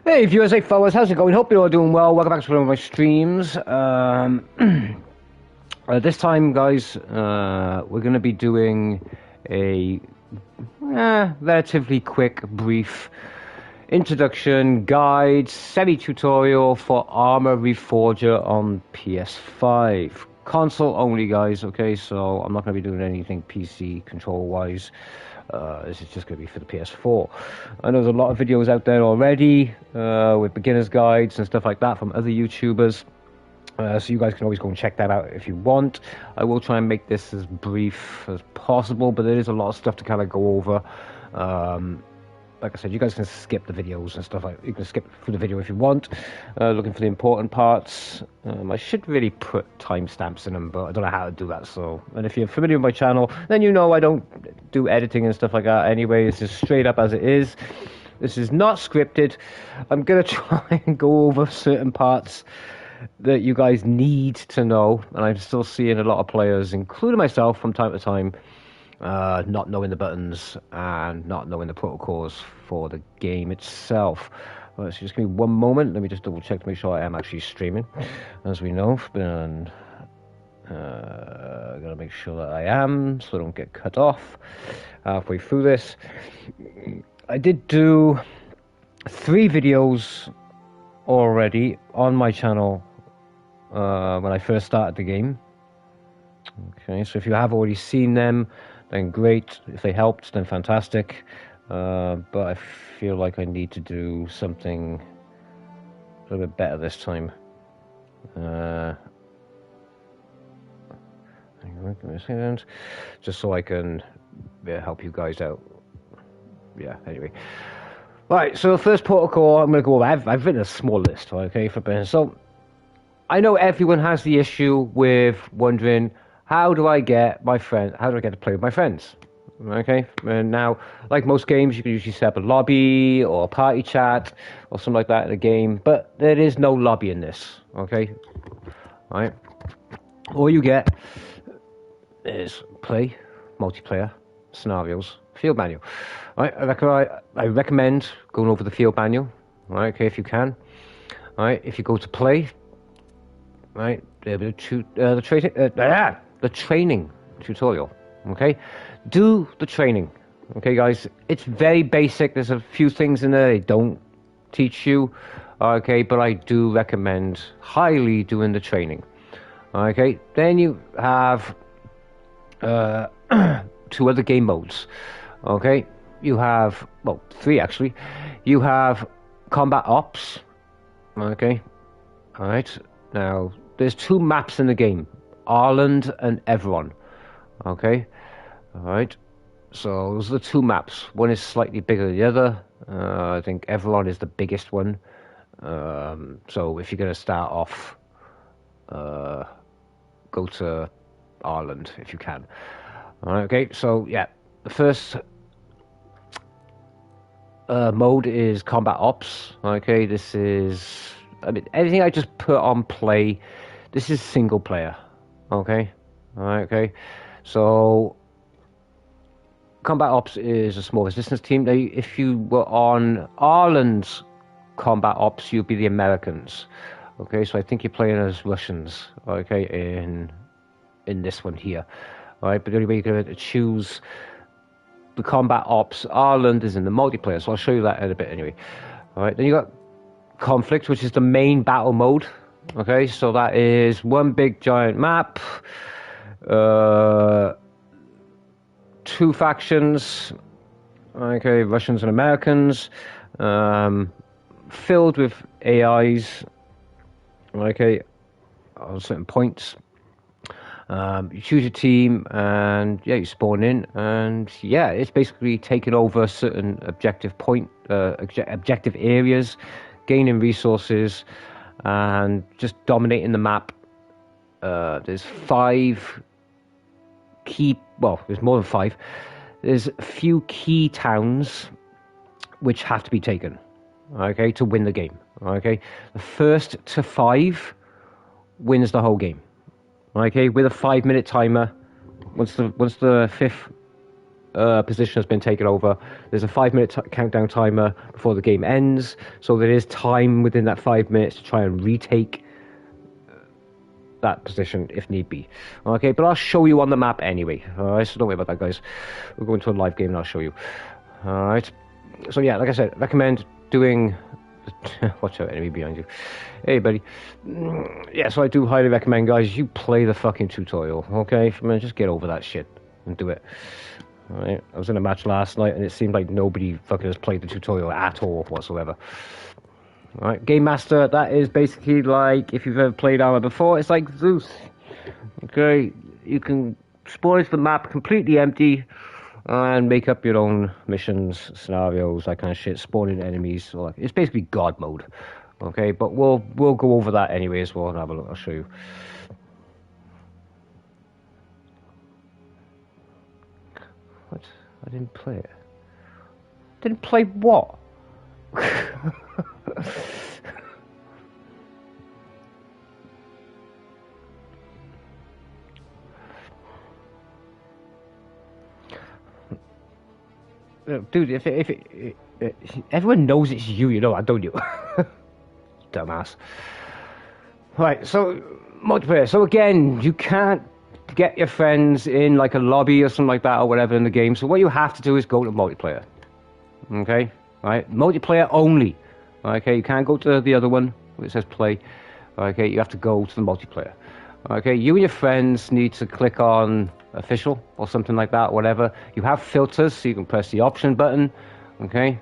Hey viewers, hey fellas, how's it going? Hope you're all doing well. Welcome back to one of my streams. This time, guys, we're going to be doing a relatively quick, brief introduction, guide, semi-tutorial for Arma Reforger on PS5. Console only, guys, okay? So I'm not going to be doing anything PC control-wise. This is just going to be for the PS4. I know there's a lot of videos out there already with beginner's guides and stuff like that from other YouTubers. So you guys can always go and check that out if you want. I will try and make this as brief as possible, but there is a lot of stuff to kind of go over. Like I said, you guys can skip the videos and stuff like. You can skip through the video if you want. Looking for the important parts. I should really put timestamps in them, but I don't know how to do that. So, and if you're familiar with my channel, then you know I don't do editing and stuff like that. Anyway, it's just straight up as it is. This is not scripted. I'm gonna try and go over certain parts that you guys need to know, and I'm still seeing a lot of players, including myself, from time to time, not knowing the buttons and not knowing the protocols for the game itself. So just give me one moment. Let me just double check to make sure I am actually streaming. As we know, gotta make sure that I am, so I don't get cut off halfway through this. I did do 3 videos already on my channel when I first started the game. Okay, so if you have already seen them, then great. If they helped, then fantastic. But I feel like I need to do something a little bit better this time. Give me a second, just so I can help you guys out. Yeah, anyway. Right, so the first protocol I'm going to go over, I've written a small list, okay, for business. So I know everyone has the issue with wondering, how do I get to play with my friends? Okay, and now, like most games, you can usually set up a lobby or a party chat or something like that in a game, but there is no lobby in this, okay? All right, all you get is play, multiplayer, scenarios, field manual. All right, I recommend going over the field manual, all right, okay, if you can. All right, if you go to play, all right, the training tutorial, okay? Do the training, okay, guys? It's very basic. There's a few things in there they don't teach you, okay, but I do recommend highly doing the training, okay? Then you have 2 other game modes, okay? You have, well, 3 actually. You have combat ops, okay? All right, now there's 2 maps in the game, Ireland and Everon, okay? All right, so those are the 2 maps. One is slightly bigger than the other. I think Everon is the biggest one. So if you're going to start off, go to Ireland if you can. All right, okay, so yeah, the first mode is combat ops. Okay, this is, I mean, anything I just put on play, this is single player. Okay, all right, okay, so combat ops is a small resistance team. Now, if you were on Ireland's combat ops, you'd be the Americans. Okay, so I think you're playing as Russians. Okay, in this one here. All right, but the only way you're going to choose the combat ops, Ireland is in the multiplayer, so I'll show you that in a bit anyway. All right, then you got conflict, which is the main battle mode. Okay, so that is one big giant map, 2 factions, okay, Russians and Americans, filled with AIs, okay, on certain points. You choose your team, and yeah, you spawn in, and yeah, it's basically taking over certain objective areas, gaining resources, and just dominating the map. There's 5 key, well, there's more than 5. There's a few key towns which have to be taken, okay, to win the game. Okay, the first to 5 wins the whole game. Okay, with a 5-minute timer. Once the 5th position has been taken over. There's a 5-minute countdown timer before the game ends, so there is time within that 5 minutes to try and retake that position if need be. Okay, but I'll show you on the map anyway. Alright, so don't worry about that, guys. We'll go into a live game and I'll show you. Alright, so yeah, like I said, recommend doing... Watch out, enemy behind you. Hey, buddy. Yeah, so I do highly recommend, guys, you play the fucking tutorial, okay? I mean, just get over that shit and do it. Alright, I was in a match last night and it seemed like nobody fucking has played the tutorial at all whatsoever. Alright, Game Master, that is basically like, if you've ever played Arma before, it's like Zeus. Okay, you can spawn into the map completely empty and make up your own missions, scenarios, that kind of shit, spawning enemies. It's basically God mode. Okay, but we'll go over that anyway as well and have a look. I'll show you. What? I didn't play it. Didn't play what? Dude, if everyone knows it's you, you know that, don't you? Dumbass. Right, so multiplayer. So again, you can't get your friends in like a lobby or something like that or whatever in the game. So what you have to do is go to multiplayer. Okay, right, multiplayer only. Okay, you can't go to the other one where it says play. Okay, you have to go to the multiplayer. Okay, you and your friends need to click on official or something like that, whatever. You have filters, so you can press the option button. Okay,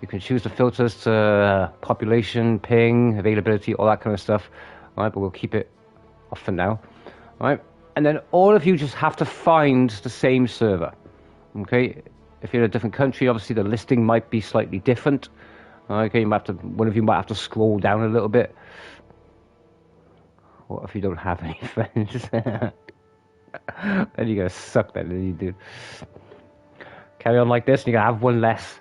you can choose the filters to population, ping, availability, all that kind of stuff. All right, but we'll keep it off for now. All right, and then all of you just have to find the same server. Okay, if you're in a different country, obviously the listing might be slightly different. Okay, you might have to, one of you might have to scroll down a little bit. What if you don't have any friends? Then you're gonna suck that, then you do. Carry on like this and you're gonna have one less.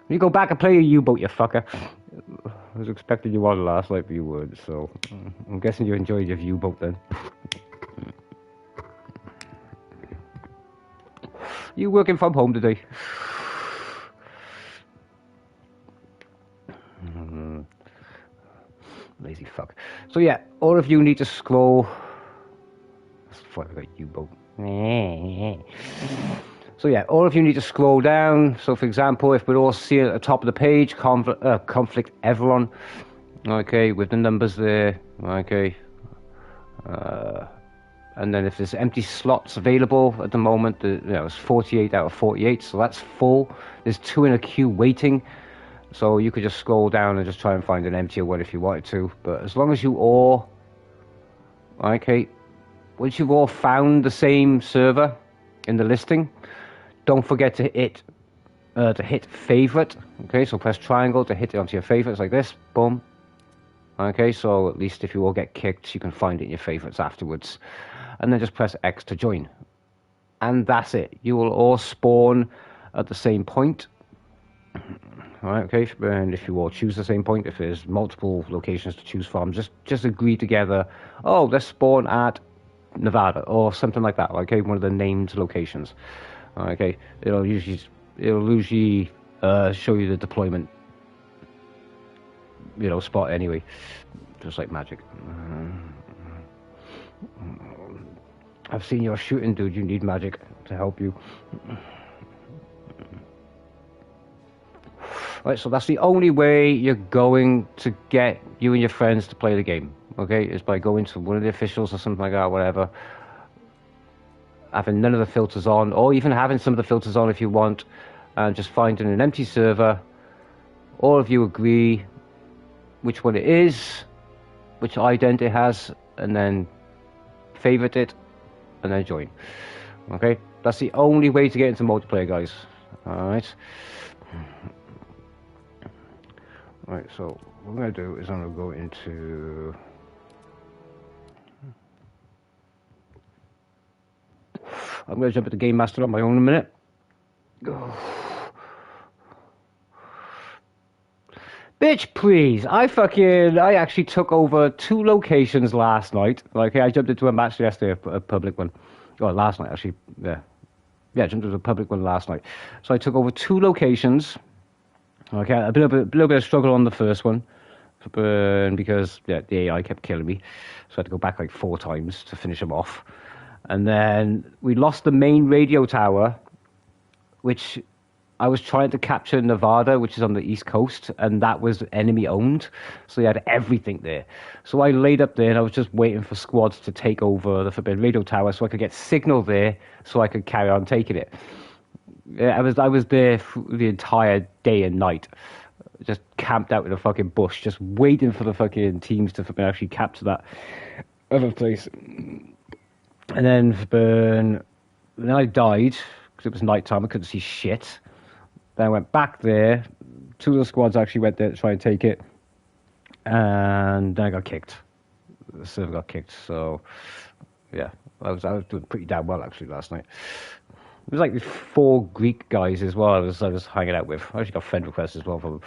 You go back and play a U-boat, you fucker. I was expecting you on last night, but you would, so I'm guessing you enjoyed your U-boat then. You working from home today? Lazy fuck. So yeah, all of you need to scroll. Fuck, I got U-boat. So yeah, all of you need to scroll down. So for example, if we're all seeing at the top of the page, conflict everyone. Okay, with the numbers there. Okay. And then if there's empty slots available at the moment, it's 48 out of 48, so that's full. There's 2 in a queue waiting. So you could just scroll down and just try and find an emptier one if you wanted to. But as long as you all... Okay. Once you've all found the same server in the listing, don't forget to hit favorite. Okay, so press triangle to hit it onto your favorites like this. Boom. Okay, so at least if you all get kicked, you can find it in your favorites afterwards. And then just press X to join. And that's it. You will all spawn at the same point. Alright, okay, and if you all choose the same point, if there's multiple locations to choose from, just agree together, oh, let's spawn at Nevada, or something like that, okay, one of the named locations. Okay, it'll usually show you the deployment, spot anyway, just like magic. I've seen your shooting, dude, you need magic to help you. Right, so that's the only way you're going to get you and your friends to play the game, okay? Is by going to one of the officials or something like that, whatever. Having none of the filters on, or even having some of the filters on if you want, and just finding an empty server. All of you agree which one it is, which ident it has, and then favorite it, and then join. Okay? That's the only way to get into multiplayer, guys. Alright? Right, so what I'm going to do is I'm going to go into... I'm going to jump into Game Master on my own in a minute. Bitch, please. I actually took over 2 locations last night. Like, I jumped into a match yesterday, a public one. Well, last night, actually. Yeah. Yeah, I jumped into a public one last night. So I took over 2 locations. Okay, a little bit of struggle on the first one. Because, yeah, the AI kept killing me. So I had to go back like 4 times to finish them off. And then we lost the main radio tower, which I was trying to capture Nevada, which is on the East Coast, and that was enemy owned. So they had everything there. So I laid up there and I was just waiting for squads to take over the forbidden radio tower so I could get signal there so I could carry on taking it. Yeah, I was there the entire day and night. Just camped out in a fucking bush, just waiting for the fucking teams to actually capture that other place. And then I died because it was nighttime. I couldn't see shit. Then I went back there. 2 of the squads actually went there to try and take it. And then I got kicked. The server got kicked. So, yeah, I was doing pretty damn well actually last night. It was like these 4 Greek guys as well. I was hanging out with. I actually got friend requests as well from,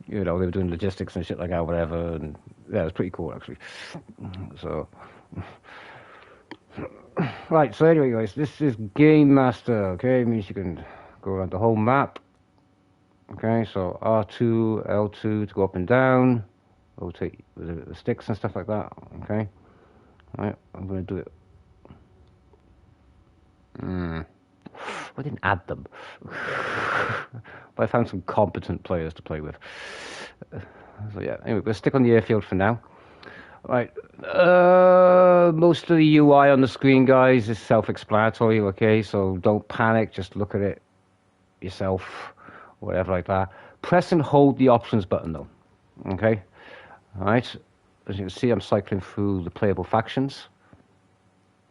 they were doing logistics and shit like that, whatever. And yeah, it was pretty cool actually. So, right. So anyway, guys, this is Game Master. Okay, it means you can go around the whole map. Okay, so R2, L2 to go up and down. Rotate the sticks and stuff like that. Okay, all right. I'm gonna do it. I didn't add them, but I found some competent players to play with. So yeah, anyway, we'll stick on the airfield for now. Right, most of the UI on the screen, guys, is self-explanatory, okay? So don't panic, just look at it yourself, whatever like that. Press and hold the options button, though, okay? All right, as you can see, I'm cycling through the playable factions.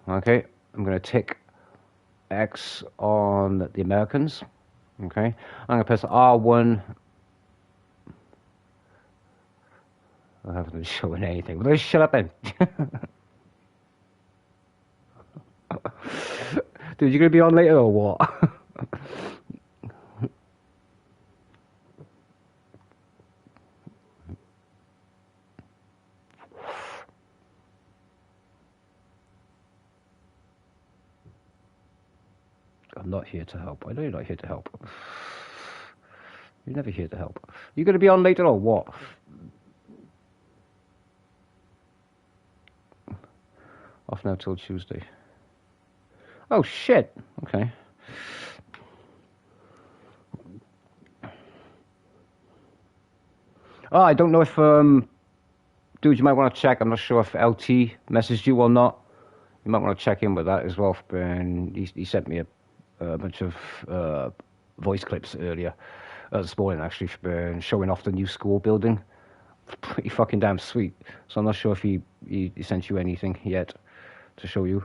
Okay, I'm going to tick X on the Americans. Okay, I'm going to press R1. I haven't shown anything. Will they shut up then? Dude, you going to be on later or what? I'm not here to help. I know you're not here to help. You're never here to help. You going to be on later or what? Off now till Tuesday. Oh shit. Okay. Oh, I don't know if dude, you might want to check. I'm not sure if LT messaged you or not. You might want to check in with that as well. And he sent me a bunch of voice clips earlier this morning, actually, showing off the new school building. Pretty fucking damn sweet. So I'm not sure if he sent you anything yet to show you.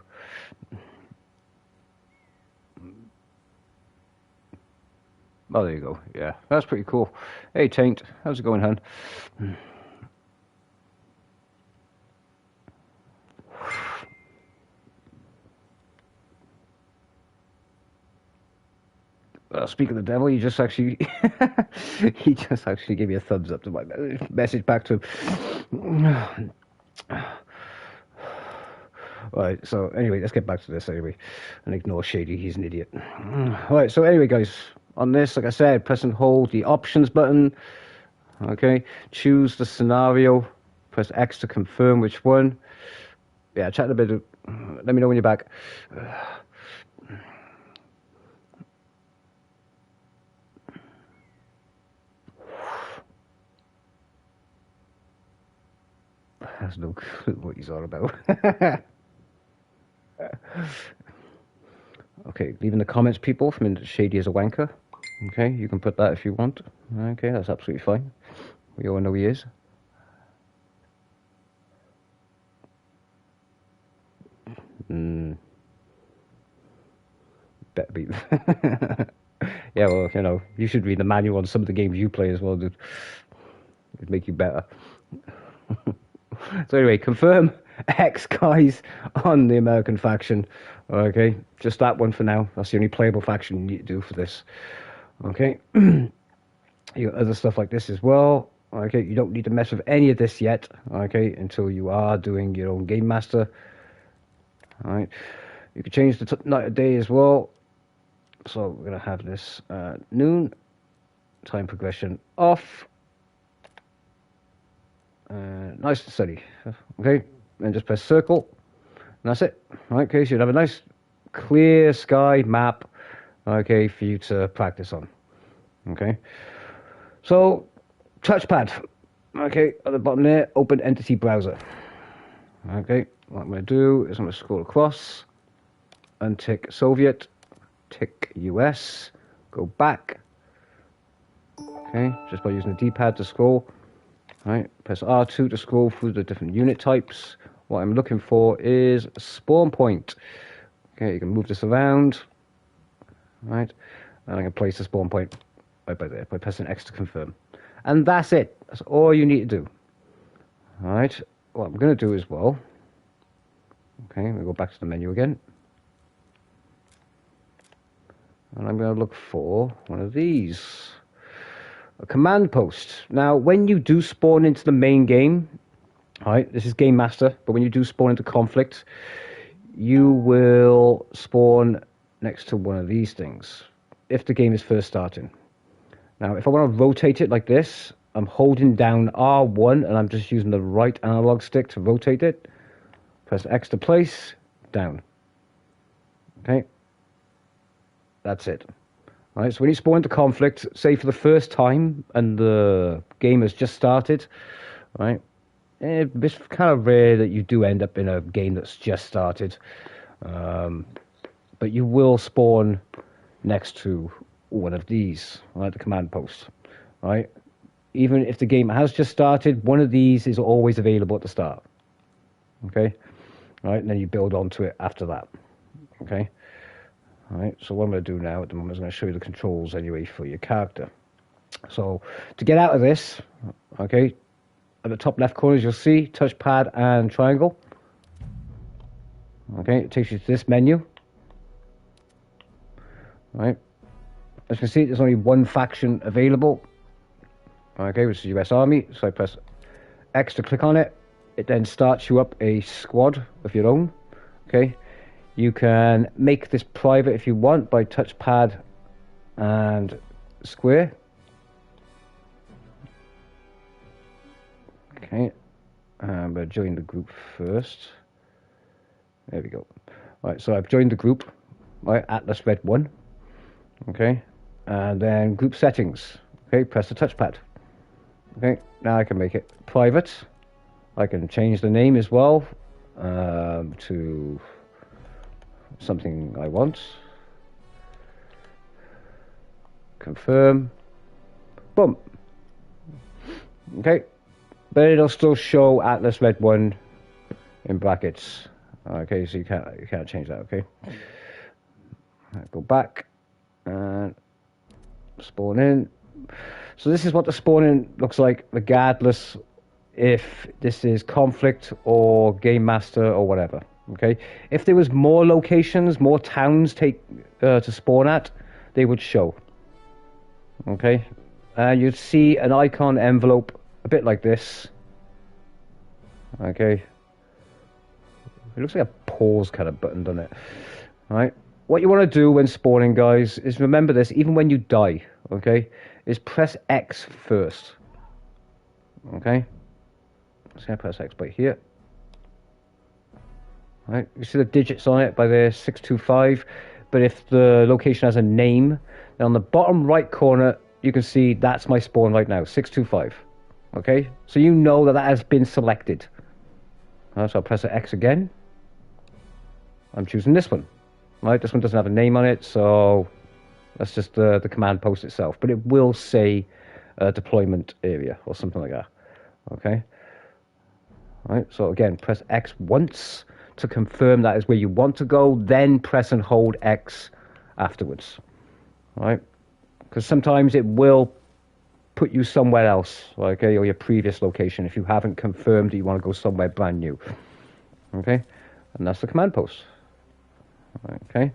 Oh, there you go. Yeah, that's pretty cool. Hey, Taint, how's it going, hun? Speaking of the devil, he just actually gave me a thumbs up to my message back to him. Right, so anyway, let's get back to this anyway, and ignore Shady, he's an idiot. Right, so anyway, guys, on this, like I said, press and hold the options button. Okay, choose the scenario, press X to confirm which one. Yeah, chat a bit. Let me know when you're back. Has no clue what he's all about. Okay, leave in the comments, people, from Shady as a wanker. Okay, you can put that if you want. Okay, that's absolutely fine. We all know he is. Better be. Yeah, well, you know, you should read the manual on some of the games you play as well, dude. It'd make you better. So anyway, confirm X, guys, on the American faction. Okay, just that one for now. That's the only playable faction you need to do for this. Okay. You got other stuff like this as well. Okay, you don't need to mess with any of this yet, okay, until you are doing your own game master. All right, you can change the night of day as well. So we're gonna have this noon, time progression off, nice and steady. Okay, and just press circle, and that's it. All right, okay, so you'll have a nice clear sky map, okay, for you to practice on. Okay, so touchpad. Okay, at the bottom there, open entity browser. Okay, what I'm going to do is I'm going to scroll across, untick Soviet, tick US, go back. Okay, just by using the D-pad to scroll. All right, press R2 to scroll through the different unit types. What I'm looking for is spawn point. Okay, you can move this around. All right, and I can place the spawn point right by there by pressing X to confirm. And that's it. That's all you need to do. All right. What I'm going to do as well. Okay, we go back to the menu again. And I'm going to look for one of these. A command post. Now, when you do spawn into the main game, all right, this is Game Master, but when you do spawn into Conflict, you will spawn next to one of these things, if the game is first starting. Now, if I want to rotate it like this, I'm holding down R1 and I'm just using the right analog stick to rotate it. Press X to place, down. Okay. That's it. All right, so when you spawn into Conflict, say for the first time and the game has just started, right? It's kind of rare that you do end up in a game that's just started. But you will spawn next to one of these, right, the command post, right? Even if the game has just started, one of these is always available at the start, okay? All right, and then you build onto it after that, okay? All right, so what I'm going to do now at the moment is I'm going to show you the controls anyway for your character. So to get out of this, okay, at the top left corners you'll see touchpad and triangle. Okay, it takes you to this menu. All right. As you can see, there's only one faction available, okay, which is US Army. So I press X to click on it. It then starts you up a squad of your own, okay. You can make this private if you want by touchpad and square. Okay, I'm going to join the group first. There we go. All right, so I've joined the group, right, Atlas Red 1, okay. And then group settings, okay, press the touchpad. Okay, now I can make it private. I can change the name as well to something I want. Confirm. Boom. Okay, but it'll still show Atlas Red 1 in brackets. Okay, so you can't change that, okay. Right, go back and spawn in. So this is what the spawning looks like, regardless if this is Conflict or Game Master or whatever. Okay, if there was more locations, more towns to spawn at, they would show. Okay, and you'd see an icon envelope a bit like this. Okay, it looks like a pause kind of button, doesn't it? All right. What you want to do when spawning, guys, is remember this, even when you die, okay, is press X first. Okay? So I press X right here. All right, you see the digits on it by the 625, but if the location has a name, then on the bottom right corner, you can see that's my spawn right now, 625. Okay? So you know that has been selected. So I'll press X again. I'm choosing this one. Right, this one doesn't have a name on it, so that's just the command post itself. But it will say deployment area or something like that. Okay. All right. So again, press X once to confirm that is where you want to go. Then press and hold X afterwards. All right. Because sometimes it will put you somewhere else, okay, or your previous location if you haven't confirmed that you want to go somewhere brand new. Okay. And that's the command post. Okay.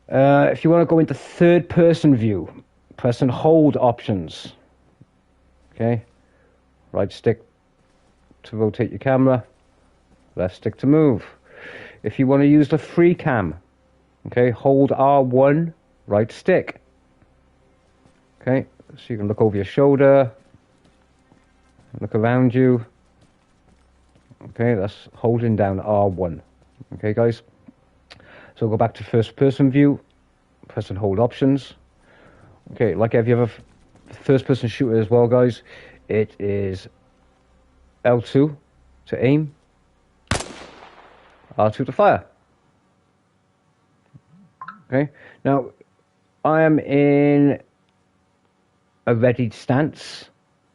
If you want to go into third-person view, press and hold options. Okay. right stick to rotate your camera, left stick to move. If you want to use the free cam, okay, hold R1, right stick. Okay, so you can look over your shoulder, look around you. Okay, that's holding down R1. Okay, guys. So go back to first person view, press and hold options. Okay, like every other first person shooter as well, guys, it is L2 to aim, R2 to fire. Okay, now I am in a ready stance.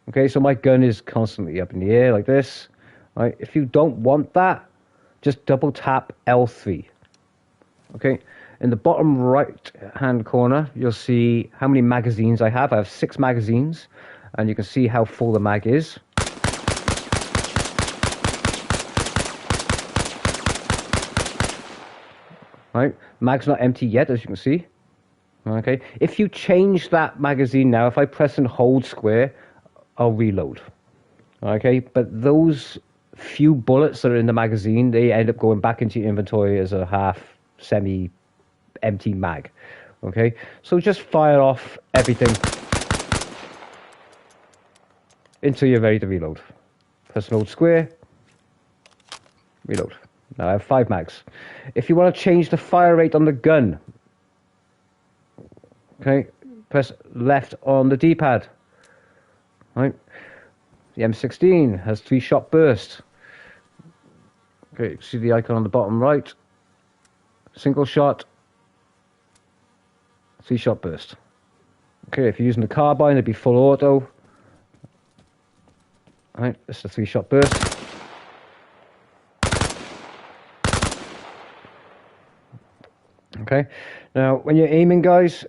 Okay, so my gun is constantly up in the air like this. Right, if you don't want that, just double tap L3. Okay, in the bottom right hand corner, you'll see how many magazines I have. I have 6 magazines, and you can see how full the mag is. Right, mag's not empty yet, as you can see. Okay, if you change that magazine now, if I press and hold square, I'll reload. Okay, but those few bullets that are in the magazine, they end up going back into your inventory as a half semi-empty mag. Okay, so just fire off everything until you're ready to reload. Press and hold square, reload. Now I have 5 mags. If you want to change the fire rate on the gun, okay, press left on the D-pad. Right, the M16 has 3-shot burst. Okay, see the icon on the bottom right. Single shot, 3-shot burst. Okay, if you're using the carbine, it'd be full auto. Alright, this is a 3-shot burst. Okay, now when you're aiming, guys,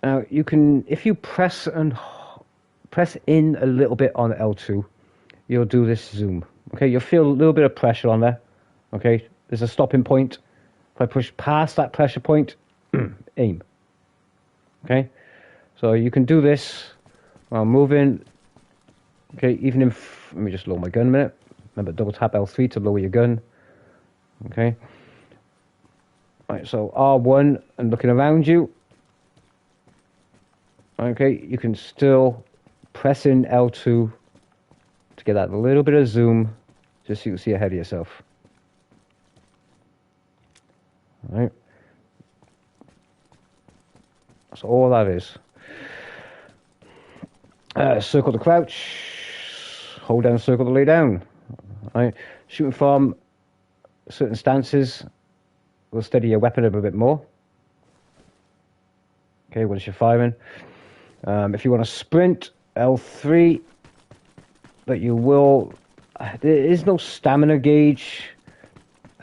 now you can, if you press in a little bit on L2, you'll do this zoom. Okay, you'll feel a little bit of pressure on there. Okay, there's a stopping point. If I push past that pressure point, aim. Okay, so you can do this while moving. Okay, even if, let me just lower my gun a minute. Remember, double tap L3 to lower your gun. Okay. Right, so R1 and looking around you. Okay, you can still press in L2 to get that little bit of zoom, just so you can see ahead of yourself. All right. That's all that is. Circle to crouch, hold down circle to lay down. All right. Shooting from certain stances will steady your weapon a little bit more. Okay, once you're firing. If you want to sprint, L3, but you will, there is no stamina gauge,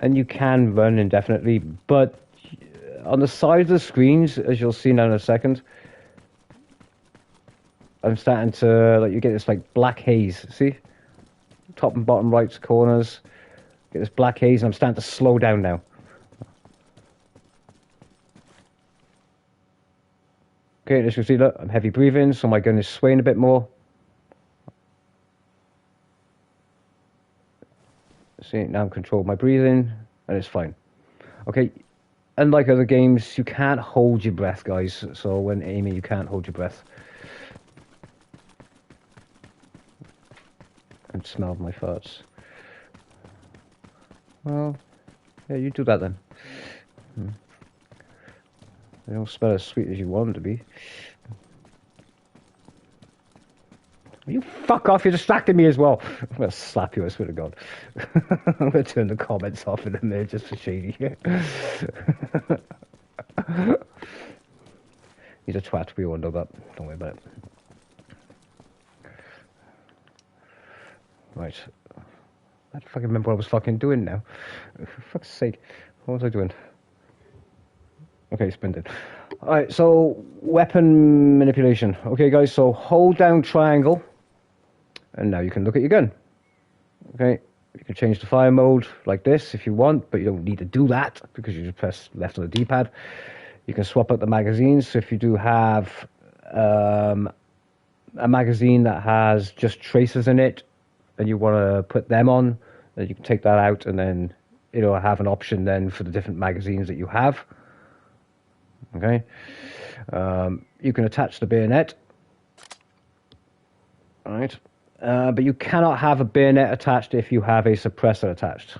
and you can run indefinitely, but on the side of the screens, as you'll see now in a second, I'm starting to, like, you get this like black haze, see? Top and bottom right corners, get this black haze, and I'm starting to slow down now. Okay, as you can see, look, I'm heavy breathing, so my gun is swaying a bit more. See, now I'm controlling my breathing, and it's fine. Okay, unlike other games, you can't hold your breath, guys. So when aiming, you can't hold your breath. And smell my farts. Well, yeah, you do that then. They don't smell as sweet as you want them to be. You fuck off, you're distracting me as well. I'm going to slap you, I swear to God. I'm going to turn the comments off in a minute just for shady. He's a twat, we all know that. Don't worry about it. Right. I don't fucking remember what I was fucking doing now. For fuck's sake. What was I doing? Okay, sprinting. Alright, so weapon manipulation. Okay, guys, so hold down triangle. And now you can look at your gun. Okay, you can change the fire mode like this if you want, but you don't need to do that because you just press left on the D-pad. You can swap out the magazines. So if you do have a magazine that has just tracers in it, and you want to put them on, then you can take that out, and then it'll have an option then for the different magazines that you have. Okay, you can attach the bayonet. All right, but you cannot have a bayonet attached if you have a suppressor attached.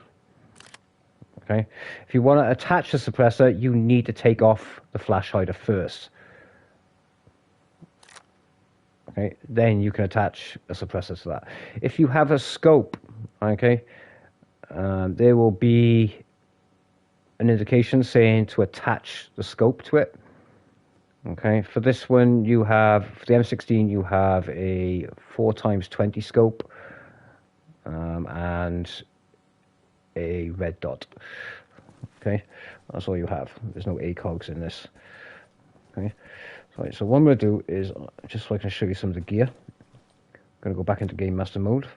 Okay, if you want to attach the suppressor, you need to take off the flash hider first. Okay, then you can attach a suppressor to that. If you have a scope, okay, there will be an indication saying to attach the scope to it. Okay, for this one, you have, for the M16, you have a 4x20 scope and a red dot. Okay, that's all you have. There's no ACOGs in this. Okay, so what I'm going to do is, just so I can show you some of the gear, I'm going to go back into Game Master mode.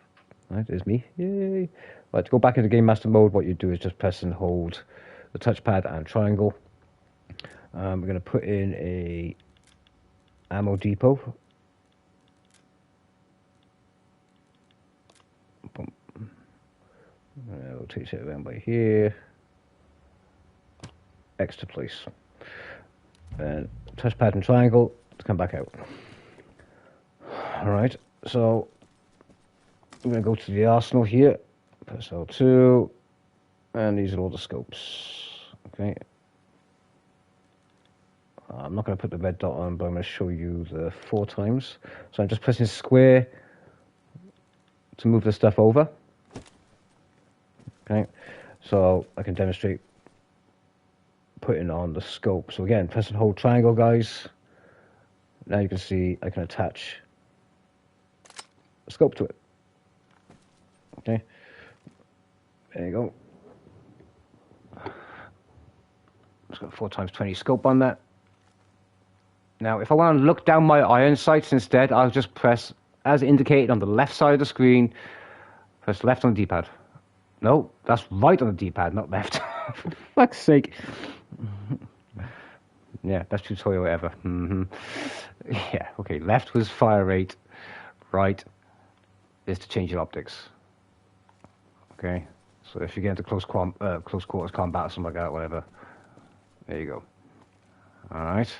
Right, there's me. Yay! Right, to go back into Game Master mode, what you do is just press and hold the touchpad and triangle. We're going to put in a ammo depot. Boom. Rotate it around by here. X to place. And touchpad and triangle to come back out. Alright, so I'm going to go to the arsenal here. Press L2. And these are all the scopes. Okay. I'm not going to put the red dot on, but I'm going to show you the 4x. So I'm just pressing square to move the stuff over. Okay, so I can demonstrate putting on the scope. So again, press and hold triangle, guys. Now you can see I can attach a scope to it. Okay, there you go. It's got 4x20 scope on that. Now, if I want to look down my iron sights instead, I'll just press, as indicated on the left side of the screen, press left on the D-pad. No, that's right on the D-pad, not left. For fuck's sake. Yeah, best tutorial ever. Yeah, okay, left was fire rate, right is to change your optics. Okay, so if you get into close quarters combat or something like that, whatever, there you go. All right.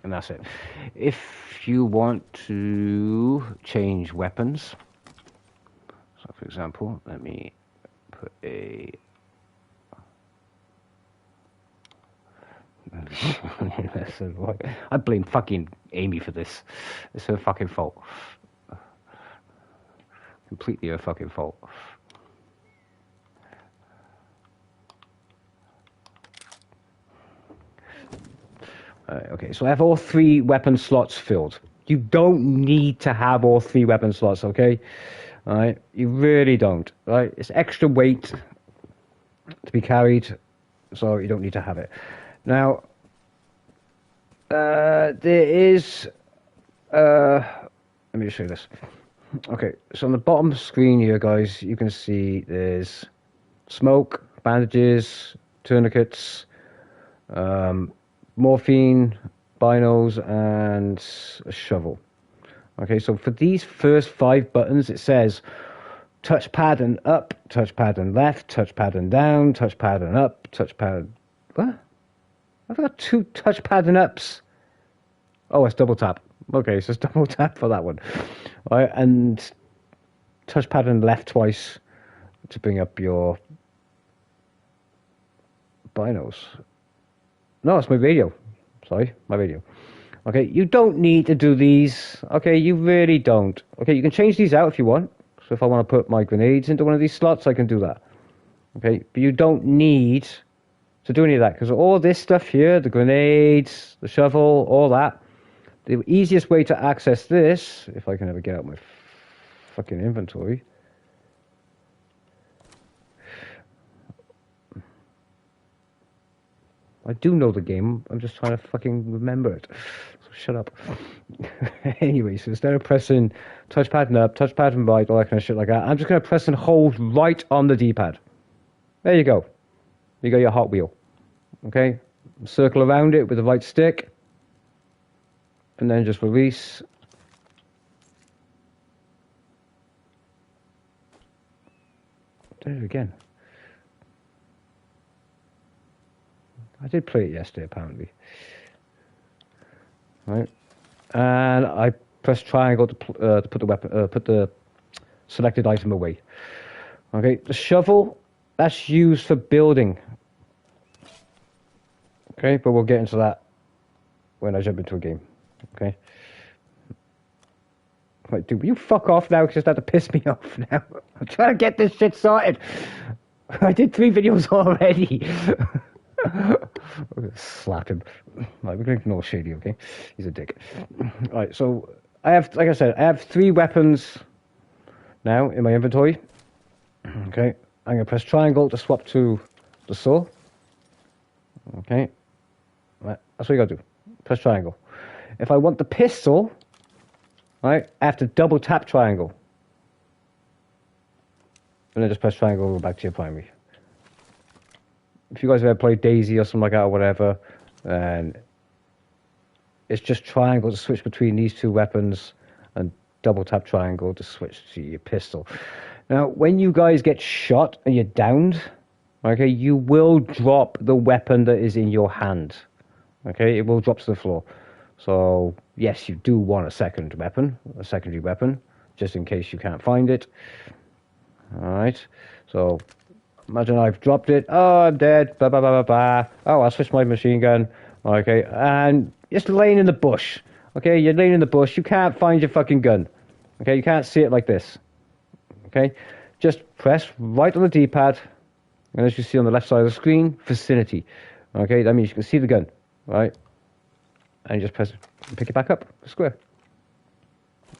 And that's it. If you want to change weapons, so for example, let me put a I blame fucking Amy for this. It's her fucking fault. Completely her fucking fault. Okay, so I have all 3 weapon slots filled. You don't need to have all 3 weapon slots, okay? All right, you really don't. Right, it's extra weight to be carried, so you don't need to have it. Now, there is. Let me just show you this. Okay, so on the bottom of the screen here, guys, you can see there's smoke, bandages, tourniquets. Morphine, binos, and a shovel. Okay, so for these first 5 buttons, it says touchpad and up, touchpad and left, touchpad and down, touchpad and up, touchpad. What? I've got 2 touchpad and ups. Oh, it's double tap. Okay, so it's double tap for that one. All right, and touchpad and left twice to bring up your binos. No, it's my radio. Sorry, my radio. Okay, you don't need to do these. Okay, you really don't. Okay, you can change these out if you want. So if I want to put my grenades into one of these slots, I can do that. Okay, but you don't need to do any of that, because all this stuff here, the grenades, the shovel, all that, the easiest way to access this, if I can ever get out my fucking inventory. I do know the game, I'm just trying to fucking remember it. So shut up. Anyway, so instead of pressing touchpad and up, touchpad and right, all that kind of shit like that, I'm just going to press and hold right on the D-pad. There you go. You got your Hot Wheel. Okay? Circle around it with the right stick. And then just release. Did it again. I did play it yesterday, apparently. Right, and I press triangle to put the weapon, put the selected item away. Okay, the shovel, that's used for building. Okay, but we'll get into that when I jump into a game. Okay. Right, dude, will you fuck off now? Because you're starting to piss me off now. I'm trying to get this shit sorted. I did 3 videos already. I'm gonna slap him. Right, we're going to ignore Shady, okay? He's a dick. Right, so I have, like I said, I have 3 weapons now in my inventory. Okay, I'm going to press triangle to swap to the saw. Okay, right, that's what you got to do. Press triangle. If I want the pistol, right, I have to double tap triangle. And then just press triangle and go back to your primary. If you guys have ever played Daisy or something like that or whatever, and it's just triangle to switch between these 2 weapons and double tap triangle to switch to your pistol. Now, when you guys get shot and you're downed, okay, you will drop the weapon that is in your hand. Okay, it will drop to the floor. So, yes, you do want a secondary weapon, just in case you can't find it. Alright, so imagine I've dropped it. Oh, I'm dead. Blah, blah, blah, blah, blah. Oh, I'll switch my machine gun. Okay, and it's laying in the bush. Okay, you're laying in the bush. You can't find your fucking gun. Okay, you can't see it like this. Okay, just press right on the D-pad. And as you see on the left side of the screen, vicinity. Okay, that means you can see the gun. Right? And you just press it and pick it back up. Square.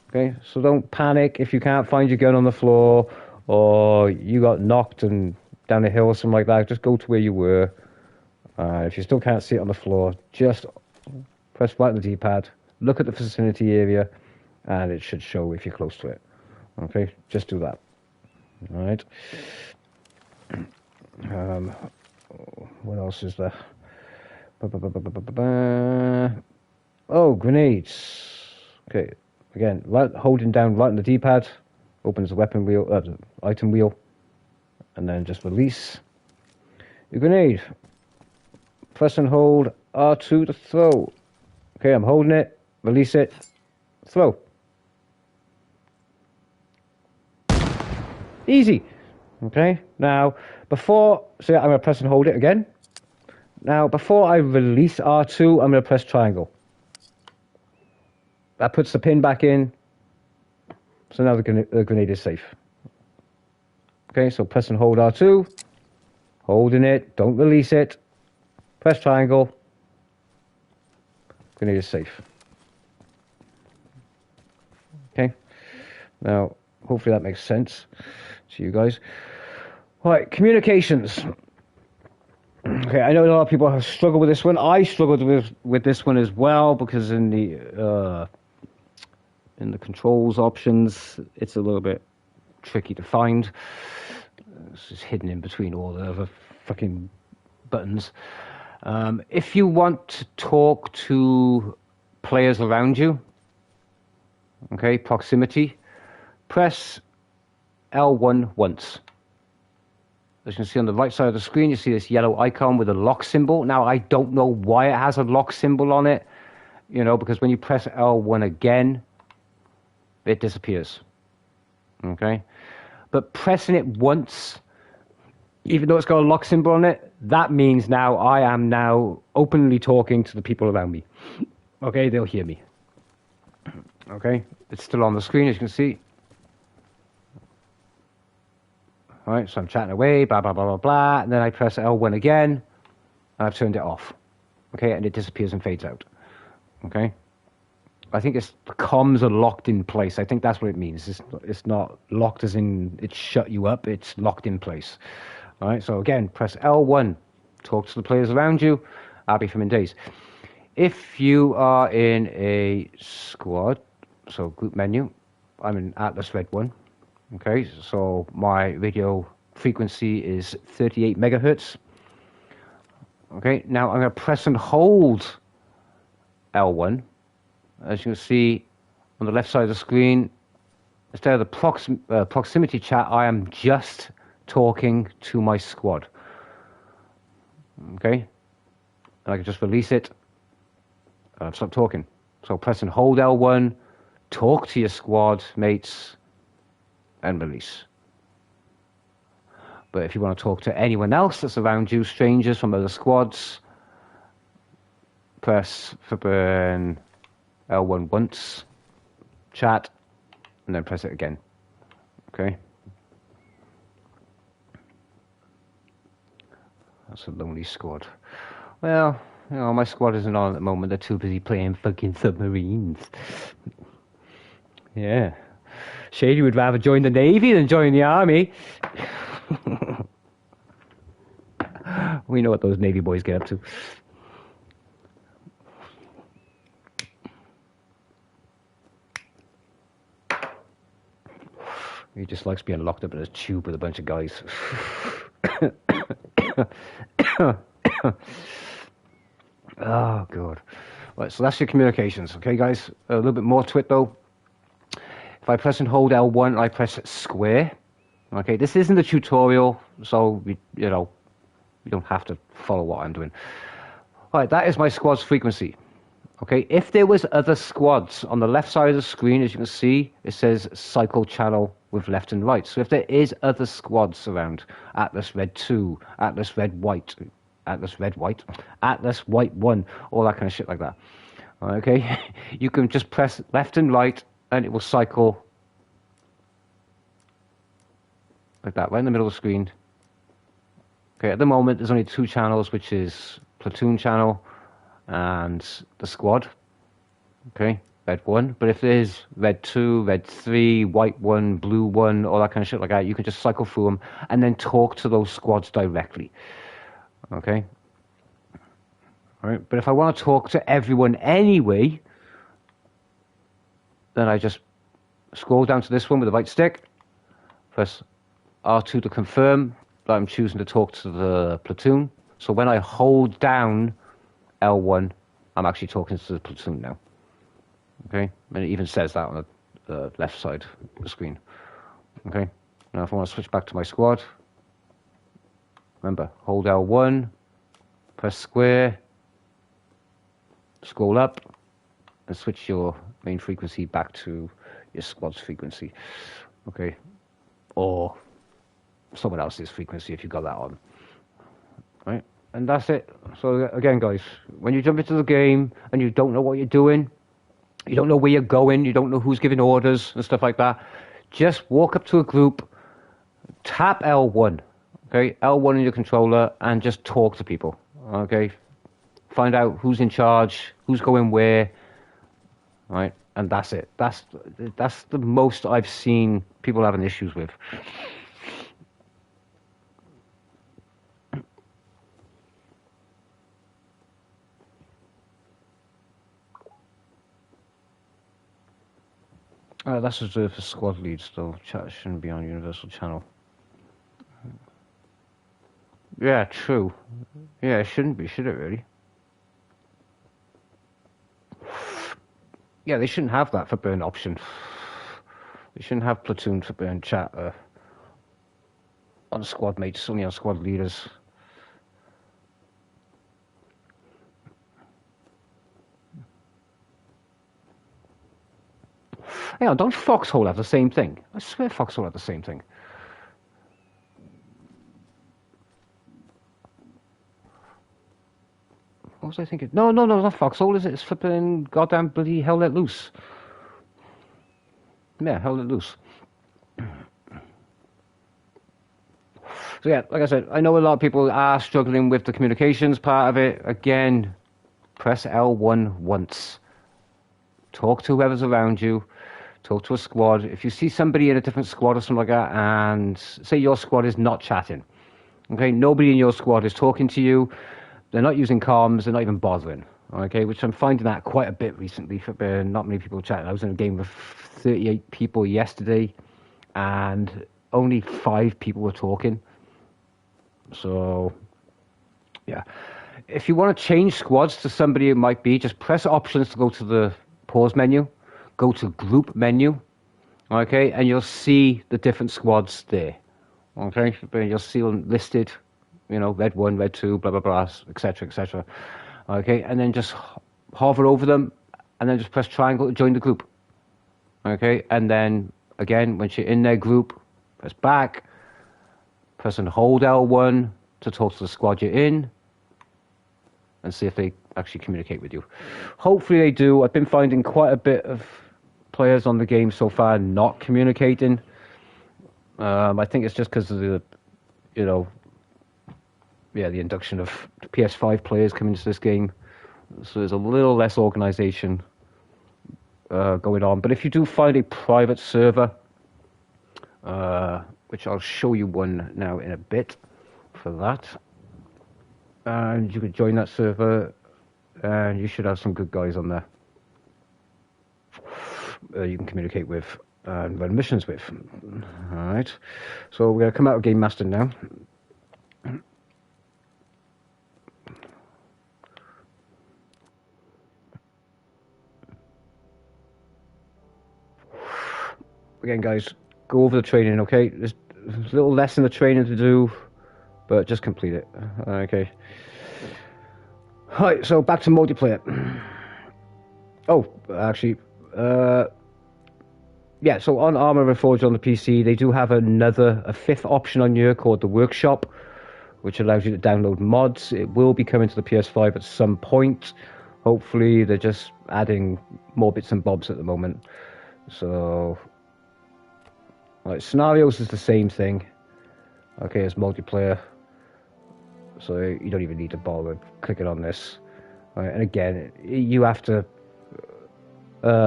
Okay, so don't panic if you can't find your gun on the floor or you got knocked and down a hill or something like that. Just go to where you were. If you still can't see it on the floor, just press right on the D-pad, look at the vicinity area, and it should show if you're close to it. Okay, just do that. All right. What else is there? Oh, grenades. Okay, again, holding down right on the D-pad opens the weapon wheel, the item wheel, and then just release your grenade. Press and hold R2 to throw. Okay, I'm holding it, release it, throw. Easy. Okay, now, so I'm going to press and hold it again. Now, before I release R2, I'm going to press triangle. That puts the pin back in. So now the grenade is safe. Okay, so press and hold R2. Holding it, don't release it. Press triangle. Grenade is safe. Okay, now, hopefully that makes sense to you guys. Right, communications. Okay, I know a lot of people have struggled with this one. I struggled with this one as well because in the controls options, it's a little bit tricky to find. It's just hidden in between all the other fucking buttons. If you want to talk to players around you, okay, proximity, press L1 once. As you can see on the right side of the screen, you see this yellow icon with a lock symbol. Now, I don't know why it has a lock symbol on it, because when you press L1 again, it disappears. Okay? But pressing it once, even though it's got a lock symbol on it, that means now I am now openly talking to the people around me. Okay? They'll hear me. Okay? It's still on the screen, as you can see. All right, so I'm chatting away, blah, blah, blah, blah, blah, and then I press L1 again, and I've turned it off. Okay, and it disappears and fades out. Okay? I think the comms are locked in place. I think that's what it means. It's not locked as in it's shut you up, it's locked in place. All right, so again, press L1, talk to the players around you, Abby from In Days. If you are in a squad, so group menu, I'm in Atlas Red 1. Okay, so my radio frequency is 38 megahertz. Okay, now I'm going to press and hold L1. As you can see on the left side of the screen, instead of the proximity chat, I am just talking to my squad. Okay? And I can just release it. And I've stopped talking. So press and hold L1, talk to your squad mates, and release. But if you want to talk to anyone else that's around you, strangers from other squads, press flipping L1 once, chat, and then press it again. Okay? That's a lonely squad. Well, you know, my squad isn't on at the moment. They're too busy playing fucking submarines. Yeah. Shady would rather join the Navy than join the Army. We know what those Navy boys get up to. He just likes being locked up in a tube with a bunch of guys. Oh, God. Right, so that's your communications. Okay, guys? A little bit more to it, though. If I press and hold L1, I press square. Okay, this isn't a tutorial, so, you know, you don't have to follow what I'm doing. All right, that is my squad's frequency. Okay, if there was other squads on the left side of the screen, as you can see, it says cycle channel with left and right. So if there is other squads around, Atlas Red 2, Atlas Red White, Atlas Red White, Atlas White 1, all that kind of shit like that. Okay, you can just press left and right and it will cycle like that, right in the middle of the screen. Okay, at the moment there's only two channels, which is platoon channel and the squad. Okay, red 1. But if there's red 2, red 3, white 1, blue 1, all that kind of shit like that, you can just cycle through them and then talk to those squads directly. Okay? Alright, but if I want to talk to everyone anyway, then I just scroll down to this one with the right stick, press R2 to confirm that I'm choosing to talk to the platoon. So when I hold down L1, I'm actually talking to the platoon now. Okay? And it even says that on the left side of the screen. Okay? Now if I want to switch back to my squad, remember, hold L1, press square, scroll up, and switch your main frequency back to your squad's frequency. Okay? Or someone else's frequency if you got that on. Right? And that's it. So again, guys, when you jump into the game and you don't know what you're doing, you don't know where you're going, you don't know who's giving orders and stuff like that, just walk up to a group, tap L1, okay, L1 on your controller, and just talk to people, okay? Find out who's in charge, who's going where, right? And that's it. That's the most I've seen people having issues with. That's reserved for squad leads, though. Chat shouldn't be on Universal Channel. Yeah, true. Yeah, it shouldn't be, should it, really? Yeah, they shouldn't have that for burn option. They shouldn't have platoon for burn chat on squad mates, only on squad leaders. Hang on, don't Foxhole have the same thing? I swear Foxhole have the same thing. What was I thinking? No, not Foxhole, is it? It's flipping goddamn bloody Hell Let Loose. Yeah, Hell Let Loose. So yeah, like I said, I know a lot of people are struggling with the communications part of it. Again, press L1 once. Talk to whoever's around you. Talk to a squad. If you see somebody in a different squad or something like that, and say your squad is not chatting, okay, nobody in your squad is talking to you, they're not using comms, they're not even bothering, okay, which I'm finding that quite a bit recently. Not many people chatting. I was in a game with 38 people yesterday, and only 5 people were talking. So, yeah. If you want to change squads to somebody it might be, just press options to go to the pause menu. Go to group menu, okay, and you'll see the different squads there, Okay, but you'll see them listed, you know, red 1, red 2, blah, blah, blah, etc., etc. Okay, and then just hover over them, and then just press triangle to join the group. Okay, and then again, once you're in their group, press back, press and hold L1 to talk to the squad you're in, and see if they actually communicate with you. Hopefully they do. I've been finding quite a bit of players on the game so far not communicating. I think it's just because of the, you know, the induction of PS5 players coming into this game. So there's a little less organization going on. But if you do find a private server, which I'll show you one now in a bit for that, and you can join that server, and you should have some good guys on there you can communicate with and run missions with. All right, so we're going to come out of Game Master now. Again, guys, go over the training, okay? There's a little less in the training to do, but just complete it. Okay. Right, so back to multiplayer. Oh, actually, yeah, so on Arma Reforger on the PC, they do have a fifth option on here called the Workshop, which allows you to download mods. It will be coming to the PS5 at some point. Hopefully, they're just adding more bits and bobs at the moment. So, right, scenarios is the same thing. Okay, it's multiplayer. So you don't even need to bother clicking on this. Right, and again, you have to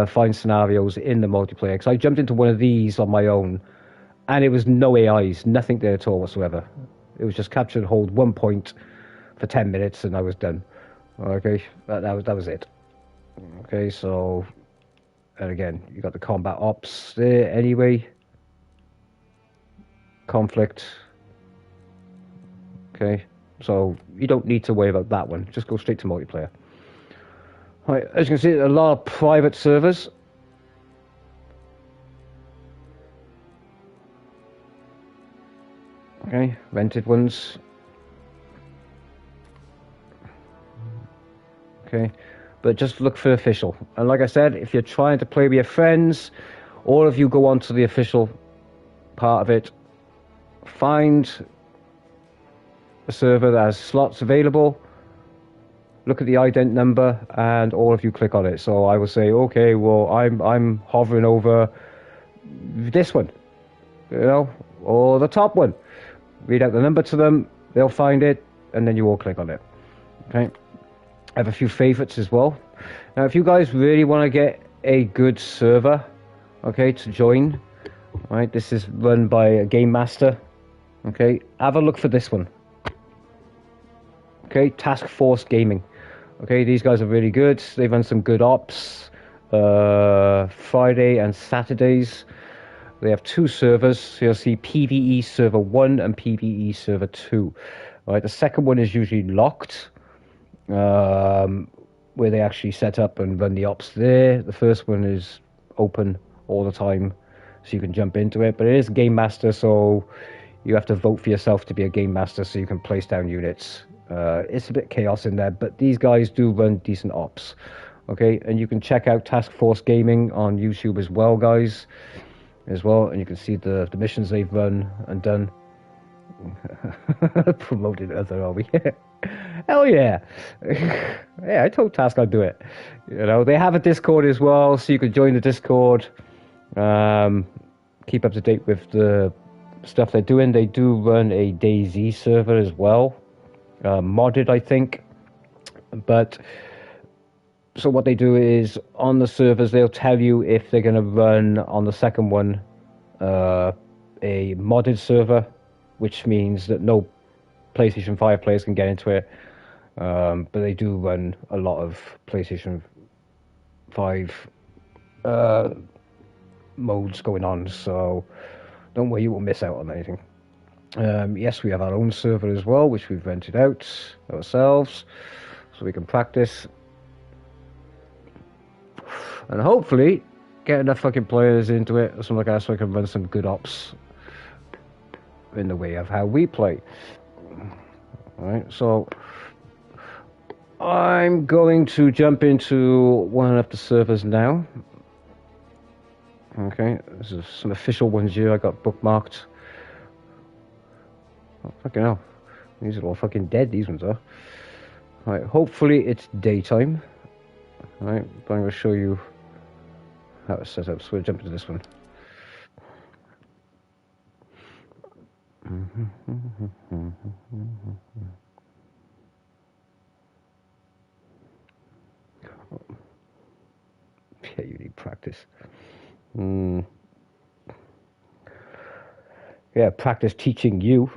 find scenarios in the multiplayer, because I jumped into one of these on my own and it was no AIs, nothing there at all whatsoever. It was just capture and hold 1 point for 10 minutes and I was done. Okay, that was it. Okay, so, and again, you got the combat ops there anyway. Conflict. Okay, so you don't need to worry about that one, just go straight to multiplayer. Right, as you can see, a lot of private servers. Okay, rented ones. Okay, but just look for official. And like I said, if you're trying to play with your friends, all of you go on to the official part of it. Find a server that has slots available. Look at the ident number, and all of you click on it. So I will say, okay, well, I'm hovering over this one, you know, or the top one. Read out the number to them, they'll find it, and then you all click on it. Okay. I have a few favorites as well. Now, if you guys really want to get a good server, okay, to join, right, this is run by a game master. Okay, have a look for this one. Okay, Task Force Gaming. Okay, these guys are really good. They run some good ops. Friday and Saturdays. They have 2 servers. So you'll see PvE Server 1 and PvE Server 2. All right, the second one is usually locked, where they actually set up and run the ops there. The first one is open all the time, so you can jump into it. But it is Game Master, so you have to vote for yourself to be a Game Master so you can place down units. It's a bit chaos in there, but these guys do run decent ops. Okay, and you can check out Task Force Gaming on YouTube as well, guys, as well, and you can see the missions they've run and done. Promoted other, are we? Hell yeah. Yeah, I told Task I'd do it. You know, they have a Discord as well, so you can join the Discord. Keep up to date with the stuff they're doing. They do run a DayZ server as well. Modded, I think. But so what they do is on the servers they'll tell you if they're going to run on the second one a modded server, which means that no PlayStation 5 players can get into it. But they do run a lot of PlayStation 5 modes going on, so don't worry, you won't miss out on anything. Yes, we have our own server as well, which we've rented out ourselves, so we can practice. And hopefully get enough fucking players into it or something like that so I can run some good ops. in the way of how we play. Alright, so I'm going to jump into one of the servers now. Okay, this is some official ones here I got bookmarked. Oh, fucking hell. These are all fucking dead, these ones are. Alright, hopefully it's daytime. Alright, but I'm going to show you how it's set up. So we'll jump into this one. Yeah, you need practice. Yeah, practice teaching you.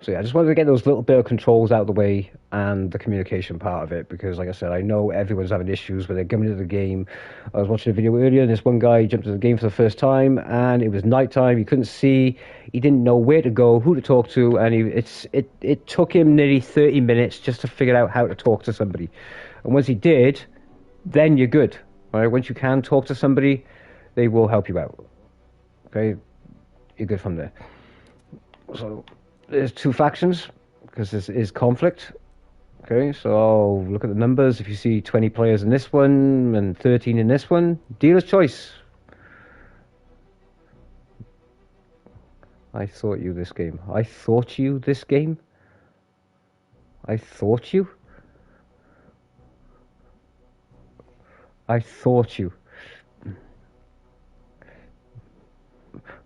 So yeah, I just wanted to get those little bit of controls out of the way and the communication part of it, because like I said, I know everyone's having issues when they're coming into the game. I was watching a video earlier and this one guy jumped into the game for the first time and it was nighttime, he couldn't see, he didn't know where to go, who to talk to, and it took him nearly 30 minutes just to figure out how to talk to somebody. And once he did, then you're good. Right? Once you can talk to somebody, they will help you out. Okay? You're good from there. So there's two factions, because this is conflict. Okay, so look at the numbers. If you see 20 players in this one and 13 in this one, dealer's choice. I thought you this game. I thought you this game? I thought you? I thought you.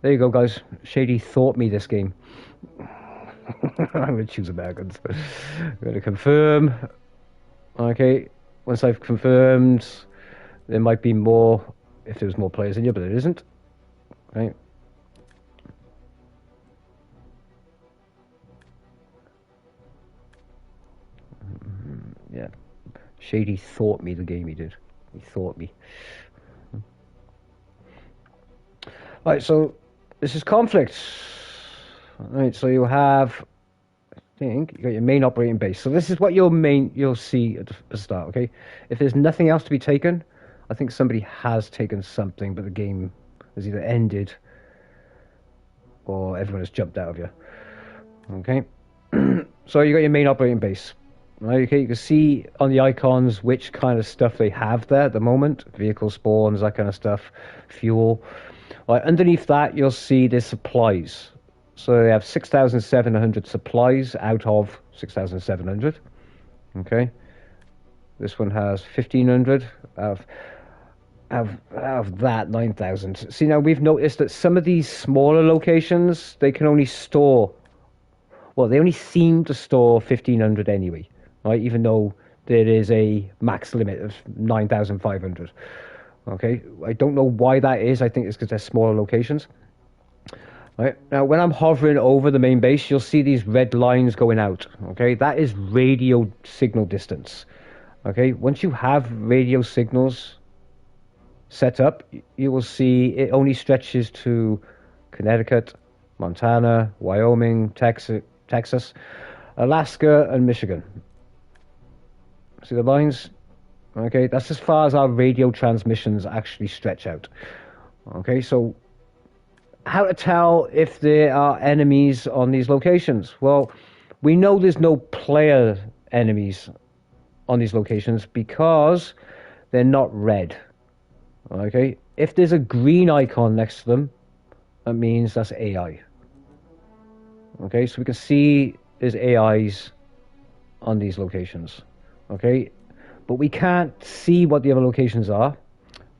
There you go, guys. Shady thought me this game. I'm going to choose Americans. I'm going to confirm. Okay, once I've confirmed, there might be more if there's more players in here, but there isn't. Right. Yeah. Shady thought me the game he did. He thought me. Right, so this is conflict. Right, so you have, I think, you got your main operating base. So this is what you'll see at the start, okay? If there's nothing else to be taken, I think somebody has taken something, but the game has either ended or everyone has jumped out of you. Okay? So you got your main operating base. Right, okay, you can see on the icons which kind of stuff they have there at the moment. Vehicle spawns, that kind of stuff. Fuel. Right, underneath that, you'll see there's supplies. So they have 6,700 supplies out of 6,700. Okay. This one has 1,500 out of that 9,000. See, now we've noticed that some of these smaller locations, they can only store, well, they only seem to store 1,500 anyway. Right, even though there is a max limit of 9,500. Okay, I don't know why that is. I think it's because they're smaller locations. Right, now when I'm hovering over the main base, you'll see these red lines going out. Okay, that is radio signal distance. Okay, once you have radio signals set up, you will see it only stretches to Connecticut, Montana, Wyoming, Texas, Alaska, and Michigan. See the lines? Okay, that's as far as our radio transmissions actually stretch out. Okay, so how to tell if there are enemies on these locations? Well, we know there's no player enemies on these locations because they're not red. Okay, if there's a green icon next to them, that means that's AI. Okay, so we can see there's AIs on these locations. Okay, but we can't see what the other locations are,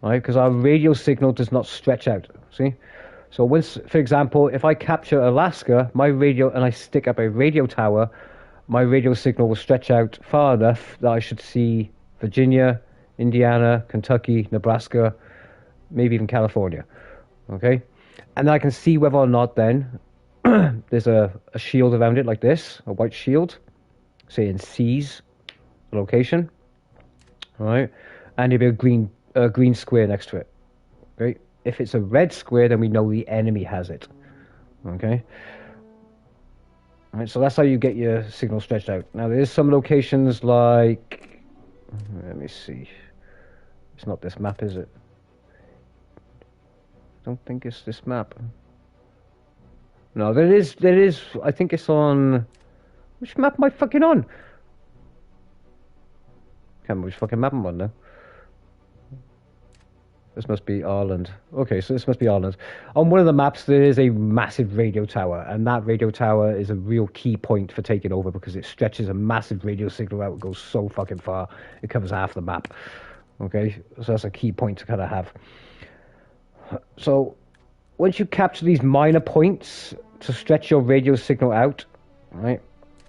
right? Because our radio signal does not stretch out. See, so once, for example, if I capture Alaska, my radio, and I stick up a radio tower, my radio signal will stretch out far enough that I should see Virginia, Indiana, Kentucky, Nebraska, maybe even California. Okay, and I can see whether or not then there's a shield around it like this, a white shield, saying C's location, all right, and there'll be a green square next to it. Okay, if it's a red square, then we know the enemy has it. Okay, all right, so that's how you get your signal stretched out. Now there's some locations like, let me see, It's not this map, is it? Don't think it's this map. No, there is. I think it's on. Which map am I fucking on? Can't remember which fucking map I'm on now. This must be Ireland. Okay, so this must be Ireland. On one of the maps, there is a massive radio tower, and that radio tower is a real key point for taking over because it stretches a massive radio signal out. It goes so fucking far. It covers half the map. Okay, so that's a key point to kind of have. So, once you capture these minor points to stretch your radio signal out, right,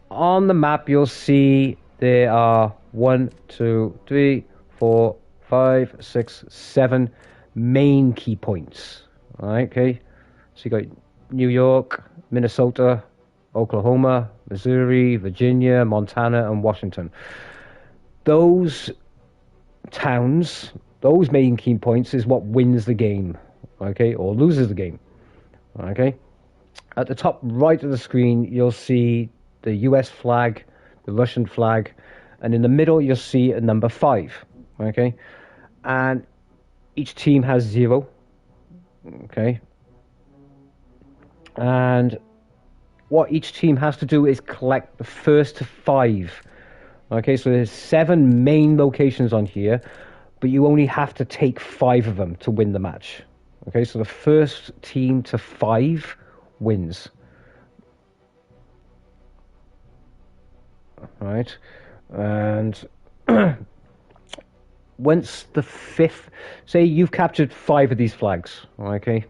on the map you'll see there are 1, 2, 3, 4, 5, 6, 7 main key points. All right, okay. So you got New York, Minnesota, Oklahoma, Missouri, Virginia, Montana, and Washington. Those towns, those main key points, is what wins the game, okay, or loses the game. Okay. At the top right of the screen, you'll see the US flag, the Russian flag, and in the middle you'll see a number 5. Okay. And each team has 0. Okay. And what each team has to do is collect the first 5. Okay, so there's 7 main locations on here, but you only have to take 5 of them to win the match. Okay, so the first team to 5 wins. All right, and once the 5th, say you've captured 5 of these flags, okay,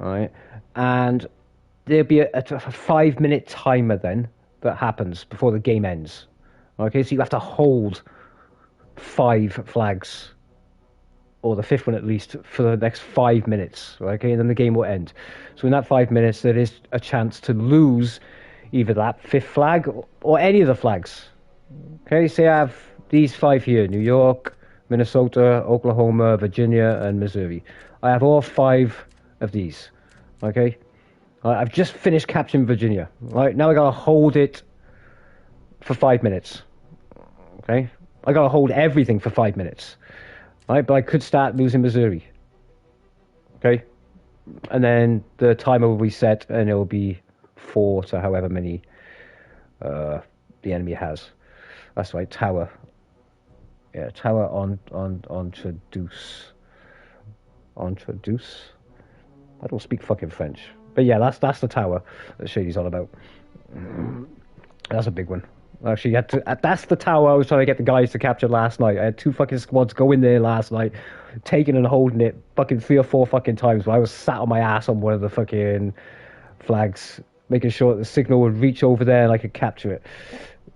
all right, and there'll be a 5-minute timer then that happens before the game ends. Okay, so you have to hold 5 flags, or the 5th one at least, for the next 5 minutes. Okay, and then the game will end. So in that 5 minutes, there is a chance to lose either that 5th flag or any of the flags. Okay, say I have these 5 here: New York, Minnesota, Oklahoma, Virginia, and Missouri. I have all 5 of these. Okay, I've just finished capturing Virginia. Right now, I gotta hold it for 5 minutes. Okay, I gotta hold everything for 5 minutes. Right, but I could start losing Missouri. Okay, and then the timer will reset, and it will be 4 to however many the enemy has. That's right, tower. Yeah, tower on introduce. Introduce. I don't speak fucking French, but yeah, that's the tower that Shady's on about. That's a big one. Actually, that's the tower I was trying to get the guys to capture last night. I had 2 fucking squads go in there last night, taking and holding it fucking 3 or 4 fucking times. While I was sat on my ass on one of the fucking flags, making sure that the signal would reach over there and I could capture it.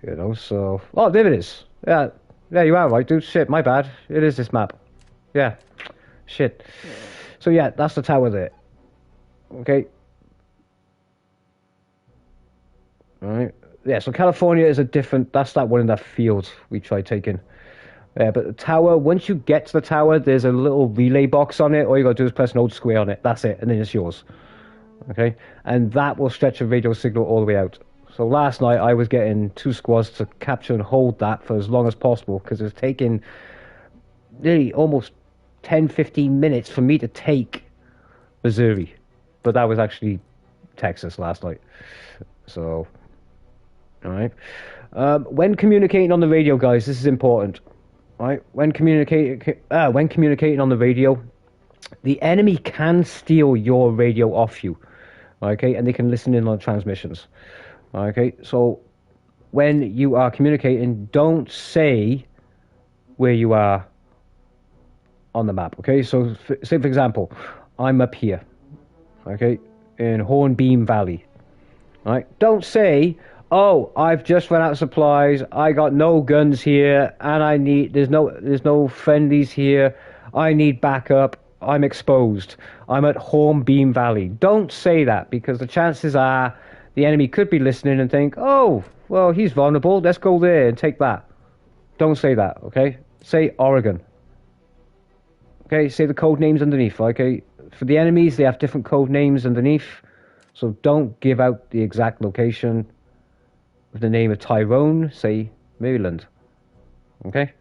You know, so... Oh, there it is. Yeah, you are right, dude. Shit, my bad. It is this map. Yeah. Shit. So yeah, that's the tower there. Okay. Alright. Yeah, so California is a different... That's that one in that field we tried taking. But the tower, once you get to the tower, there's a little relay box on it. All you got to do is press an old square on it. That's it, and then it's yours. Okay? And that will stretch a radio signal all the way out. So last night, I was getting 2 squads to capture and hold that for as long as possible, because it was taking nearly almost 10-15 minutes for me to take Missouri. But that was actually Texas last night. So... All right. When communicating on the radio, guys, this is important. All right. When communicating on the radio, the enemy can steal your radio off you. Okay, and they can listen in on transmissions. Okay, so when you are communicating, don't say where you are on the map. Okay, so say for example, I'm up here. Okay, in Hornbeam Valley. All right. Don't say, oh, I've just run out of supplies. I got no guns here, and there's no friendlies here. I need backup. I'm exposed. I'm at Hornbeam Valley. Don't say that, because the chances are the enemy could be listening and think, oh, well, he's vulnerable. Let's go there and take that. Don't say that. Okay. Say Oregon. Okay. Say the code names underneath. Okay. For the enemies, they have different code names underneath, so don't give out the exact location. With the name of Tyrone, say Maryland. Okay?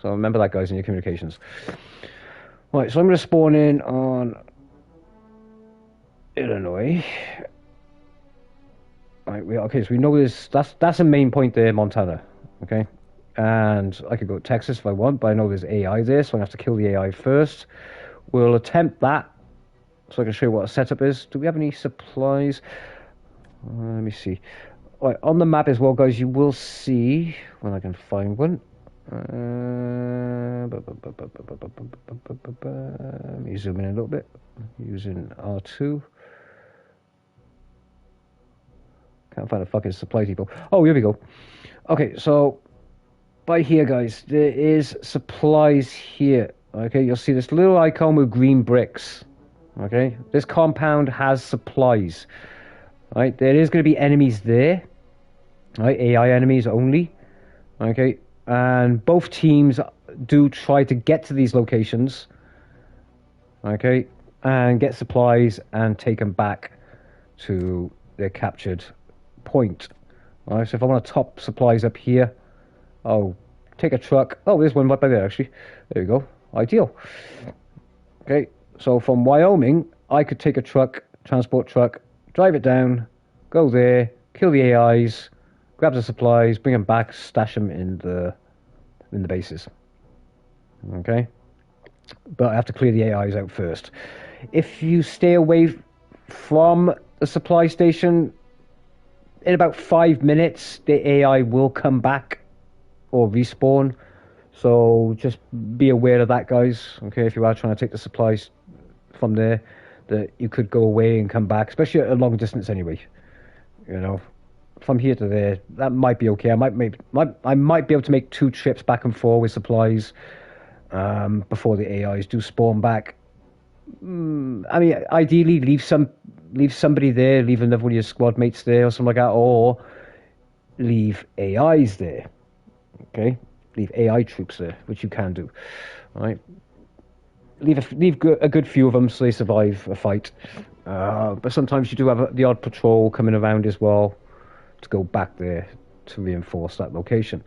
So remember that, guys, in your communications. Right, so I'm going to spawn in on Illinois. Right, okay, so we know this. That's a main point there, Montana. Okay, and I could go to Texas if I want, but I know there's AI there, so I have to kill the AI first. We'll attempt that, so I can show you what a setup is. Do we have any supplies? Let me see. Right, on the map as well, guys, you will see when I can find one. Let me zoom in a little bit using R2. Can't find a fucking supply depot. Oh, here we go. Okay, so by here, guys, there is supplies here. Okay, you'll see this little icon with green bricks. Okay, this compound has supplies. Right, there is going to be enemies there. Right, AI enemies only. Okay, and both teams do try to get to these locations. Okay, and get supplies and take them back to their captured point. Alright, so if I want to top supplies up here, I'll take a truck. Oh, there's one right by there, actually. There you go. Ideal. Okay, so from Wyoming, I could take a truck, transport truck, drive it down, go there, kill the AIs, grab the supplies, bring them back, stash them in the bases. Okay, but I have to clear the AIs out first. If you stay away from the supply station, in about 5 minutes, the AI will come back or respawn. So just be aware of that, guys. Okay, if you are trying to take the supplies from there, that you could go away and come back, especially at a long distance anyway. You know, from here to there, that might be okay. I might be able to make 2 trips back and forth with supplies before the AIs do spawn back. I mean, ideally, leave somebody there, leave another one of your squad mates there, or something like that, or leave AIs there. Okay, leave AI troops there, which you can do. All right, leave a good few of them so they survive a fight. But sometimes you do have the odd patrol coming around as well to go back there to reinforce that location.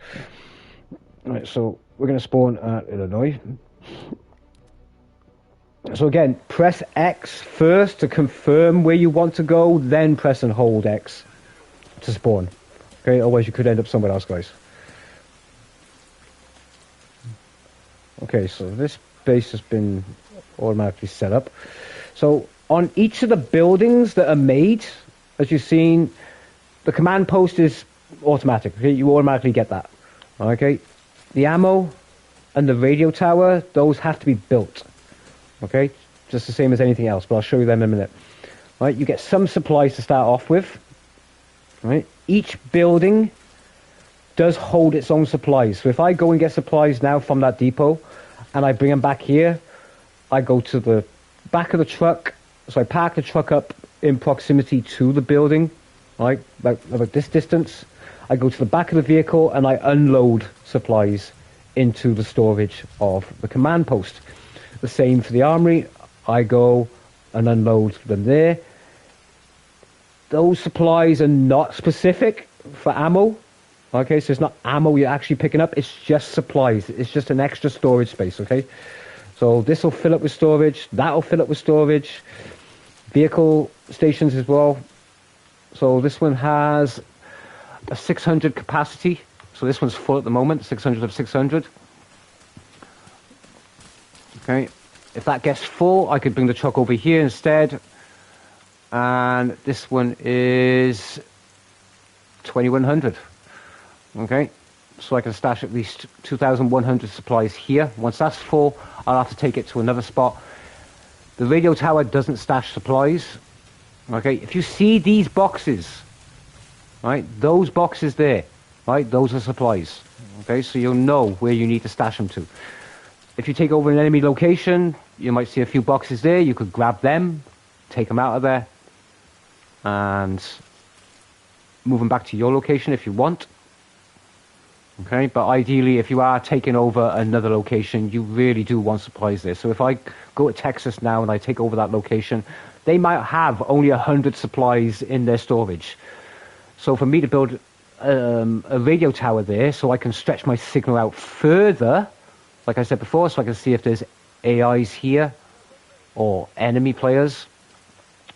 All right, so we're going to spawn at Illinois. So again, press X first to confirm where you want to go, then press and hold X to spawn. Okay, otherwise you could end up somewhere else, guys. Okay, so this base has been automatically set up. So on each of the buildings that are made, as you've seen, the command post is automatic. Okay, you automatically get that. Okay, the ammo and the radio tower, those have to be built. Okay, just the same as anything else, but I'll show you them in a minute. Right, you get some supplies to start off with. Right, each building does hold its own supplies. So if I go and get supplies now from that depot, and I bring them back here, I go to the back of the truck. So I park the truck up in proximity to the building, right, about this distance. I go to the back of the vehicle and I unload supplies into the storage of the command post. The same for the armory. I go and unload them there. Those supplies are not specific for ammo. Okay, so it's not ammo you're actually picking up. It's just supplies. It's just an extra storage space, okay? So this will fill up with storage. That will fill up with storage. Vehicle stations as well. So this one has a 600 capacity. So this one's full at the moment, 600 of 600. Okay, if that gets full, I could bring the truck over here instead. And this one is 2100. Okay, so I can stash at least 2100 supplies here. Once that's full, I'll have to take it to another spot. The radio tower doesn't stash supplies. Okay, if you see these boxes, right, those boxes there, right, those are supplies. Okay, so you'll know where you need to stash them to. If you take over an enemy location, you might see a few boxes there. You could grab them, take them out of there, and move them back to your location if you want. Okay, but ideally, if you are taking over another location, you really do want supplies there. So if I go to Texas now and I take over that location, they might have only 100 supplies in their storage. So for me to build a radio tower there so I can stretch my signal out further, like I said before, so I can see if there's AIs here or enemy players.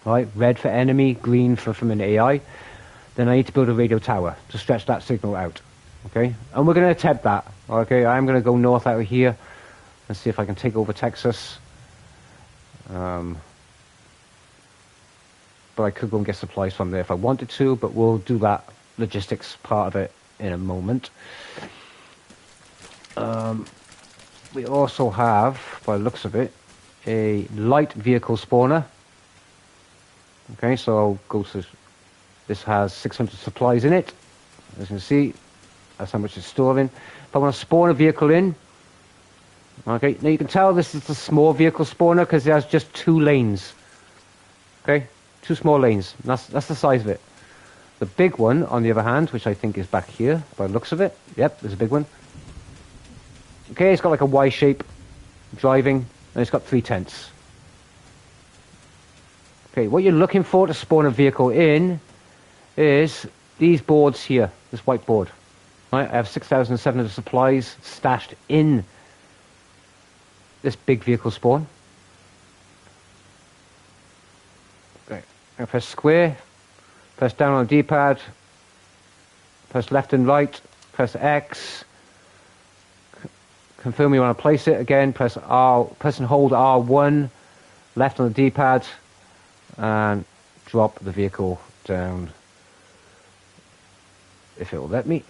Right, red for enemy, green for from an AI. Then I need to build a radio tower to stretch that signal out. Okay, and we're going to attempt that. Okay, I'm going to go north out of here and see if I can take over Texas. But I could go and get supplies from there if I wanted to, but we'll do that logistics part of it in a moment. We also have, by the looks of it, a light vehicle spawner. Okay, so I'll go to, this has 600 supplies in it. As you can see, that's how much it's storing. If I want to spawn a vehicle in, okay, now you can tell this is the small vehicle spawner because it has just 2 lanes. Okay, 2 small lanes. That's the size of it. The big one, on the other hand, which I think is back here, by the looks of it. Yep, there's a big one. Okay, it's got like a Y shape, driving, and it's got 3 tents. Okay, what you're looking for to spawn a vehicle in is these boards here, this white board. Right, I have 6,700 supplies stashed in this big vehicle spawn. Okay, I press square, press down on the D-pad, press left and right, press X, confirm you want to place it again, press R, press and hold R1, left on the D-pad, and drop the vehicle down if it will let me.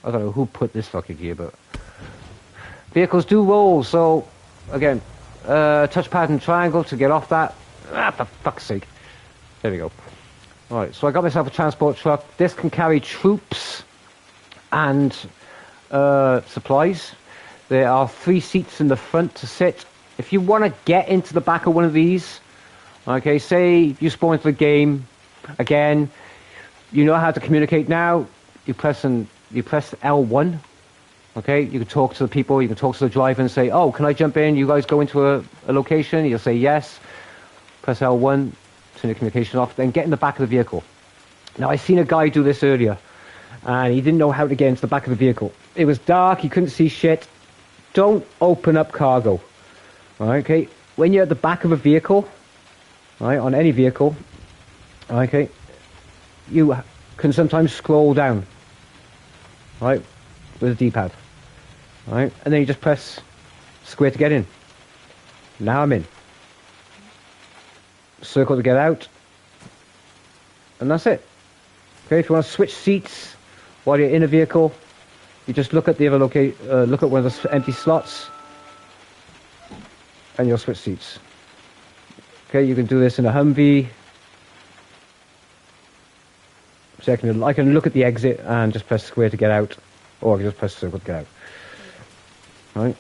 I don't know who put this fucking here, but vehicles do roll, so again, touchpad and triangle to get off that. Ah, for fuck's sake. There we go. Alright, so I got myself a transport truck. This can carry troops and supplies. There are 3 seats in the front to sit. If you want to get into the back of one of these, okay, say you spawn into the game, again, you know how to communicate now. You press L1, okay, you can talk to the people, you can talk to the driver and say, oh, can I jump in, you guys go into a location, you'll say yes, press L1, turn the communication off, then get in the back of the vehicle. Now, I seen a guy do this earlier, and he didn't know how to get into the back of the vehicle. It was dark, he couldn't see shit. Don't open up cargo, okay, when you're at the back of a vehicle, right, on any vehicle, okay, you can sometimes scroll down, right, with a D-pad, right, and then you just press square to get in. Now I'm in. Circle to get out, and that's it. Okay, if you want to switch seats while you're in a vehicle, you just look at the other look at one of the empty slots, and you'll switch seats. Okay, you can do this in a Humvee. So I can look at the exit and just press square to get out, or I can just press circle to get out. Right.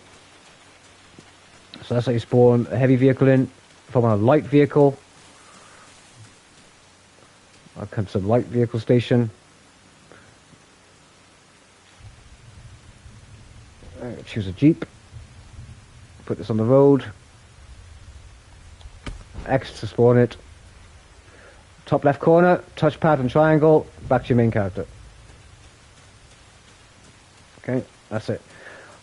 So that's how you spawn a heavy vehicle in. If I want a light vehicle, I'll come to the light vehicle station. Choose a Jeep. Put this on the road. X to spawn it. Top left corner, touchpad and triangle, back to your main character. Okay, that's it.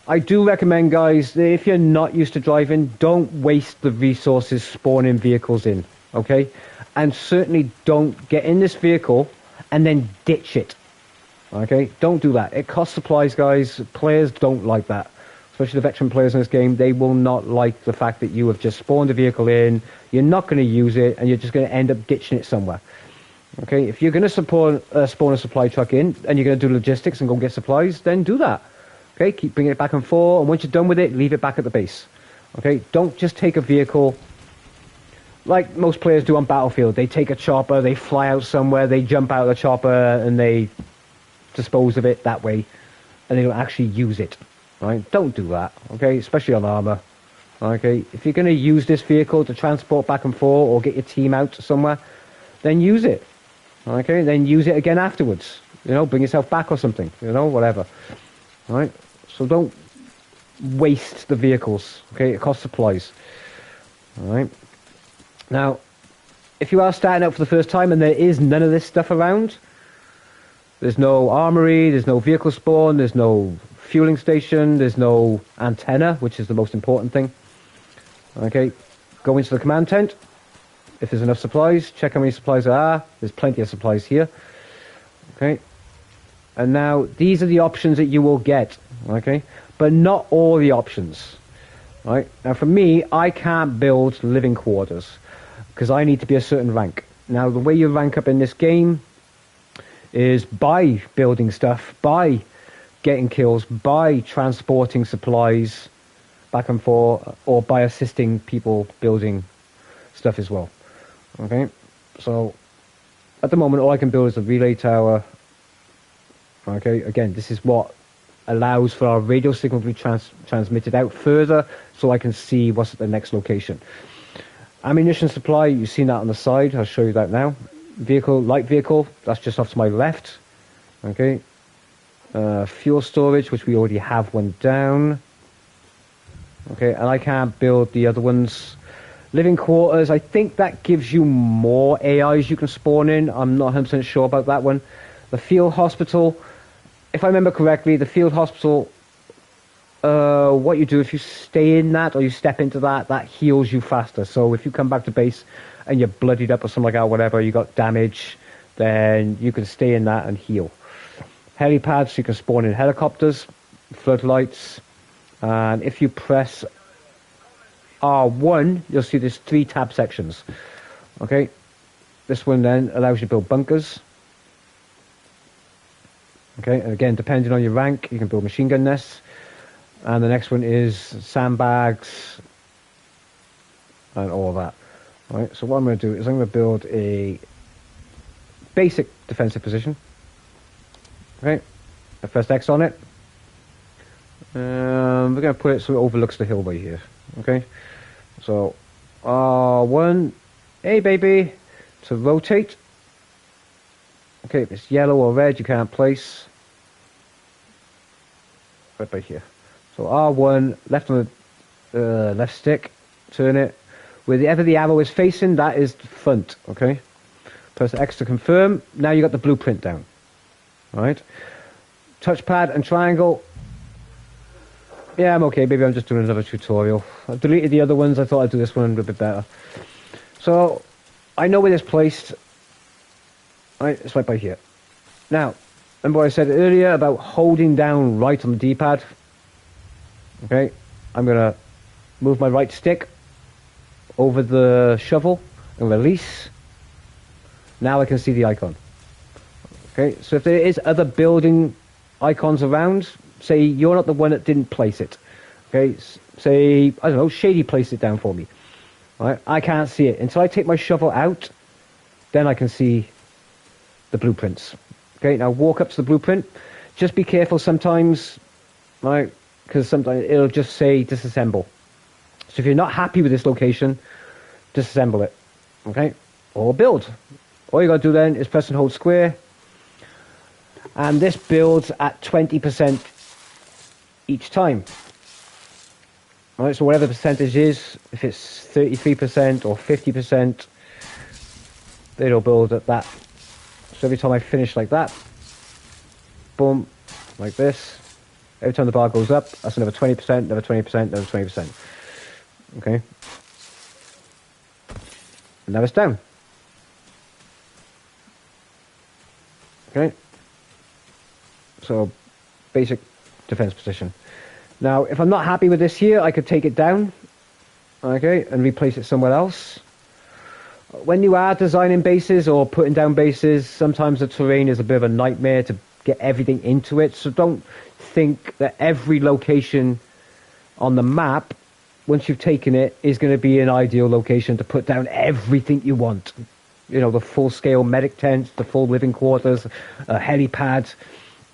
I do recommend, guys, that if you're not used to driving, don't waste the resources spawning vehicles in, okay? And certainly don't get in this vehicle and then ditch it, okay? Don't do that. It costs supplies, guys. Players don't like that. Especially the veteran players in this game, they will not like the fact that you have just spawned a vehicle in, you're not going to use it, and you're just going to end up ditching it somewhere. Okay, if you're going to spawn a supply truck in, and you're going to do logistics and go and get supplies, then do that. Okay, keep bringing it back and forth, and once you're done with it, leave it back at the base. Okay, don't just take a vehicle like most players do on Battlefield. They take a chopper, they fly out somewhere, they jump out of the chopper, and they dispose of it that way, and they don't actually use it. Right? Don't do that, okay? Especially on Arma. Okay, if you're going to use this vehicle to transport back and forth or get your team out somewhere, then use it. Okay, then use it again afterwards. You know, bring yourself back or something. You know, whatever. All right. So don't waste the vehicles. Okay, it costs supplies. All right. Now, if you are starting out for the first time and there is none of this stuff around, There's no armory, there's no vehicle spawn, there's no fueling station, there's no antenna, which is the most important thing. Okay, go into the command tent. If there's enough supplies, check how many supplies there are. There's plenty of supplies here. Okay, and now these are the options that you will get. Okay, but not all the options. Right, now for me, I can't build living quarters because I need to be a certain rank. Now the way you rank up in this game is by building stuff, by getting kills, by transporting supplies back and forth, or by assisting people building stuff as well. Okay, so at the moment all I can build is a relay tower. Okay, again, this is what allows for our radio signal to be transmitted out further so I can see what's at the next location. Ammunition supply, you've seen that on the side, I'll show you that now. Vehicle, light vehicle, that's just off to my left. Okay, fuel storage, which we already have one down. Okay, and I can't build the other ones. Living quarters, I think that gives you more AIs you can spawn in. I'm not 100% sure about that one. The field hospital, if I remember correctly, the field hospital, what you do if you stay in that or you step into that, that heals you faster. So if you come back to base and you're bloodied up or something like that, whatever, you got damage, then you can stay in that and heal. Helipads, you can spawn in helicopters, floodlights, and if you press R1, you'll see there's 3 tab sections. Okay, this one then allows you to build bunkers. Okay, and again, depending on your rank, you can build machine gun nests. And the next one is sandbags and all of that. All right, so what I'm going to do is I'm going to build a basic defensive position. Okay, I press X on it. We're going to put it so it overlooks the hill right here. Okay, so R1, hey baby, to rotate. Okay, if it's yellow or red, you can't place. Right by here. So R1, left on the left stick, turn it. Wherever the arrow is facing, that is the front. Okay, press X to confirm. Now you got the blueprint down. All right, touchpad and triangle. Yeah, I'm okay, baby. I'm just doing another tutorial. I deleted the other ones. I thought I'd do this one a bit better. So I know where it's placed. All right, it's right by here. Now, remember what I said earlier about holding down right on the D-pad? Okay, I'm going to move my right stick over the shovel and release. Now I can see the icon. Okay, so if there is other building icons around, say you're not the one that didn't place it. Okay, say, I don't know, Shady placed it down for me. All right, I can't see it. Until I take my shovel out, then I can see the blueprints. Okay, now walk up to the blueprint. Just be careful sometimes, right? Because sometimes it'll just say disassemble. So if you're not happy with this location, disassemble it. Okay, or build. All you got to do then is press and hold square. And this builds at 20% each time. All right, so whatever the percentage is, if it's 33% or 50%, it'll build at that. So every time I finish like that, boom, like this, every time the bar goes up, that's another 20%, another 20%, another 20%. Okay. And now it's down. Okay. So, basic defense position. Now, if I'm not happy with this here, I could take it down, okay, and replace it somewhere else. When you are designing bases or putting down bases, sometimes the terrain is a bit of a nightmare to get everything into it. So don't think that every location on the map, once you've taken it, is going to be an ideal location to put down everything you want. You know, the full-scale medic tent, the full living quarters, a helipad.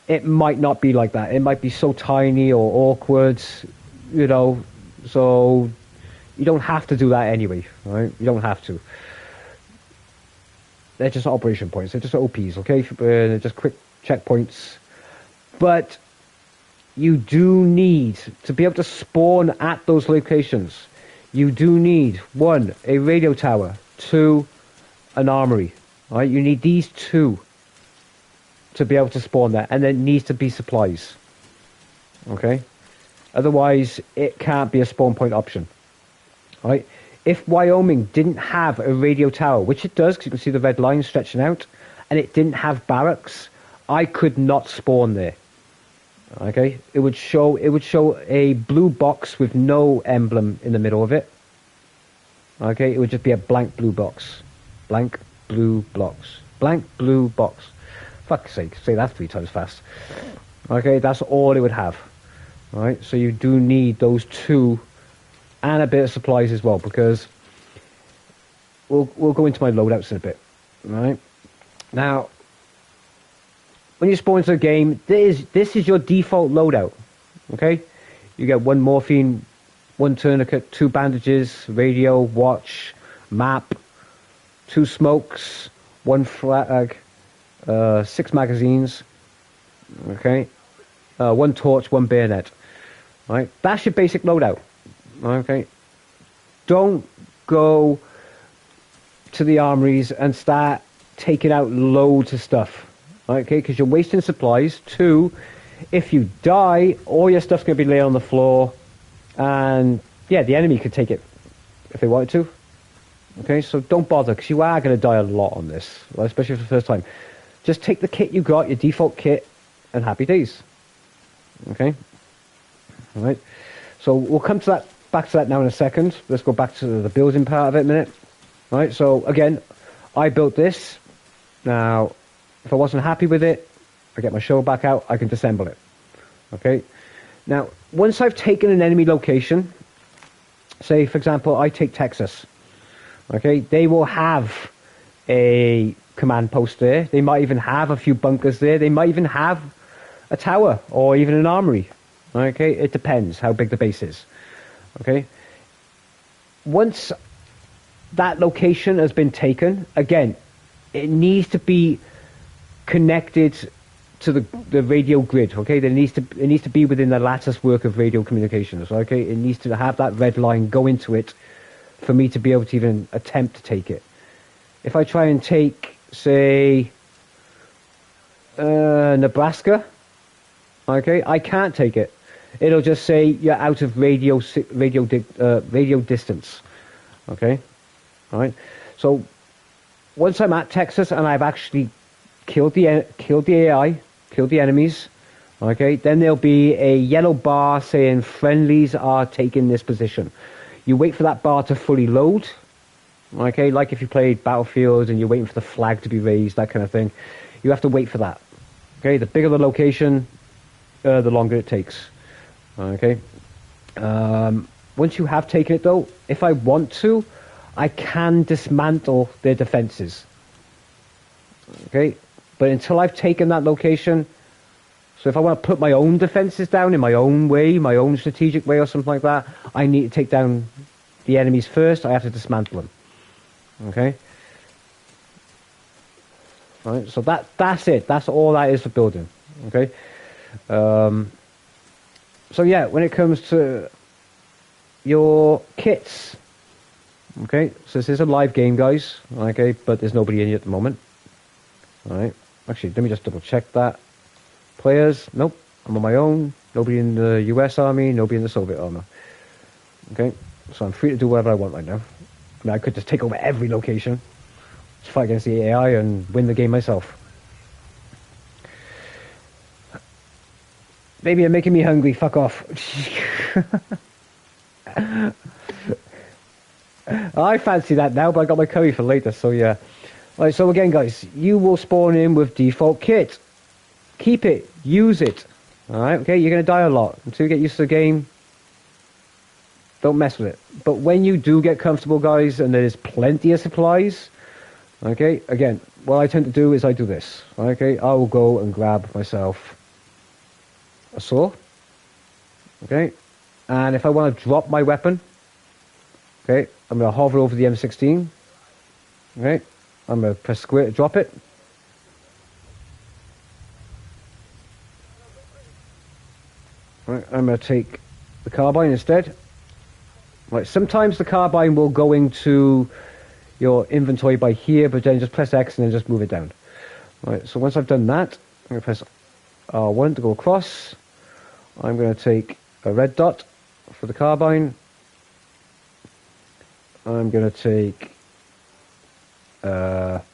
It might not be like that. It might be so tiny or awkward, you know, so you don't have to do that anyway, right? You don't have to. They're just operation points. They're just OPs, okay? They're just quick checkpoints. But you do need to be able to spawn at those locations. You do need, 1, a radio tower, 2, an armory. All right? You need these 2. to be able to spawn there, and there needs to be supplies. Okay? Otherwise, it can't be a spawn point option. Right? If Wyoming didn't have a radio tower, which it does, because you can see the red line stretching out, and it didn't have barracks, I could not spawn there. Okay? It would show a blue box with no emblem in the middle of it. Okay? It would just be a blank blue box. Blank blue box. Blank blue box. Fuck's sake, say that 3 times fast. Okay, that's all it would have. Alright, so you do need those 2 and a bit of supplies as well, because we'll go into my loadouts in a bit. Alright. Now, when you spawn into the game, this is your default loadout. Okay? You get 1 morphine, 1 tourniquet, 2 bandages, radio, watch, map, 2 smokes, 1 flag, 6 magazines, okay, 1 torch, 1 bayonet. Right, that's your basic loadout. Okay, don't go to the armories and start taking out loads of stuff. Okay, because you're wasting supplies. 2, if you die, all your stuff's going to be laying on the floor, and yeah, the enemy could take it if they wanted to. Okay, so don't bother, because you are going to die a lot on this, well, especially for the first time. Just take the kit you got, your default kit, and happy days. Okay? Alright. So we'll come to that, back to that now in a second. Let's go back to the building part of it a minute. Alright, so again, I built this. Now, if I wasn't happy with it, I get my shovel back out, I can disassemble it. Okay? Now, once I've taken an enemy location, say for example, I take Texas. Okay? They will have a command post there. They might even have a few bunkers there. They might even have a tower or even an armory. Okay, it depends how big the base is. Okay, once that location has been taken, again, it needs to be connected to the radio grid. Okay, it needs to be within the lattice work of radio communications. Okay, it needs to have that red line go into it for me to be able to even attempt to take it. If I try and take, say, Nebraska, okay, I can't take it. It'll just say you're out of radio distance. Okay, all right. So once I'm at Texas and I've actually killed the AI, killed the enemies, okay, then there'll be a yellow bar saying friendlies are taking this position. You wait for that bar to fully load. Okay, like if you played Battlefield and you're waiting for the flag to be raised, that kind of thing. You have to wait for that. Okay, the bigger the location, the longer it takes. Okay. Once you have taken it though, if I want to, I can dismantle their defenses. Okay, but until I've taken that location, so if I want to put my own defenses down in my own way, my own strategic way or something like that, I need to take down the enemies first. I have to dismantle them. Okay. All right. So that's it. That's all that is for building. Okay. So yeah, when it comes to your kits, okay. So this is a live game, guys. Okay, but there's nobody in here at the moment. All right. Actually, let me just double check that. Players, nope. I'm on my own. Nobody in the US Army. Nobody in the Soviet Army. Okay. So I'm free to do whatever I want right now. I mean, I could just take over every location, just fight against the AI and win the game myself. Maybe you're making me hungry. Fuck off. I fancy that now, but I got my curry for later, so yeah. Alright, so again, guys, you will spawn in with default kit. Keep it. Use it. Alright, okay? You're going to die a lot. Until you get used to the game, don't mess with it. But when you do get comfortable, guys, and there's plenty of supplies, okay, again, what I tend to do is I do this. Okay, I will go and grab myself a saw. Okay, and if I want to drop my weapon, okay, I'm going to hover over the M16. Okay, I'm going to press square to drop it. Right, I'm going to take the carbine instead. Right, sometimes the carbine will go into your inventory by here, but then just press X and then just move it down. Right, so once I've done that, going to press R1 to go across. I'm going to take a red dot for the carbine. I'm going to take, let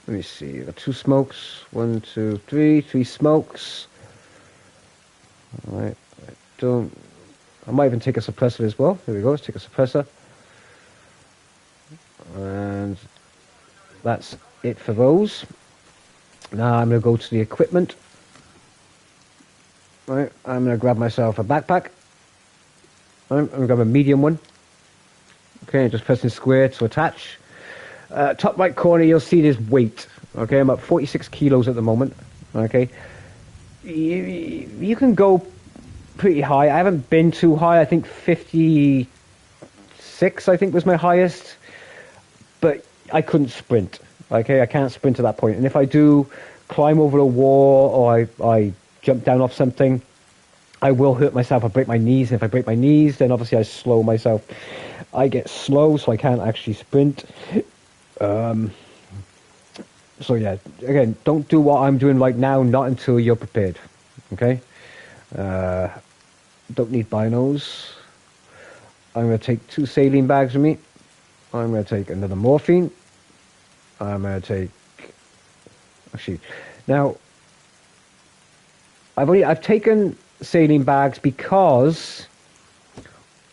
me see, 2 smokes. 1, 2, 3, 3 smokes. Alright, I might even take a suppressor as well. There we go, let's take a suppressor. And that's it for those. Now I'm going to go to the equipment. Right, I'm going to grab myself a backpack. I'm going to grab a medium one. Okay, just pressing square to attach. Top right corner, you'll see this weight. Okay, I'm at 46 kilos at the moment. Okay, you can go pretty high. I haven't been too high. I think 56, I think, was my highest. But I couldn't sprint. Okay, I can't sprint to that point. And if I do climb over a wall or I jump down off something, I will hurt myself. I break my knees. And if I break my knees, then obviously I slow myself. I get slow, so I can't actually sprint. So yeah, again, don't do what I'm doing right now, not until you're prepared. Okay? Don't need binos. I'm going to take 2 saline bags with me. I'm going to take another morphine. I'm going to take... Actually, now, I've taken saline bags because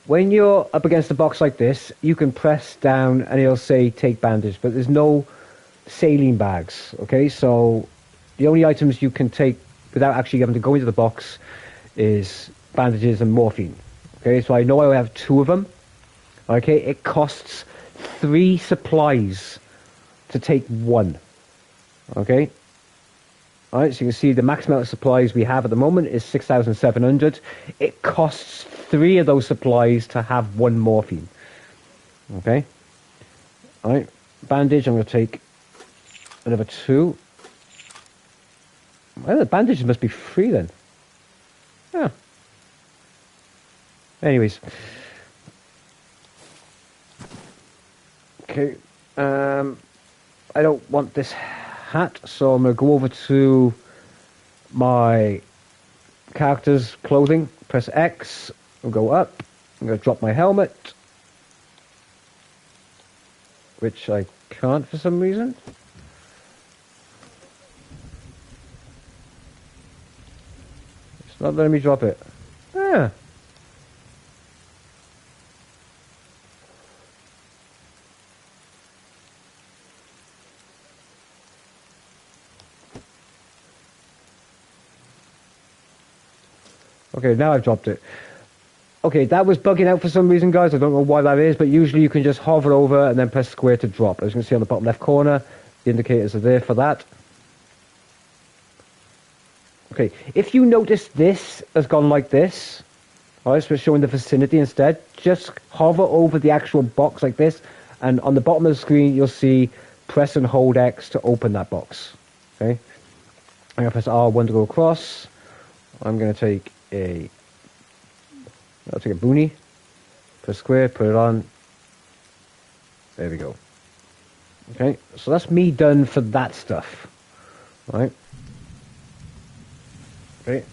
when you're up against a box like this, you can press down and it'll say take bandage, but there's no saline bags, okay? So the only items you can take without actually having to go into the box is bandages and morphine, okay? So I know I have 2 of them, okay? It costs 3 supplies to take 1, okay? Alright, so you can see the max amount of supplies we have at the moment is 6,700. It costs 3 of those supplies to have 1 morphine. Okay? Alright, bandage, I'm going to take another 2. Well, the bandages must be free then. Yeah. Anyways. Okay, I don't want this hat, so I'm going to go over to my character's clothing, press X, and go up. I'm going to drop my helmet, which I can't for some reason. It's not letting me drop it. Ah. Okay, now I've dropped it. Okay, that was bugging out for some reason, guys. I don't know why that is, but usually you can just hover over and then press square to drop. As you can see on the bottom left corner, the indicators are there for that. Okay, if you notice this has gone like this, alright, so we're showing the vicinity instead, just hover over the actual box like this, and on the bottom of the screen you'll see press and hold X to open that box. Okay, I'm going to press R1 to go across. I'm going to take I'll take a boonie, press square, put it on. There we go. Okay, so that's me done for that stuff. Right. Okay.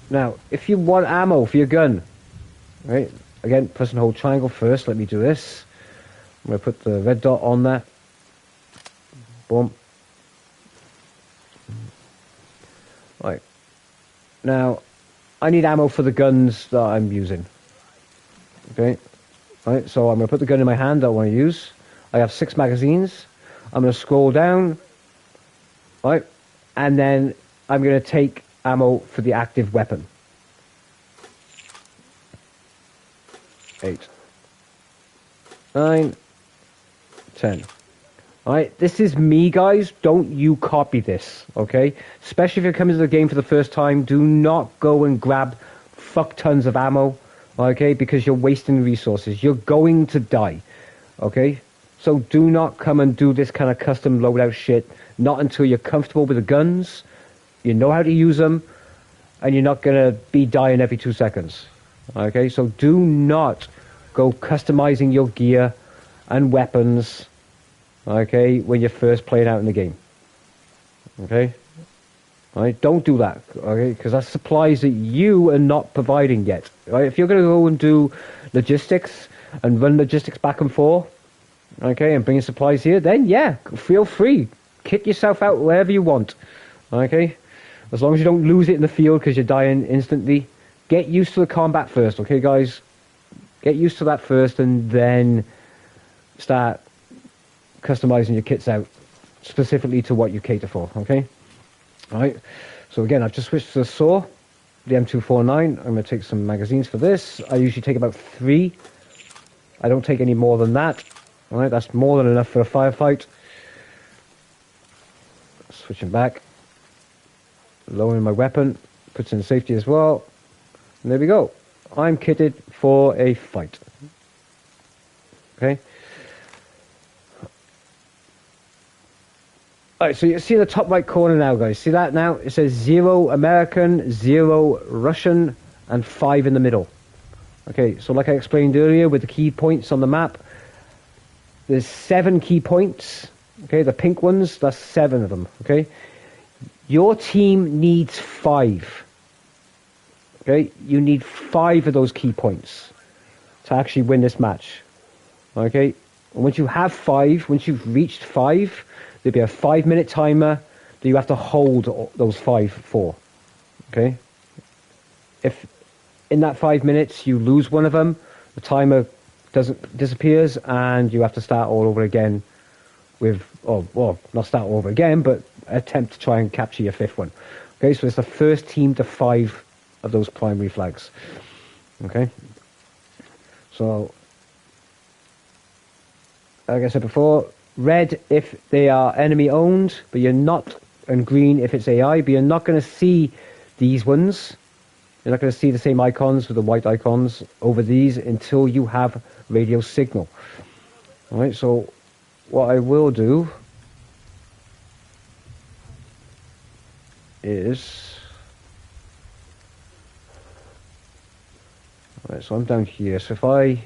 Now, if you want ammo for your gun, right? Again, press and hold triangle first. Let me do this. I'm going to put the red dot on there. Boom. Right. Now, I need ammo for the guns that I'm using. Okay. Right, so I'm going to put the gun in my hand that I want to use. I have 6 magazines. I'm going to scroll down. Right. And then I'm going to take ammo for the active weapon. 8, 9, 10. Alright, this is me, guys. Don't you copy this, okay? Especially if you're coming to the game for the first time, do not go and grab fuck tons of ammo, okay? Because you're wasting resources. You're going to die, okay? So do not come and do this kind of custom loadout shit, not until you're comfortable with the guns, you know how to use them, and you're not going to be dying every 2 seconds, okay? So do not go customizing your gear and weapons, okay, when you're first playing out in the game. Okay? Right? Don't do that, okay? Because that's supplies that you are not providing yet. Right? If you're going to go and do logistics and run logistics back and forth, okay, and bring supplies here, then yeah, feel free. Kick yourself out wherever you want, okay? As long as you don't lose it in the field because you're dying instantly. Get used to the combat first, okay, guys? Get used to that first and then start customizing your kits out specifically to what you cater for, okay? All right, so again, I've just switched to the saw, the M249. I'm going to take some magazines for this. I usually take about 3. I don't take any more than that. All right, that's more than enough for a firefight. Switching back, lowering my weapon, puts in safety as well. And there we go. I'm kitted for a fight. Okay. Alright, so you see in the top right corner now, guys. See that now? It says 0 American, 0 Russian, and 5 in the middle. Okay, so like I explained earlier with the key points on the map, there's 7 key points. Okay, the pink ones, that's 7 of them. Okay, your team needs 5. Okay, you need 5 of those key points to actually win this match. Okay, and once you have 5, once you've reached 5, there'll be a 5-minute timer that you have to hold those 5 for. Okay, if in that 5 minutes you lose one of them, the timer disappears and you have to start all over again with, well, not start all over again, but attempt to try and capture your 5th one. Okay, so it's the first team to 5 of those primary flags. Okay, so like I said before, red if they are enemy owned, but you're not, and green if it's AI, but you're not going to see these ones. You're not going to see the same icons with the white icons over these until you have radio signal. Alright, so what I will do is... Alright, so I'm down here, so if I...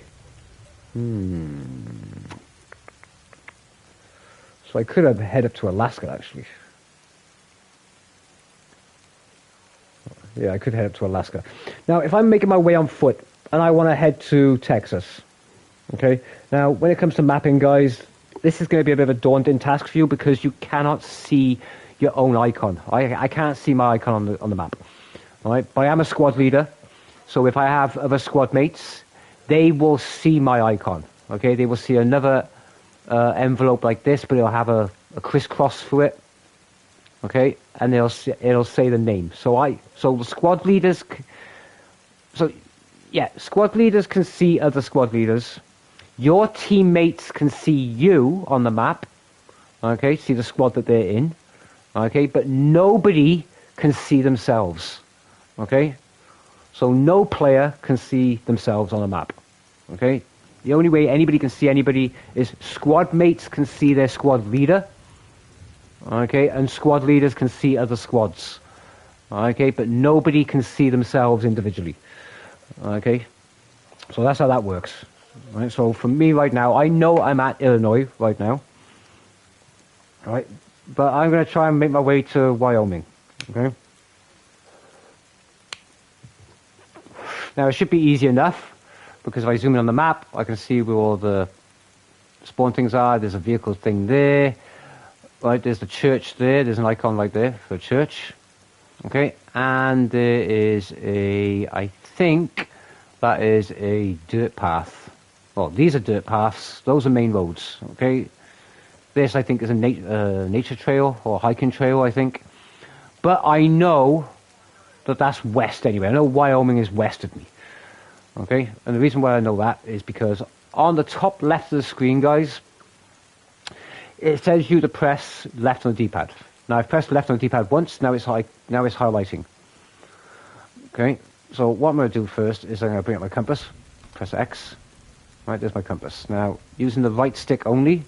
So I could have head up to Alaska, actually. Yeah, I could head up to Alaska. Now, if I'm making my way on foot, and I want to head to Texas, okay? Now, when it comes to mapping, guys, this is going to be a bit of a daunting task for you because you cannot see your own icon. I can't see my icon on the map. All right? But I am a squad leader, so if I have other squad mates, they will see my icon, okay? They will see another envelope like this, but it'll have a crisscross through it. Okay, and it'll say the name. So the squad leaders. Squad leaders can see other squad leaders. Your teammates can see you on the map. Okay, see the squad that they're in. Okay, but nobody can see themselves. Okay, so no player can see themselves on the map. Okay, the only way anybody can see anybody is squad mates can see their squad leader. Okay, and squad leaders can see other squads. Okay, but nobody can see themselves individually. Okay, so that's how that works. Right, so for me right now, I know I'm at Illinois right now. All right, but I'm going to try and make my way to Wyoming. Okay. Now it should be easy enough because if I zoom in on the map, I can see where all the spawn things are. There's a vehicle thing there. Right, there's the church there. There's an icon right there for a church. Okay, and there is I think that is a dirt path. Well, these are dirt paths. Those are main roads. Okay, this I think is a nature trail or hiking trail, I think. But I know that that's west anyway. I know Wyoming is west of me. Okay, and the reason why I know that is because on the top left of the screen, guys, it says you to press left on the D-pad. Now I've pressed left on the D-pad once. Now it's highlighting. Okay. So what I'm going to do first is I'm going to bring up my compass. Press X. Right, there's my compass. Now using the right stick only,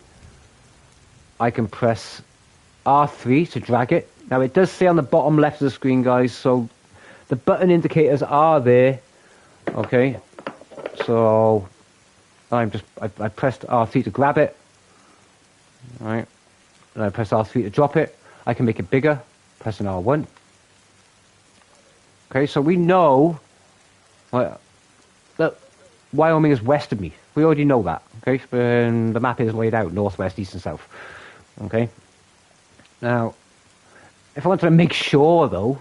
I can press R3 to drag it. Now it does say on the bottom left of the screen, guys. So the button indicators are there. Okay. So I pressed R3 to grab it. Right, and I press R3 to drop it. I can make it bigger, pressing R1. Okay, so we know that Wyoming is west of me. We already know that. Okay, and the map is laid out northwest, east, and south. Okay. Now, if I wanted to make sure, though,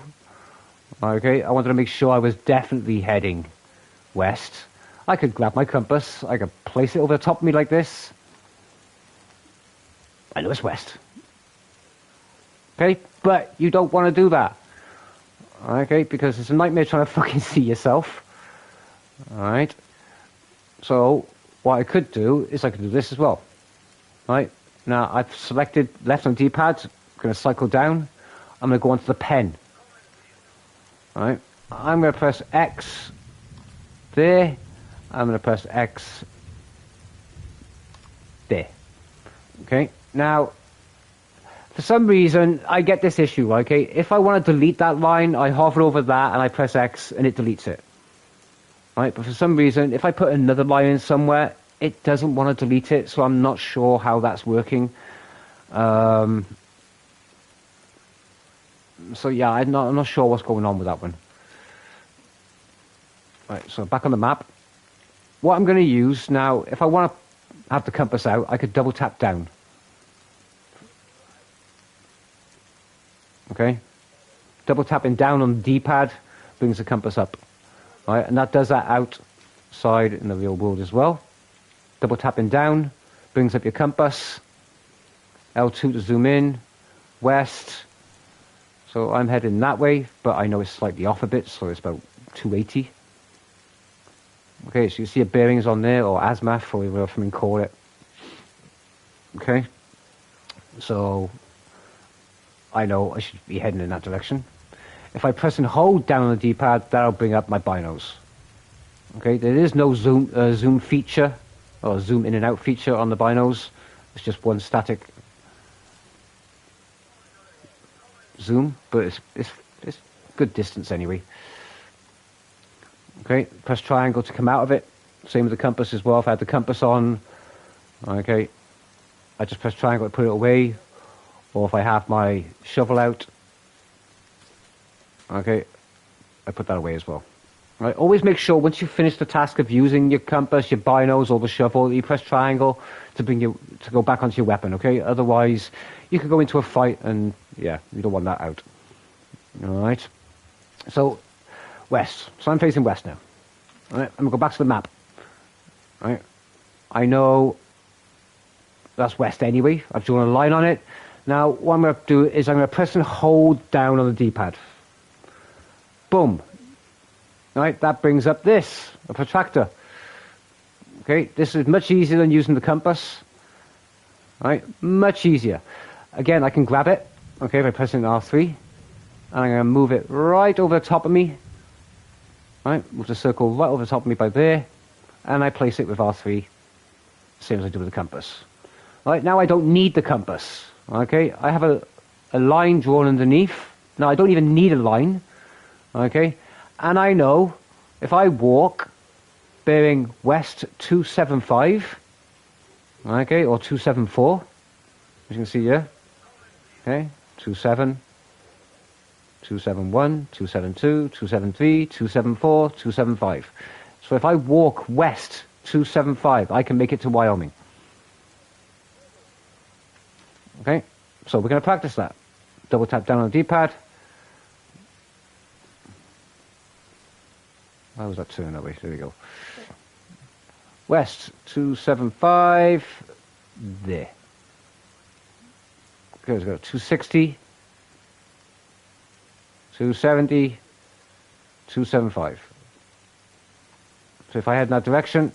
okay, I wanted to make sure I was definitely heading west. I could grab my compass. I could place it over the top of me like this. I know it's west. Okay, but you don't want to do that. Okay, because it's a nightmare trying to fucking see yourself. Alright. So, what I could do is I could do this as well. Right. Now, I've selected left on D-pad. I'm going to cycle down. I'm going to go onto the pen. Alright. I'm going to press X there. I'm going to press X there. Okay. Now, for some reason, I get this issue, okay? If I want to delete that line, I hover over that and I press X and it deletes it. Right? But for some reason, if I put another line in somewhere, it doesn't want to delete it, so I'm not sure how that's working. So yeah, I'm not sure what's going on with that one. Right, so back on the map. What I'm going to use now, if I want to have the compass out, I could double tap down. Okay? Double tapping down on the D-pad brings the compass up. Right, and that does that outside in the real world as well. Double tapping down brings up your compass. L2 to zoom in. West. So I'm heading that way, but I know it's slightly off a bit, so it's about 280. Okay, so you see your bearings on there, or azimuth, or whatever you call it. Okay. So I know I should be heading in that direction. If I press and hold down on the D-pad, that'll bring up my binos. Okay, there is no zoom feature, or zoom in and out feature on the binos. It's just one static zoom, but it's good distance anyway. Okay, press triangle to come out of it. Same with the compass as well. If I had the compass on, okay, I just press triangle to put it away. Or if I have my shovel out, okay, I put that away as well. Right, always make sure once you finish the task of using your compass, your binos, or the shovel, you press triangle to go back onto your weapon. Okay, otherwise you could go into a fight and yeah, you don't want that out. All right. So west. So I'm facing west now. All right, I'm gonna go back to the map. All right. I know that's west anyway. I've drawn a line on it. Now what I'm gonna do is I'm gonna press and hold down on the D-pad. Boom. Right, that brings up this, a protractor. Okay, this is much easier than using the compass. Right, much easier. Again, I can grab it, okay, by pressing R3. And I'm going to move it right over the top of me. Right, move the circle right over the top of me by there. And I place it with R3, same as I do with the compass. Right, now I don't need the compass. Okay, I have a line drawn underneath. Now I don't even need a line. Okay, and I know if I walk bearing west 275, okay, or 274, as you can see here, okay, 27, 271, 272, 273, 274, 275. So if I walk west 275, I can make it to Wyoming. Okay, so we're going to practice that. Double tap down on the D-pad. How was that turn that way? There we go. West 275. There. Okay, let's go 260. 270. 275. So if I head in that direction,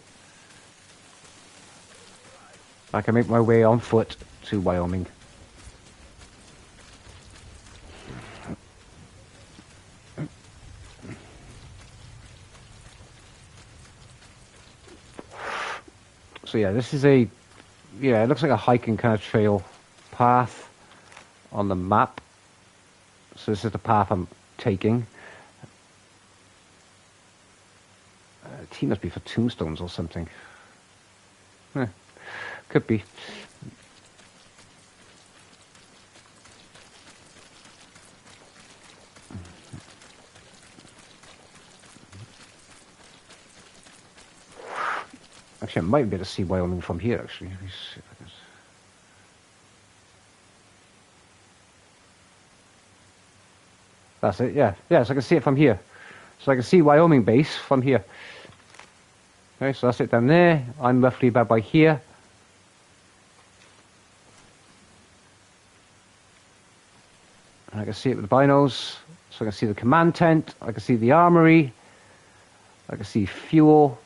I can make my way on foot to Wyoming. So yeah, this is it looks like a hiking kind of trail path on the map. So this is the path I'm taking. T must be for tombstones or something. Could be. Actually, I might be able to see Wyoming from here, actually. Let me see if I can... That's it, yeah. Yeah, so I can see it from here. So I can see Wyoming base from here. Okay, so that's it down there. I'm roughly about by here. And I can see it with the binos. So I can see the command tent. I can see the armory. I can see fuel.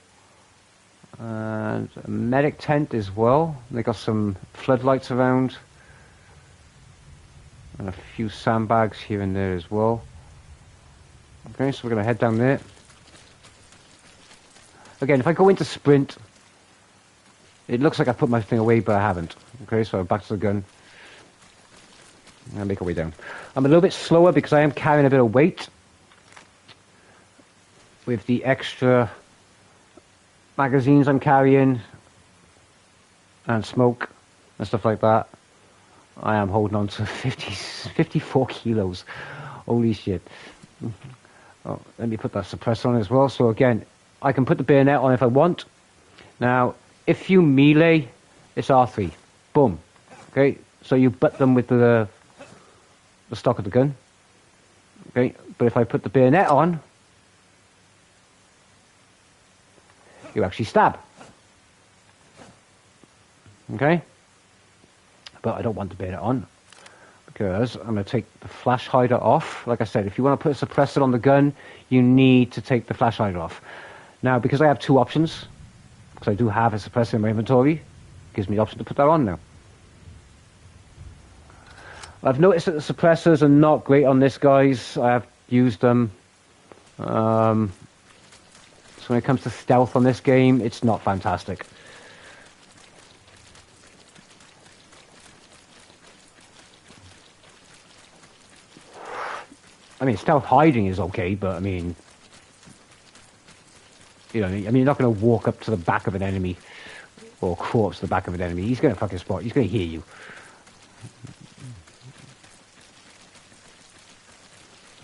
And a medic tent as well. They got some floodlights around. And a few sandbags here and there as well. Okay, so we're going to head down there. Again, if I go into sprint, it looks like I put my thing away, but I haven't. Okay, so back to the gun. And make our way down. I'm a little bit slower because I am carrying a bit of weight. With the extra magazines I'm carrying. And smoke and stuff like that. I am holding on to 54 kilos. Holy shit. Oh, let me put that suppressor on as well. So again, I can put the bayonet on if I want. Now, if you melee, it's R3. Boom. Okay, so you butt them with the stock of the gun. Okay, but if I put the bayonet on, you actually stab. Okay? But I don't want the bayonet on because I'm going to take the flash hider off. Like I said, if you want to put a suppressor on the gun, you need to take the flash hider off. Now, because I have two options, because I do have a suppressor in my inventory, it gives me the option to put that on now. I've noticed that the suppressors are not great on this, guys. I have used them. So when it comes to stealth on this game, it's not fantastic. I mean, stealth hiding is okay, but I mean, you know, you're not going to walk up to the back of an enemy or crawl up to the back of an enemy. He's going to fucking spot. He's going to hear you.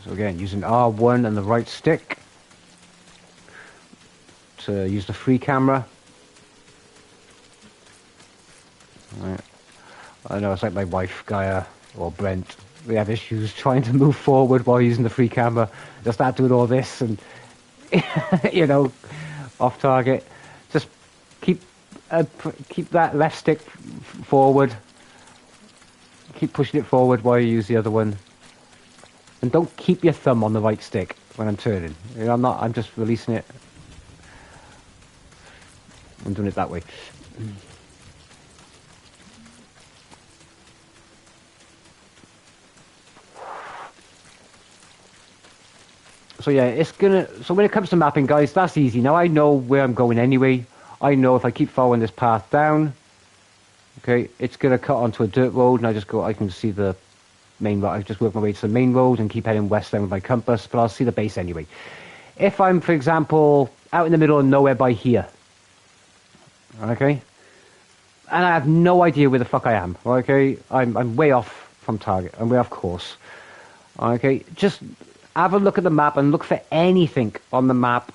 So again, using R1 and the right stick to use the free camera. Right. I know it's like my wife, Gaia, or Brent. We have issues trying to move forward while using the free camera. Just start doing all this and, you know, off target. Just keep that left stick forward. Keep pushing it forward while you use the other one. And don't keep your thumb on the right stick when I'm turning. You know, I'm just releasing it. I'm doing it that way. So yeah, so when it comes to mapping, guys, that's easy. Now I know where I'm going anyway. I know if I keep following this path down, okay, it's gonna cut onto a dirt road, and I can see the main road. I just work my way to the main road and keep heading west then with my compass, but I'll see the base anyway. If I'm, for example, out in the middle of nowhere by here, okay, and I have no idea where the fuck I am, okay, I'm way off from target. I'm way off course. Okay, just have a look at the map and look for anything on the map,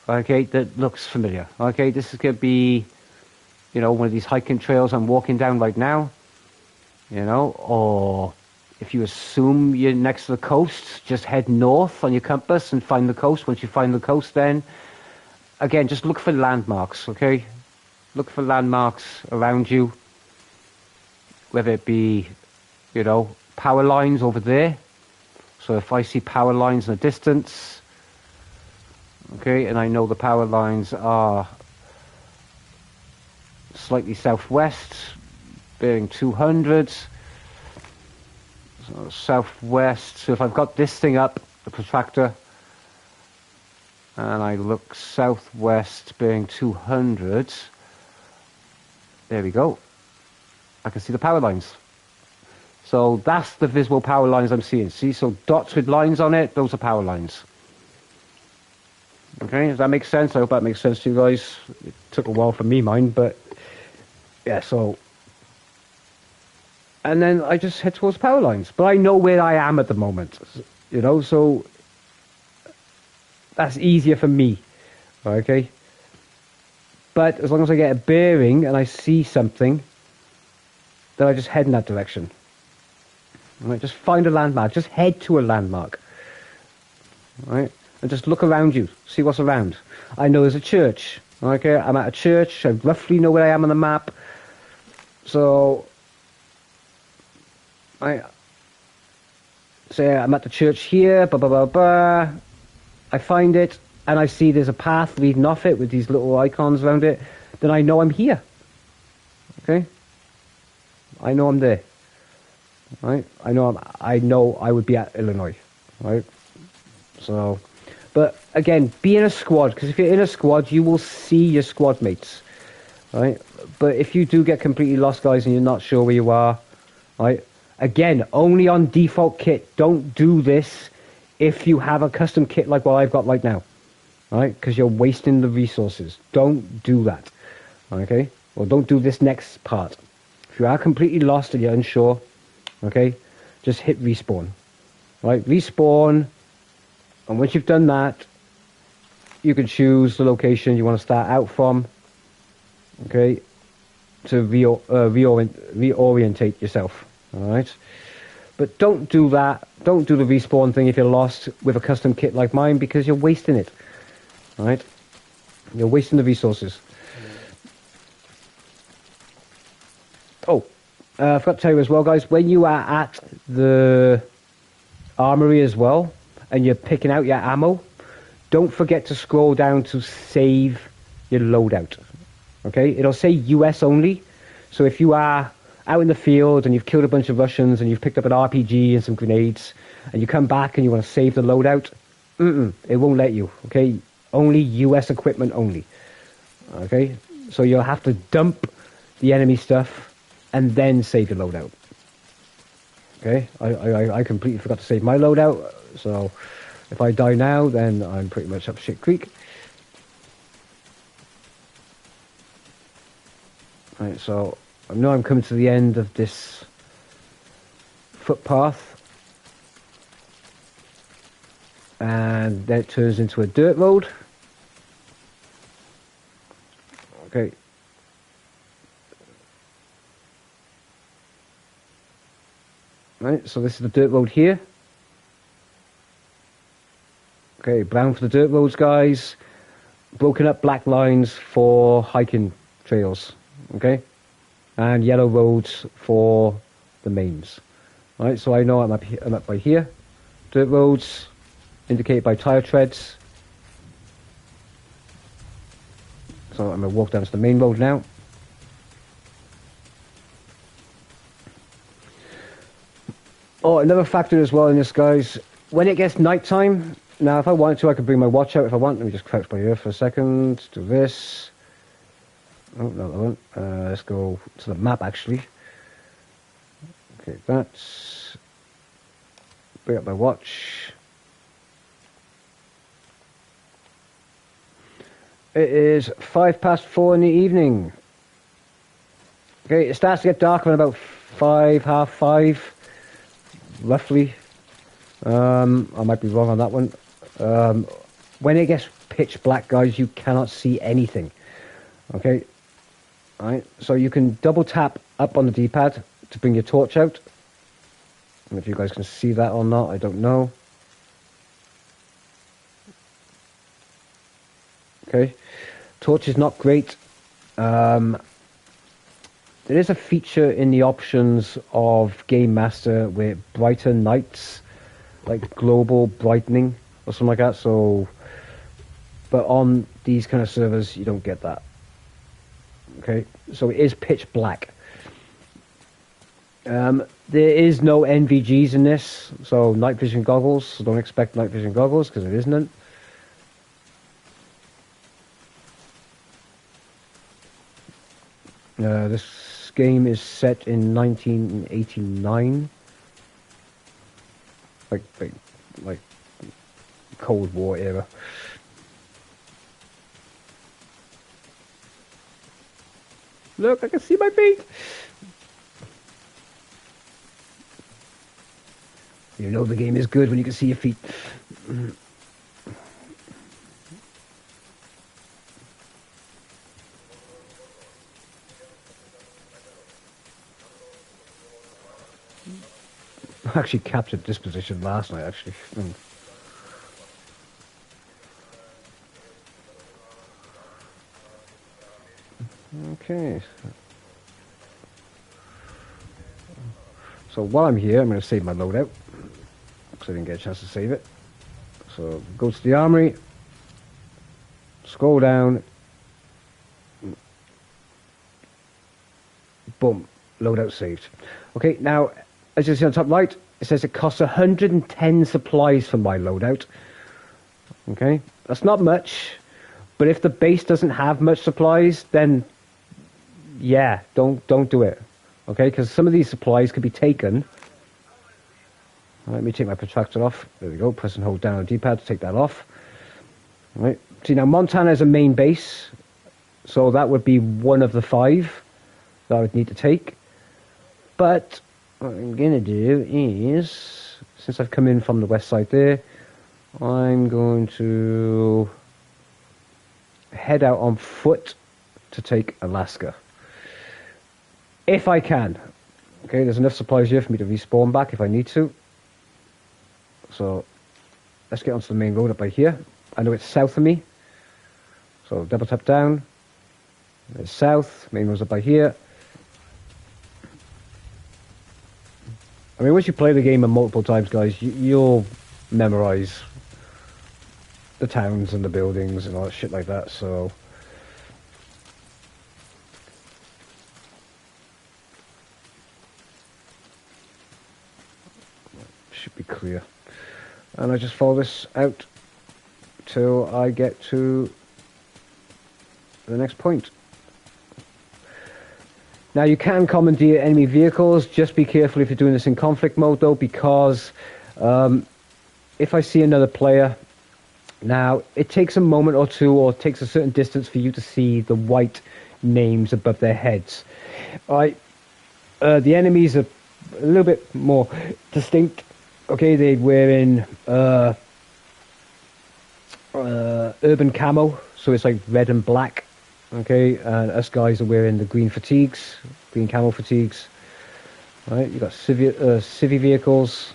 okay, that looks familiar. Okay, this is going to be, you know, one of these hiking trails I'm walking down right now, you know, or if you assume you're next to the coast, just head north on your compass and find the coast. Once you find the coast, then, again, just look for landmarks, okay? Look for landmarks around you, whether it be, you know, power lines over there. So if I see power lines in the distance, okay, and I know the power lines are slightly southwest, bearing 200, so southwest. So if I've got this thing up, the protractor, and I look southwest, bearing 200, there we go. I can see the power lines. So that's the visible power lines I'm seeing. See, so dots with lines on it, those are power lines. Okay, does that make sense? I hope that makes sense to you guys. It took a while for me, mine, but yeah, so. And then I just head towards power lines. But I know where I am at the moment, you know, so that's easier for me, okay? But as long as I get a bearing and I see something, then I just head in that direction. Right, just find a landmark. Just head to a landmark. Right, and just look around you. See what's around. I know there's a church. Okay, I'm at a church. I roughly know where I am on the map. So, I say I'm at the church here. Blah blah blah blah. I find it, and I see there's a path leading off it with these little icons around it. Then I know I'm here. Okay, I know I'm there. Right, I know I would be at Illinois. Right, so, but again, be in a squad, because if you're in a squad, you will see your squad mates. Right, but if you do get completely lost, guys, and you're not sure where you are, right, again, only on default kit. Don't do this if you have a custom kit like what I've got right now. Right, because you're wasting the resources. Don't do that. Okay, or don't do this next part. If you are completely lost and you're unsure, okay, just hit respawn. Right, respawn, and once you've done that, you can choose the location you want to start out from. Okay, to reorientate yourself. All right, but don't do that. Don't do the respawn thing if you're lost with a custom kit like mine, because you're wasting it. All right, you're wasting the resources. Oh, I forgot to tell you as well, guys, when you are at the armory as well, and you're picking out your ammo, don't forget to scroll down to save your loadout. Okay, it'll say US only, so if you are out in the field and you've killed a bunch of Russians and you've picked up an RPG and some grenades, and you come back and you want to save the loadout, it won't let you. Okay, only US equipment only. Okay, so you'll have to dump the enemy stuff and then save your loadout. Okay, I completely forgot to save my loadout, so if I die now, then I'm pretty much up shit creek. Right, so I know I'm coming to the end of this footpath, and then it turns into a dirt road. Okay. Right, so this is the dirt road here. Okay, brown for the dirt roads, guys. Broken up black lines for hiking trails. Okay, and yellow roads for the mains. Right, so I know I'm up by here. Dirt roads indicated by tire treads. So I'm going to walk down to the main road now. Oh, another factor as well in this, guys. When it gets nighttime, now if I wanted to, I could bring my watch out if I want. Let me just crouch by here for a second. Do this. Oh, no, that one. Let's go to the map, actually. Okay, that's... Bring up my watch. It is 4:05 in the evening. Okay, it starts to get dark around about 5, half 5, roughly. I might be wrong on that one. When it gets pitch black, guys, you cannot see anything. Okay? Alright, so you can double tap up on the D-pad to bring your torch out. And if you guys can see that or not, I don't know. Okay, torch is not great. There is a feature in the options of Game Master with brighter nights, like global brightening or something like that. So, but on these kind of servers, you don't get that. Okay, so it is pitch black. There is no NVGs in this, so night vision goggles. So don't expect night vision goggles because there isn't. This game is set in 1989, like Cold War era. Look, I can see my feet. You know the game is good when you can see your feet. I actually captured this position last night, actually. Okay. So while I'm here, I'm going to save my loadout, because I didn't get a chance to save it. So go to the armory, scroll down, boom, loadout saved. Okay, now, as you see on top right, it says it costs 110 supplies for my loadout. Okay, that's not much, but if the base doesn't have much supplies, then yeah, don't do it. Okay, because some of these supplies could be taken. Let me take my protractor off. There we go. Press and hold down on the D-pad to take that off. All right. See, now Montana is a main base, so that would be one of the 5 that I would need to take. But what I'm going to do is, since I've come in from the west side there, I'm going to head out on foot to take Alaska. If I can. Okay, there's enough supplies here for me to respawn back if I need to. So, let's get onto the main road up by here. I know it's south of me. So, double tap down. It's south. Main road's up by here. I mean, once you play the game multiple times, guys, you'll memorize the towns and the buildings and all that shit like that, so... should be clear. And I just follow this out till I get to the next point. Now you can commandeer enemy vehicles. Just be careful if you're doing this in conflict mode though, because if I see another player, now it takes a moment or two, or it takes a certain distance for you to see the white names above their heads. The enemies are a little bit more distinct. Okay, they're wearing urban camo, so it's like red and black. Okay, and us guys are wearing the green fatigues, green camo fatigues. Right, you got civvy vehicles,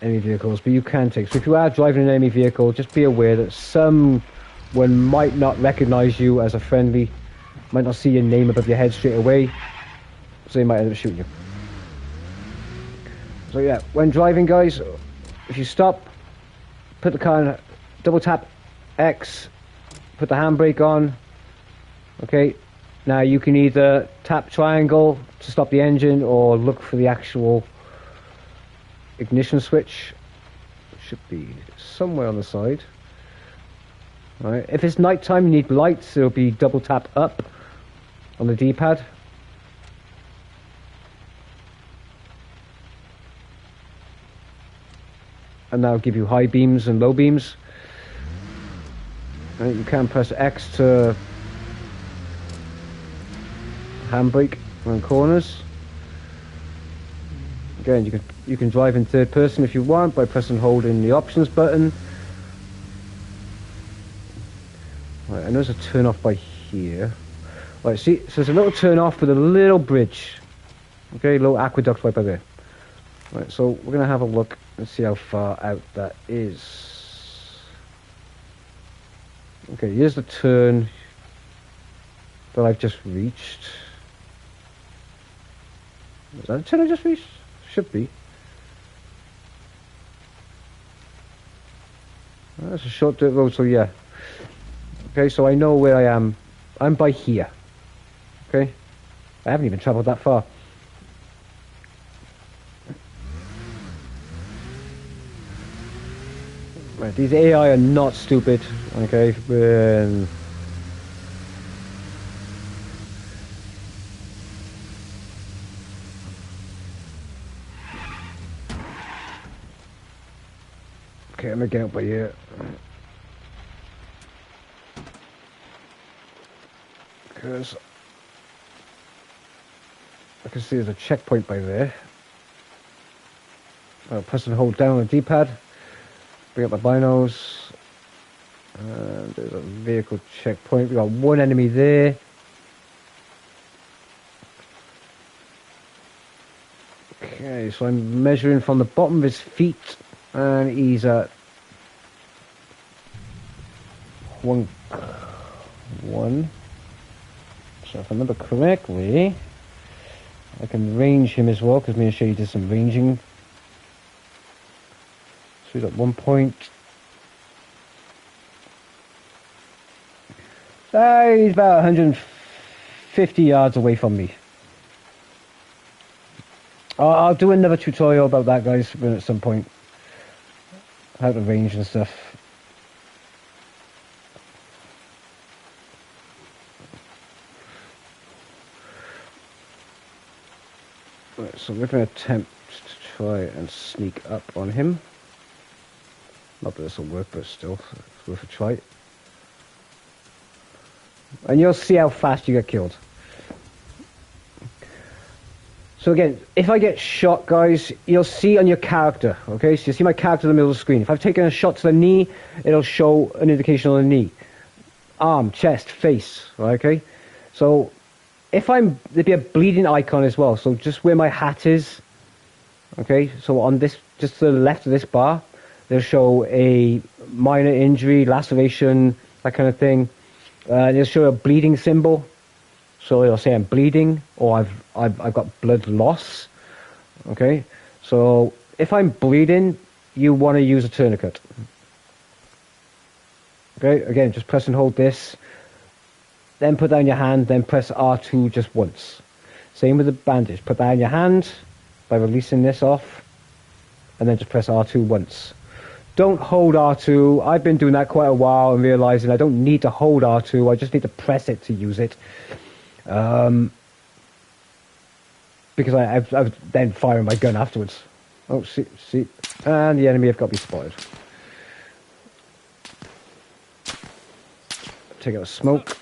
enemy vehicles, but you can take. So if you are driving an enemy vehicle, just be aware that someone might not recognize you as a friendly, might not see your name above your head straight away, so they might end up shooting you. So yeah, when driving, guys, if you stop, put the car in, double tap X, put the handbrake on. Okay, now you can either tap triangle to stop the engine or look for the actual ignition switch. It should be somewhere on the side. All right, if it's nighttime, you need lights, it'll be double tap up on the D-pad. And that'll give you high beams and low beams. Right, you can press X to handbrake around corners. Again, you can drive in third person if you want by pressing and holding the options button. Right, and there's a turn off by here. Right, see, so there's a little turn off with a little bridge. Okay, little aqueduct right by there. Right, so we're gonna have a look and see how far out that is. Okay, here's the turn that I've just reached. Is that a turn I just reached? Should be. That's a short dirt road, so yeah. Okay, so I know where I am. I'm by here. Okay? I haven't even travelled that far. Right, these AI are not stupid, okay? Okay, I'm gonna get out by here. Because I can see there's a checkpoint by there. I'll press and hold down on the D-pad. Bring up my binos. And there's a vehicle checkpoint. We've got one enemy there. Okay, so I'm measuring from the bottom of his feet, and he's at one. So if I remember correctly, I can range him as well, because me and Shay did some ranging. So he's at 1 point. He's about 150 yards away from me. I'll do another tutorial about that, guys, at some point. How to range and stuff. Right, so we're going to attempt to try and sneak up on him. Not that this will work, but still, it's worth a try. And you'll see how fast you get killed. So again, if I get shot, guys, you'll see on your character, okay? So you see my character in the middle of the screen. If I've taken a shot to the knee, it'll show an indication on the knee. Arm, chest, face, okay? So if there'd be a bleeding icon as well. So just where my hat is, okay? So on this, just to the left of this bar, they'll show a minor injury, laceration, that kind of thing. They'll show a bleeding symbol. So it'll say I'm bleeding, or I've got blood loss. Okay, so if I'm bleeding, you want to use a tourniquet. Okay, again, just press and hold this, then put down your hand, then press R2 just once. Same with the bandage. Put that in your hand by releasing this off, and then just press R2 once. Don't hold R2. I've been doing that quite a while and realizing I don't need to hold R2. I just need to press it to use it. Because I've then firing my gun afterwards. Oh, see, and the enemy have got me spotted. Take out a smoke.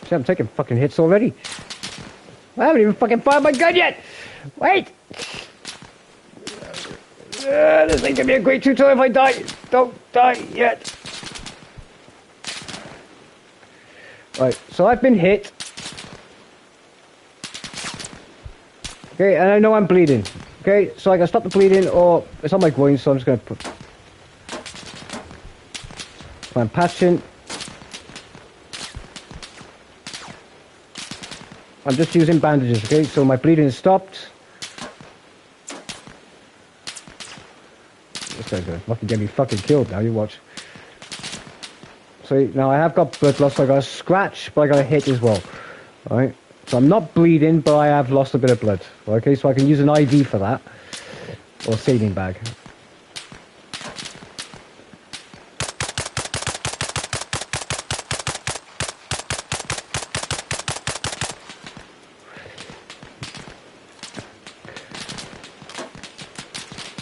See, I'm taking fucking hits already. I haven't even fucking fired my gun yet. Wait. This ain't gonna be a great tutorial if I die. Don't die yet. Right, so I've been hit. Okay, and I know I'm bleeding. Okay, so I can stop the bleeding, or it's on my groin, so I'm just going to put... I'm patching. I'm just using bandages, okay, so my bleeding is stopped. This guy's going to fucking get me fucking killed now, you watch. So now I have got blood loss, so I got a scratch, but I got a hit as well. Alright, so I'm not bleeding, but I have lost a bit of blood. Okay, so I can use an IV for that, or a saline bag.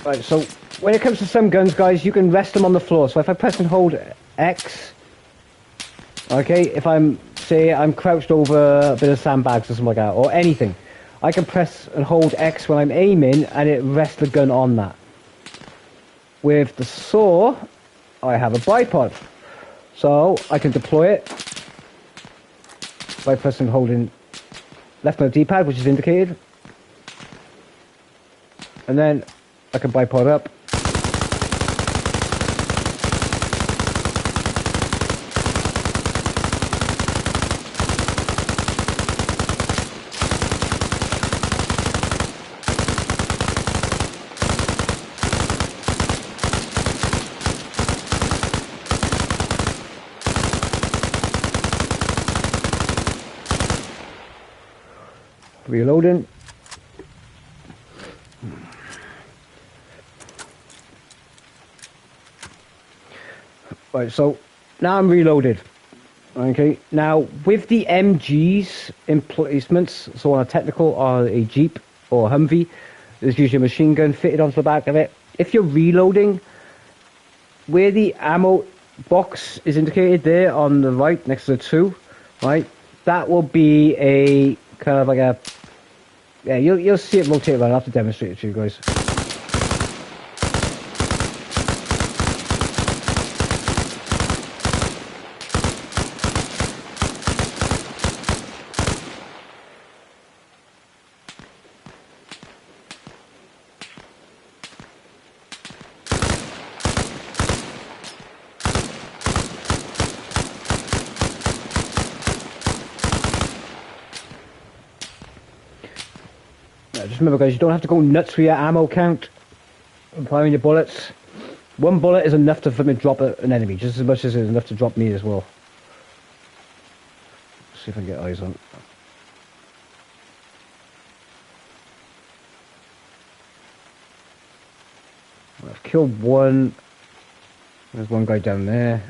Right, so when it comes to some guns, guys, you can rest them on the floor. So if I press and hold X, okay, if say I'm crouched over a bit of sandbags or something like that, or anything, I can press and hold X when I'm aiming, and it rests the gun on that. With the saw, I have a bipod, so I can deploy it by pressing and holding left on the D-pad, which is indicated, and then I can bipod up. Reloading. Right, so now I'm reloaded. Okay, now with the MG's emplacements, so on a technical or a Jeep or a Humvee, there's usually a machine gun fitted onto the back of it. If you're reloading, where the ammo box is indicated there on the right next to the 2, right, that will be a kind of like a, yeah, you'll see it rotate around. I'll have to demonstrate it to you guys. Just remember, guys, you don't have to go nuts for your ammo count and firing your bullets. One bullet is enough to drop an enemy, just as much as it's enough to drop me as well. Let's see if I can get eyes on. I've killed one. There's one guy down there.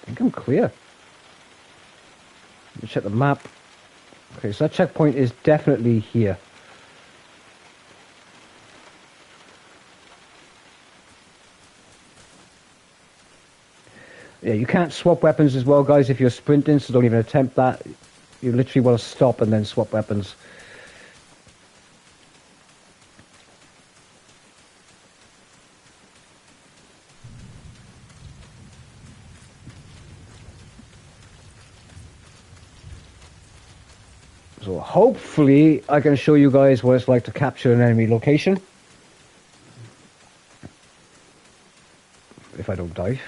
I think I'm clear. Let me check the map. Okay, so that checkpoint is definitely here. Yeah, you can't swap weapons as well, guys, if you're sprinting, so don't even attempt that. You literally want to stop and then swap weapons. So hopefully I can show you guys what it's like to capture an enemy location. If I don't die.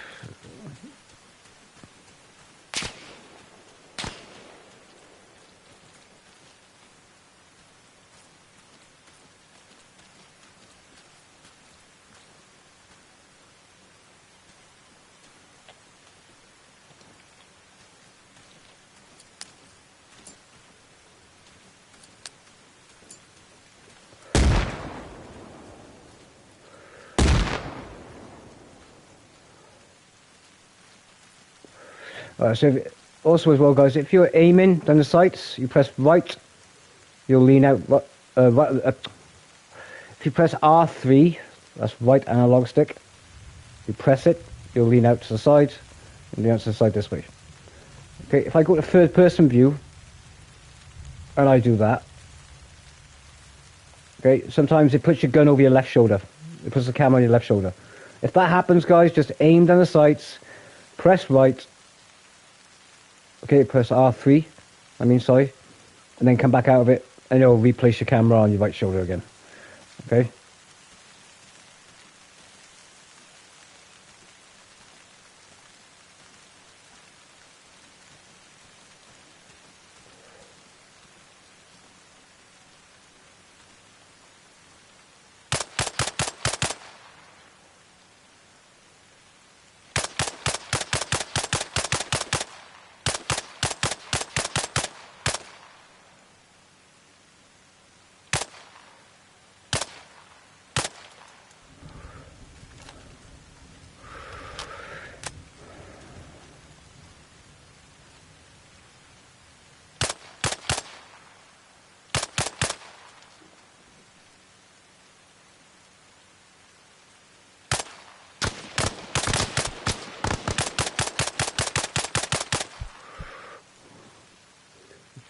Also as well, guys, if you're aiming down the sights, you press right, you'll lean out. If you press R3, that's right analog stick, you press it, you'll lean out to the side, and lean out to the side this way. Okay, if I go to third person view, and I do that, okay, sometimes it puts your gun over your left shoulder. It puts the camera on your left shoulder. If that happens, guys, just aim down the sights, press right, okay, press R3, and then come back out of it, and it'll replace your camera on your right shoulder again. Okay?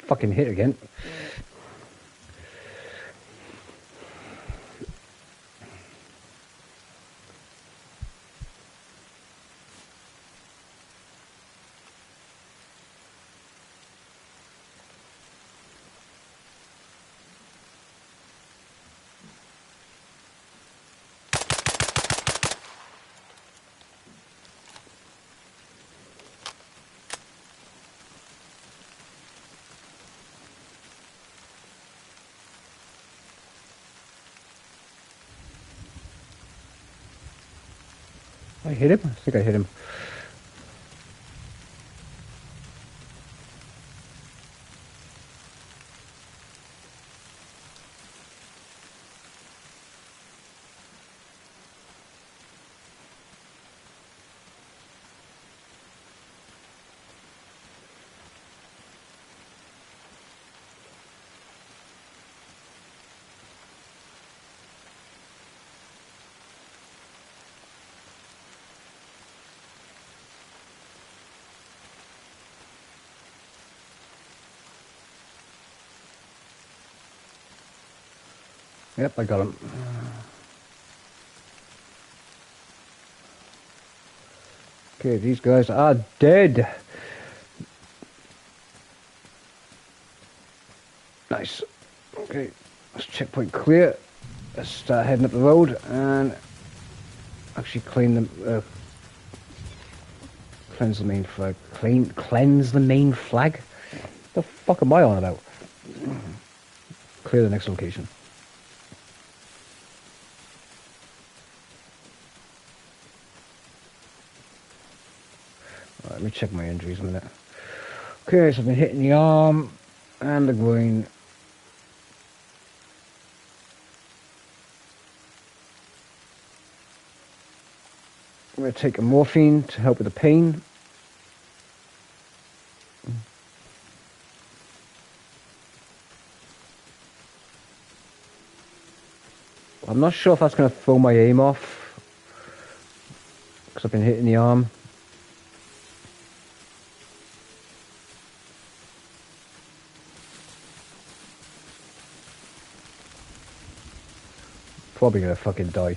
Fucking hit again. I hit him? I think I hit him. Yep, I got him. Okay, these guys are dead. Nice. Okay, let's checkpoint clear. Let's start heading up the road and actually cleanse the main flag. Cleanse the main flag? What the fuck am I on about? clear the next location. Let me check my injuries a minute. Okay, so I've been hitting the arm and the groin. I'm going to take a morphine to help with the pain. I'm not sure if that's going to throw my aim off, because I've been hitting the arm. Probably going to fucking die.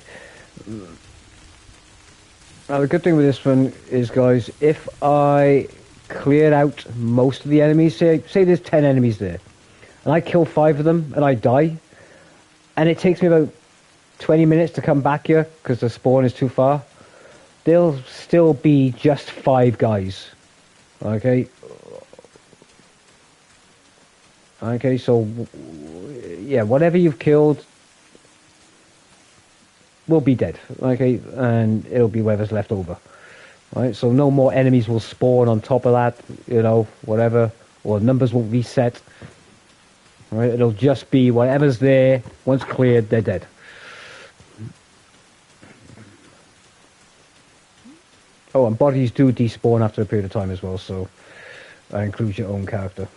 Now the good thing with this one is, guys, if I cleared out most of the enemies, say there's 10 enemies there, and I kill 5 of them and I die, and it takes me about 20 minutes to come back here because the spawn is too far, there'll still be just 5 guys. Okay, so yeah, whatever you've killed will be dead. Okay, and it'll be whatever's left over. Right, so no more enemies will spawn on top of that, you know, whatever, or numbers won't reset. Right, it'll just be whatever's there. Once cleared, they're dead. Oh, and bodies do despawn after a period of time as well, so that includes your own character.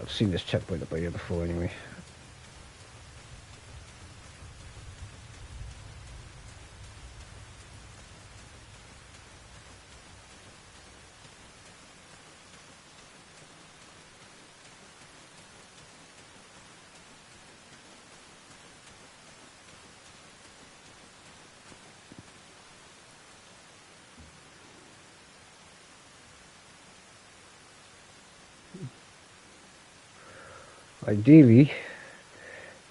I've seen this checkpoint up here before anyway. Ideally,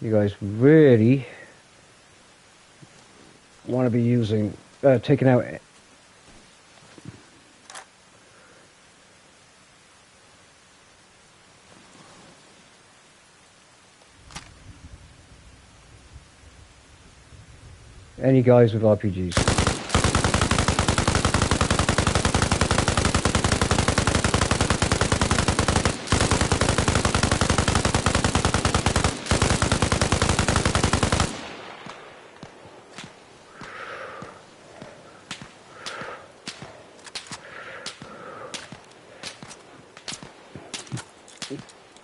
you guys really want to be using, taking out any guys with RPGs.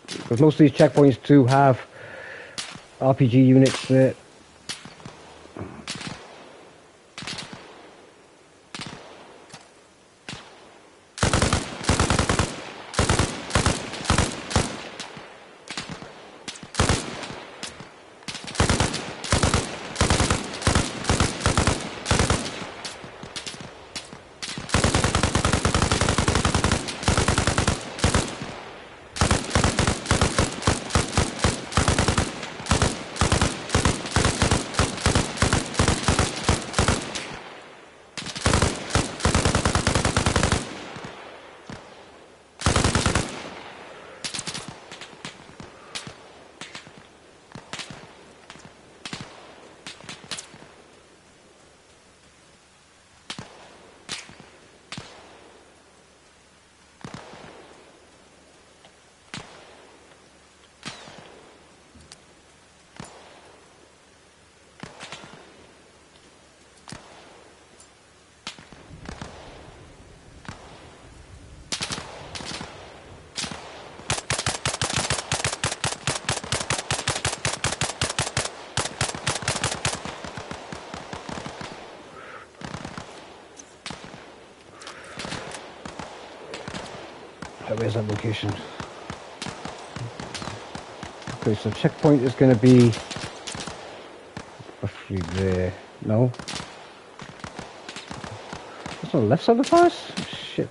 Because most of these checkpoints do have RPG units there. Where's that location? Okay, so checkpoint is going to be roughly there. No? That's on the left side of the forest? Shit.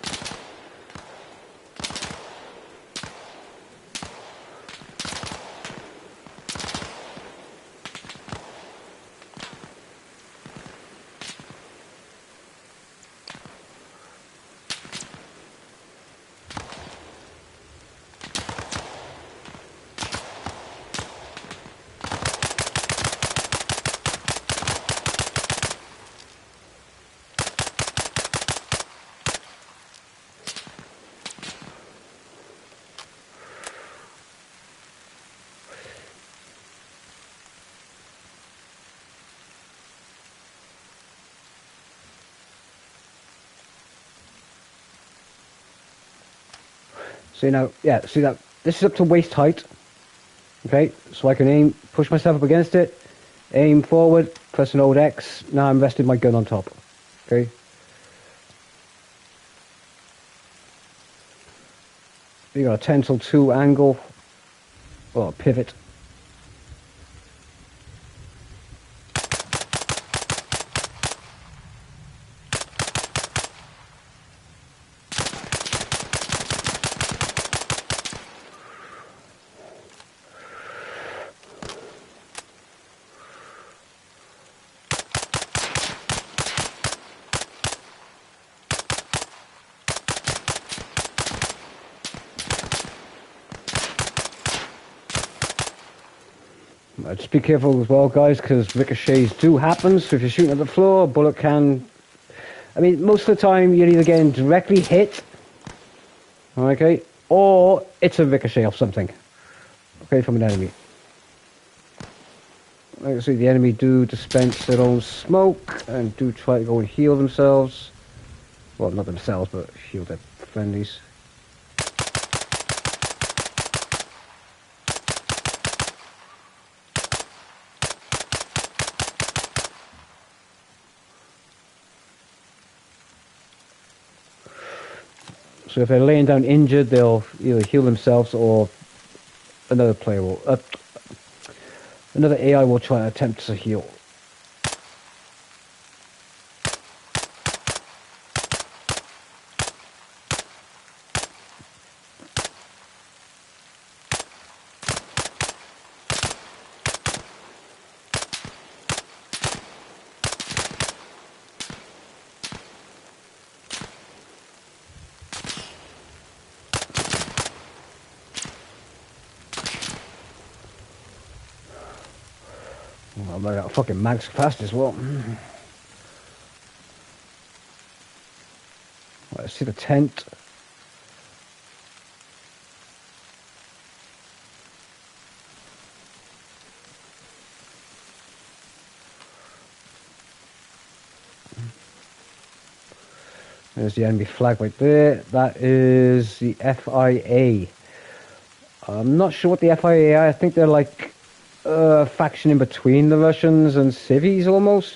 See now, yeah, see that? This is up to waist height. Okay, so I can aim, push myself up against it, aim forward, press an old X. Now I'm resting my gun on top. Okay. You got a 10 till 2 angle, or pivot. Just be careful as well, guys, because ricochets do happen. So if you're shooting at the floor, a bullet can... I mean, most of the time, you're either getting directly hit, okay, or it's a ricochet of something, okay, from an enemy. Like I see, the enemy do dispense their own smoke and do try to go and heal themselves. Well, not themselves, but heal their friendlies. So if they're laying down injured, they'll either heal themselves or another player will, another AI will try to attempt to heal. I might got fucking max fast as well. Let's see the tent. There's the enemy flag right there. That is the FIA. I'm not sure what the FIA are. I think they're like faction in between the Russians and civvies almost,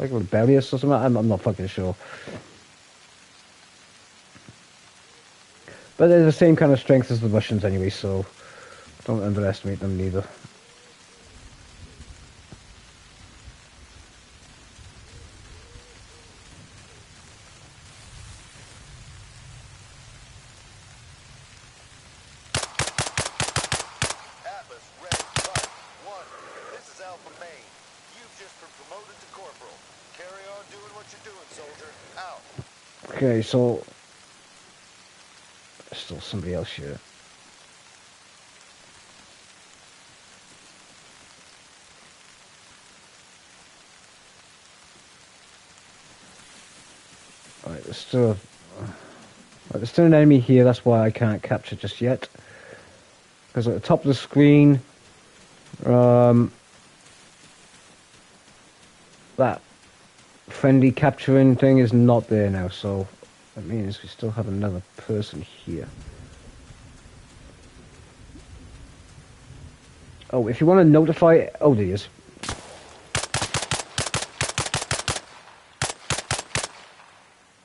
like rebellious or something. I'm not fucking sure, but they're the same kind of strength as the Russians anyway, so don't underestimate them neither. Okay, so there's still somebody else here. Alright, there's still an enemy here. That's why I can't capture just yet. Because at the top of the screen, that friendly capturing thing is not there now, so that means we still have another person here. Oh, if you want to notify... Oh, there he is.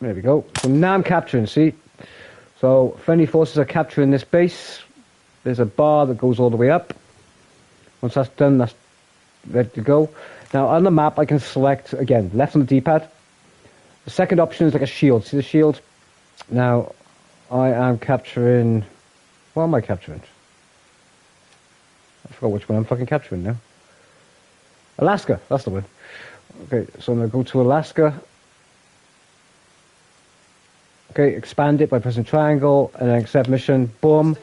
There we go. So now I'm capturing, see? So friendly forces are capturing this base. There's a bar that goes all the way up. Once that's done, that's ready to go. Now on the map I can select, again, left on the D-pad. The second option is like a shield. See the shield? Now I am capturing... What am I capturing? I forgot which one I'm fucking capturing now. Alaska, that's the one. Okay, so I'm going to go to Alaska. Okay, expand it by pressing triangle and then accept mission. Boom.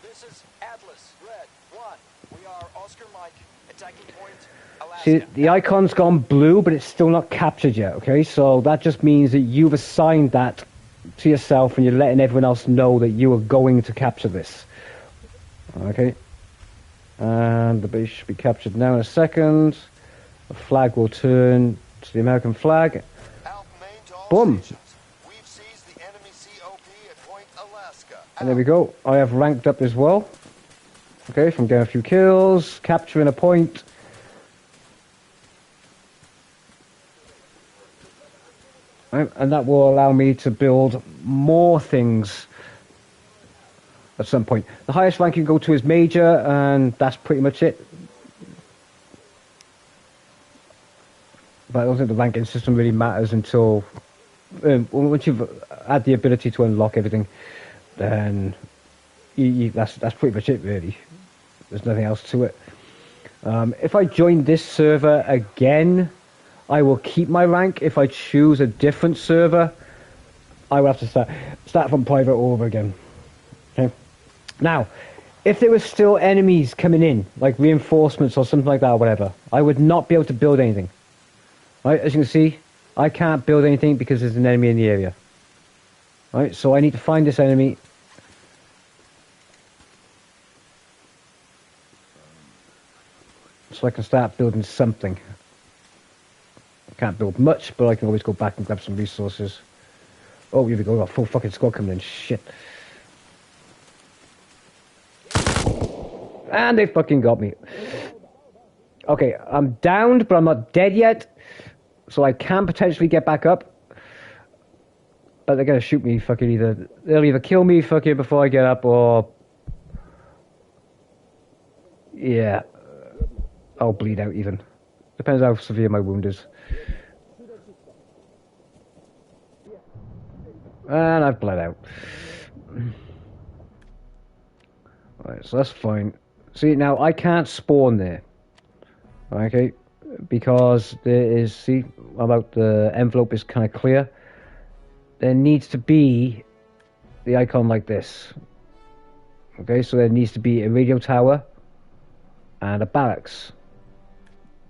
This is Atlas, Red 1. We are Oscar Mike, attacking point, Alaska. See, the icon's gone blue, but it's still not captured yet, okay? So that just means that you've assigned that to yourself and you're letting everyone else know that you are going to capture this. Okay. And the base should be captured now in a second. The flag will turn to the American flag. Boom. We've seized the enemy COP at point Alaska. And there we go. I have ranked up as well. Okay, from getting a few kills, capturing a point. Right, and that will allow me to build more things at some point. The highest rank you can go to is Major, and that's pretty much it. But I don't think the ranking system really matters until once you've had the ability to unlock everything, then that's pretty much it, really. There's nothing else to it. If I join this server again, I will keep my rank. If I choose a different server, I will have to start from private all over again. Okay. Now, if there were still enemies coming in, like reinforcements or something like that or whatever, I would not be able to build anything. Right, as you can see, I can't build anything because there's an enemy in the area. Right, so I need to find this enemy. So I can start building something. I can't build much, but I can always go back and grab some resources. Oh, here we go, got a full fucking squad coming in, shit. And they fucking got me. Okay, I'm downed, but I'm not dead yet. So I can potentially get back up. But they're gonna shoot me fucking either. They'll either kill me fucking before I get up or... Yeah. I'll bleed out even. Depends how severe my wound is. And I've bled out. Alright, so that's fine. See, now I can't spawn there. Okay, because there is, see, about the envelope is kind of clear. There needs to be the icon like this. Okay, so there needs to be a radio tower and a barracks.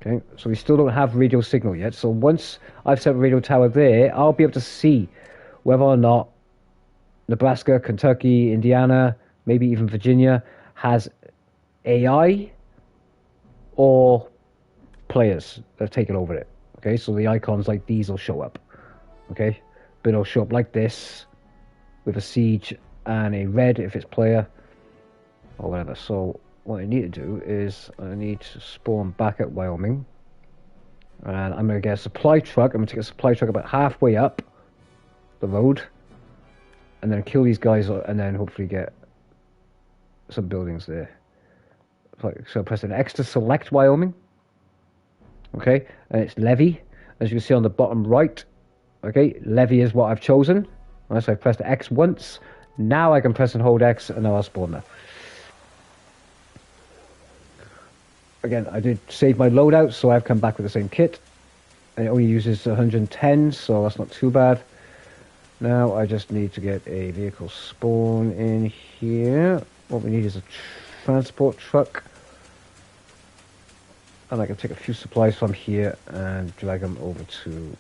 Okay, so we still don't have radio signal yet. So once I've set a radio tower there, I'll be able to see whether or not Nebraska, Kentucky, Indiana, maybe even Virginia has AI or players that have taken over it. Okay, so the icons like these will show up. Okay, but it'll show up like this with a siege and a red if it's player or whatever. So what I need to do is I need to spawn back at Wyoming, and I'm going to get a supply truck. I'm going to take a supply truck about halfway up the road and then kill these guys and then hopefully get some buildings there. So I press an X to select Wyoming. Okay, and it's Levy, as you can see on the bottom right. Okay, Levy is what I've chosen. Right, so I pressed X once. Now I can press and hold X, and now I'll spawn there. Again, I did save my loadout, so I've come back with the same kit. And it only uses 110, so that's not too bad. Now I just need to get a vehicle spawn in here. What we need is a transport truck. And I can take a few supplies from here and drag them over to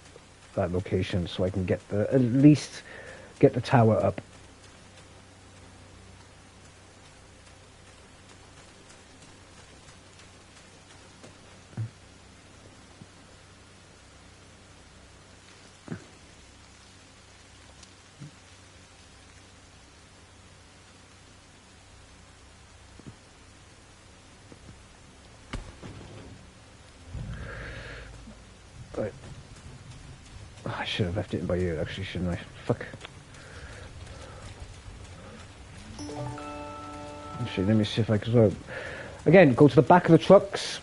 that location so I can get at least get the tower up. Right. Oh, I should have left it in by ear, actually, shouldn't I? Fuck. Actually, let me see if I can... Again, go to the back of the trucks.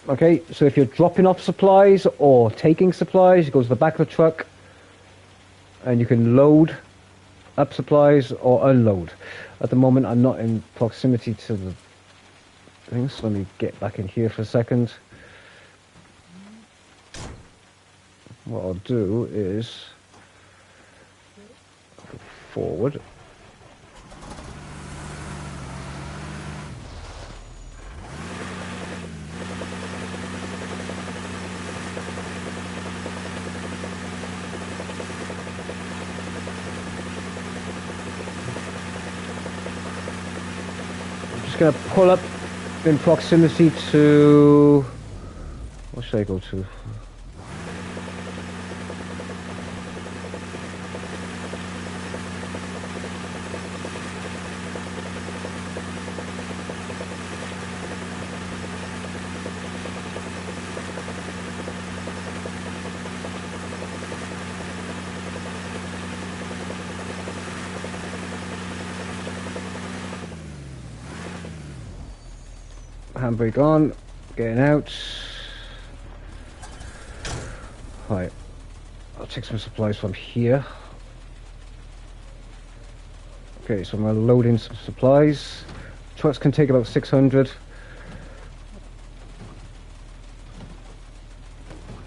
Okay, so if you're dropping off supplies or taking supplies, you go to the back of the truck and you can load up supplies or unload. At the moment, I'm not in proximity to the things, so let me get back in here for a second. What I'll do is forward. I'm just going to pull up in proximity to... What should I go to? Handbrake on. Getting out. Right. I'll take some supplies from here. Okay, so I'm going to load in some supplies. Trucks can take about 600.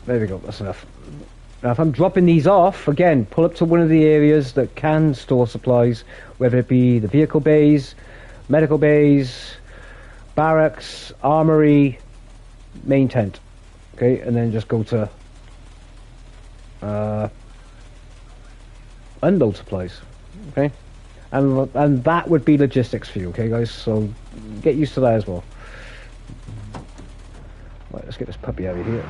There we go, that's enough. Now if I'm dropping these off, again, pull up to one of the areas that can store supplies, whether it be the vehicle bays, medical bays, barracks, armory, main tent. Okay, and then just go to unload supplies. Okay, and that would be logistics for you. Okay, guys, so get used to that as well. Right, let's get this puppy out of here.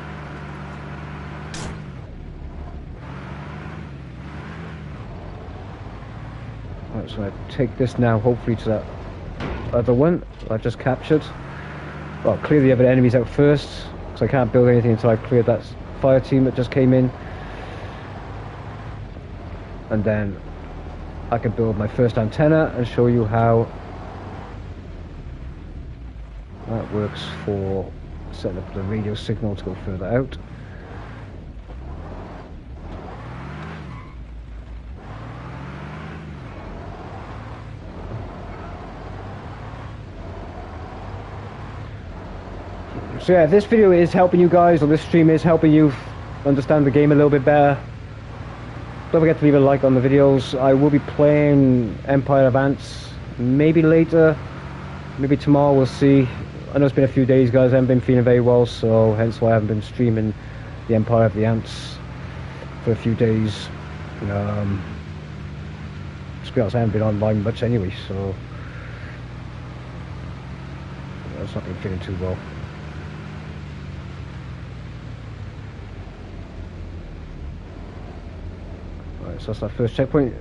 Right, so I take this now, hopefully to that other one I just captured. Well, clear the other enemies out first, because I can't build anything until I cleared that fire team that just came in. And then I can build my first antenna and show you how that works for setting up the radio signal to go further out. So yeah, this video is helping you guys, or this stream is helping you understand the game a little bit better. Don't forget to leave a like on the videos. I will be playing Empire Advance maybe later, maybe tomorrow, we'll see. I know it's been a few days, guys. I haven't been feeling very well, so hence why I haven't been streaming the Empire of the Ants for a few days. To be honest, I haven't been online much anyway, so I've not been feeling too well. Right, so that's that first checkpoint.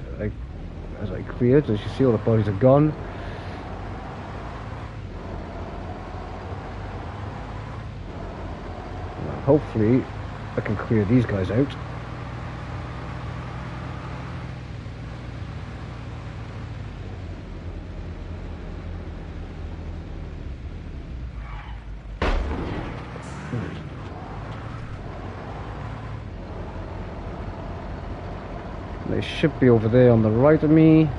As I cleared, as you see, all the bodies are gone. Now, hopefully, I can clear these guys out. They should be over there on the right of me.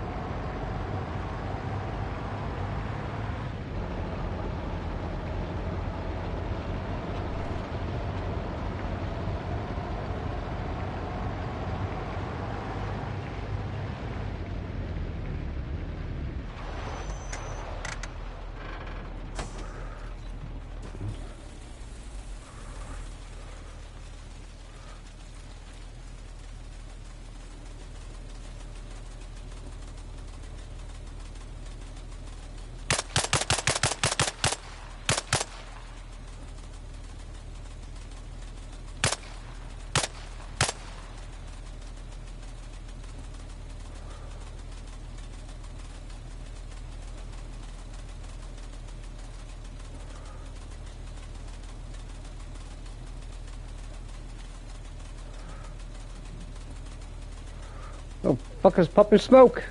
Oh, fuckers popping smoke!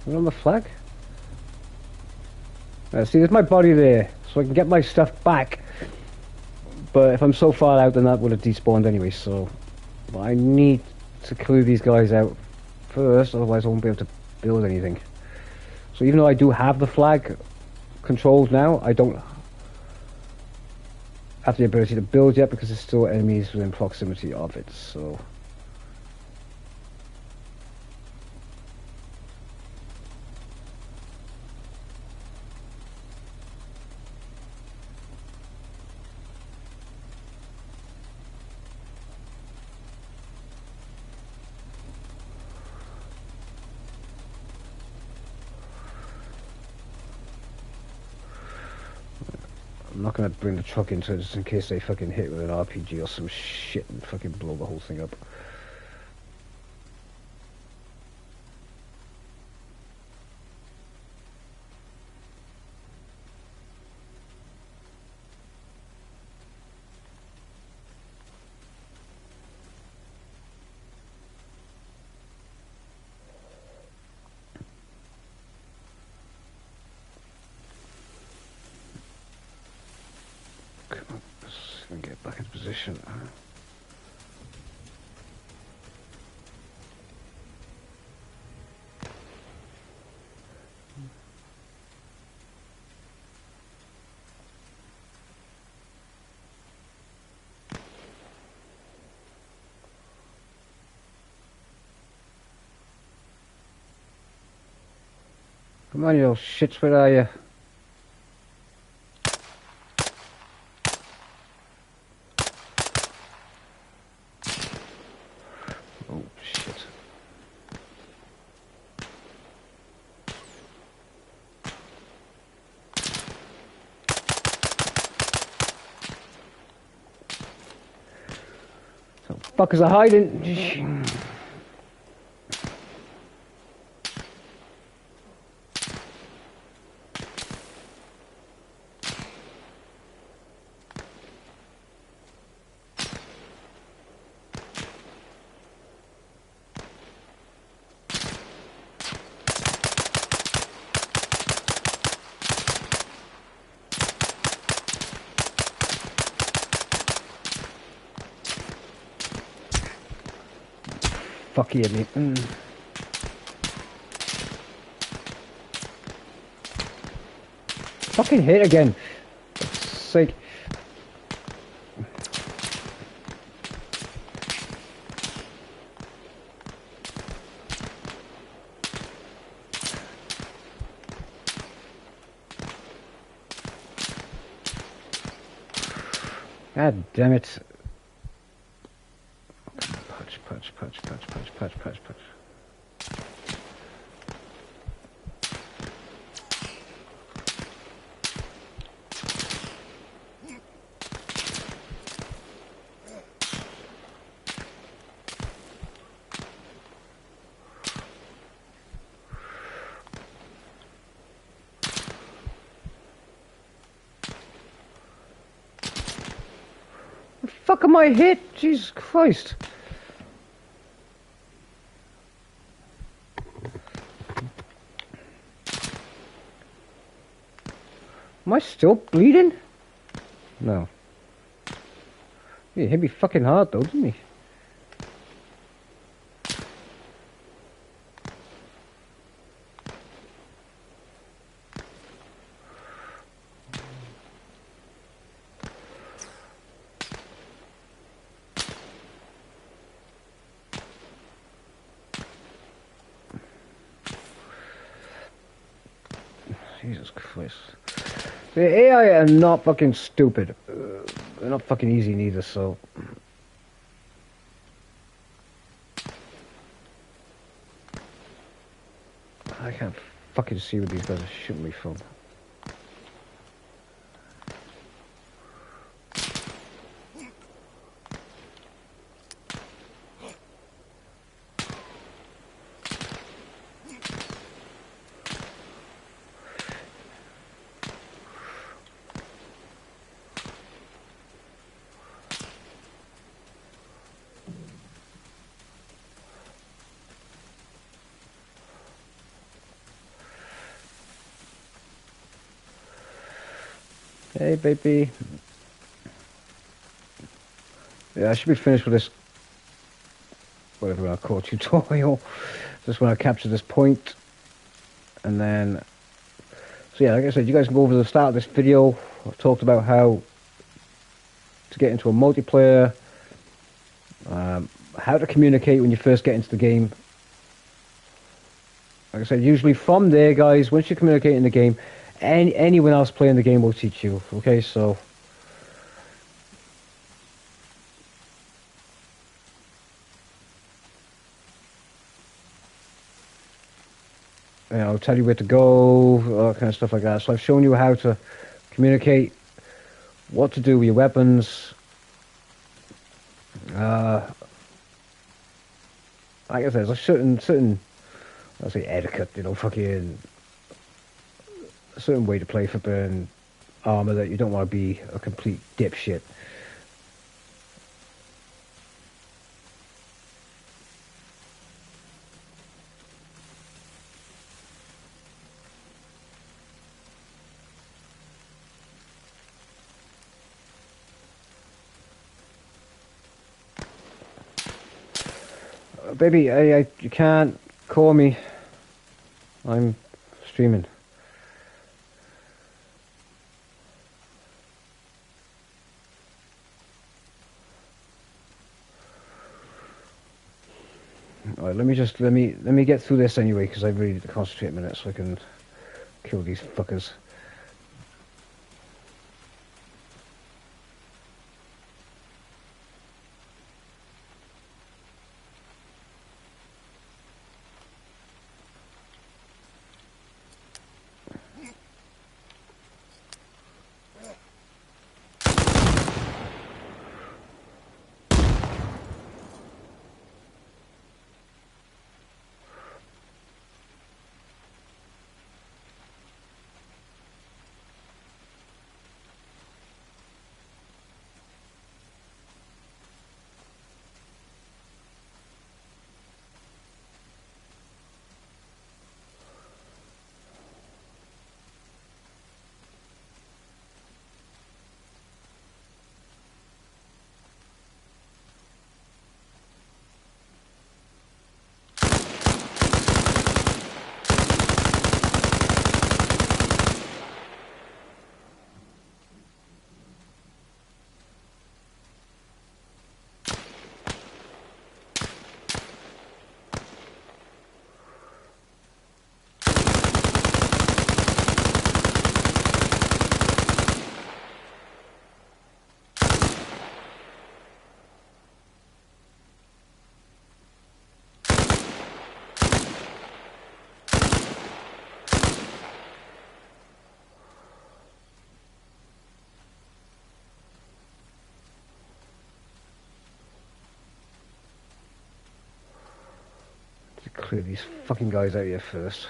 Is it on the flag? See, there's my body there, so I can get my stuff back. But if I'm so far out, then that would have despawned anyway, so... But I need to clear these guys out first, otherwise I won't be able to build anything. So even though I do have the flag controlled now, I don't have the ability to build yet because there's still enemies within proximity of it, so... I'm not gonna bring the truck into it just in case they fucking hit with an RPG or some shit and fucking blow the whole thing up. position. Come on, you little shits, where are you? Oh, shit. So, fuckers are hiding. Fuck you, mate. Fucking hit again. It's sake. God damn it. Punch, punch, punch, punch, punch, punch, punch, punch. The fuck am I hit? Jesus Christ. Am I still bleeding? No. He hit me fucking hard though, didn't he? Jesus Christ. The AI are not fucking stupid. They're not fucking easy neither, so... I can't fucking see where these guys are shooting me from. Hey, baby. Yeah, I should be finished with this, whatever I call tutorial. Just when I capture this point. And then, so yeah, like I said, you guys can go over to the start of this video. I've talked about how to get into a multiplayer, how to communicate when you first get into the game. Like I said, usually from there, guys, once you communicate in the game, anyone else playing the game will teach you. Okay, so you know, tell you where to go, all that kind of stuff like that. So I've shown you how to communicate, what to do with your weapons. Like I said, there's a certain, I'll say etiquette, you know, fucking a certain way to play for burn armor that you don't want to be a complete dipshit. Baby, you can't call me. I'm streaming. Alright, let me get through this anyway, because I really need to concentrate a minute so I can kill these fuckers. Clear these fucking guys out here first.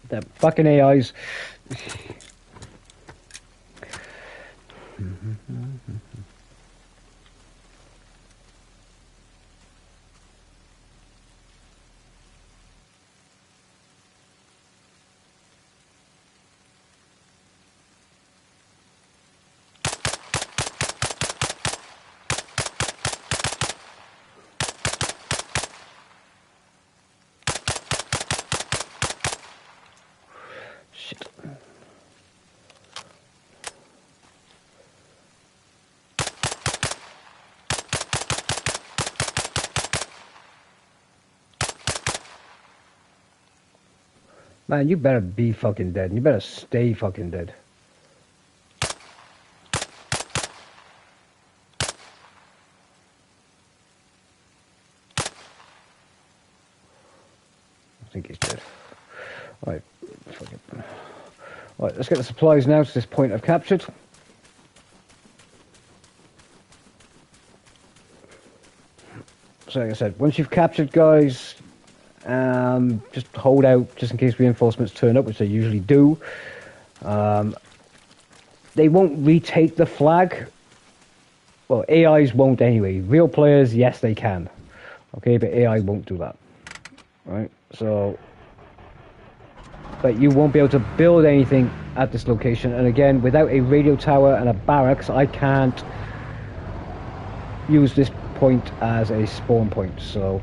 That fucking AIs. Shit. Man, you better be fucking dead. You better stay fucking dead. I think he's dead. Alright, fuck it. Alright, let's get the supplies now to this point I've captured. So like I said, once you've captured guys, just hold out just in case reinforcements turn up, which they usually do. They won't retake the flag. Well, AIs won't anyway. Real players, yes, they can. Okay, but AI won't do that. Right? So, but you won't be able to build anything at this location. And again, without a radio tower and a barracks, I can't use this point as a spawn point. So,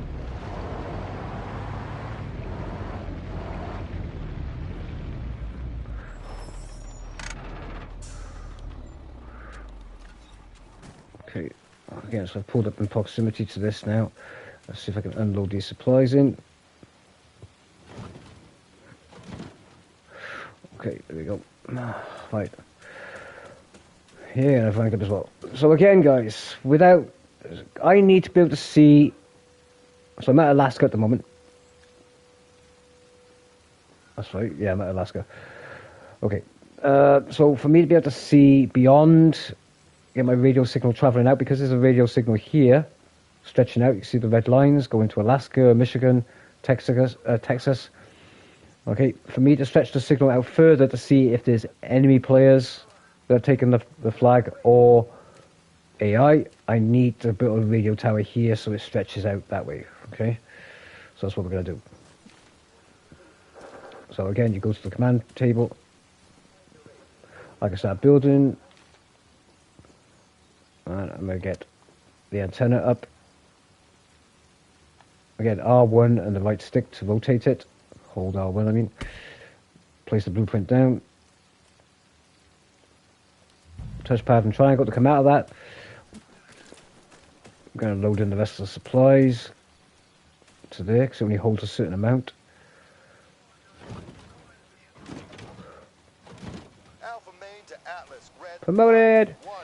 okay, again, so I've pulled up in proximity to this now. Let's see if I can unload these supplies in. Okay, there we go. Right. Here, and I've ranked up as well. So again, guys, I need to be able to see. So I'm at Alaska at the moment. That's right. Yeah, I'm at Alaska. Okay. So for me to be able to see beyond, get my radio signal traveling out, because there's a radio signal here, stretching out. You see the red lines going to Alaska, Michigan, Texas. Okay, for me to stretch the signal out further to see if there's enemy players that are taking the flag or AI, I need to build a radio tower here so it stretches out that way. Okay, so that's what we're going to do. So again, you go to the command table. Like I start building, and I'm going to get the antenna up. Again, R1 and the right stick to rotate it. Hold R1, I mean. Place the blueprint down. Touchpad and triangle to come out of that. I'm going to load in the rest of the supplies to there, because it only holds a certain amount. Alpha Main to Atlas, Red Promoted! 1.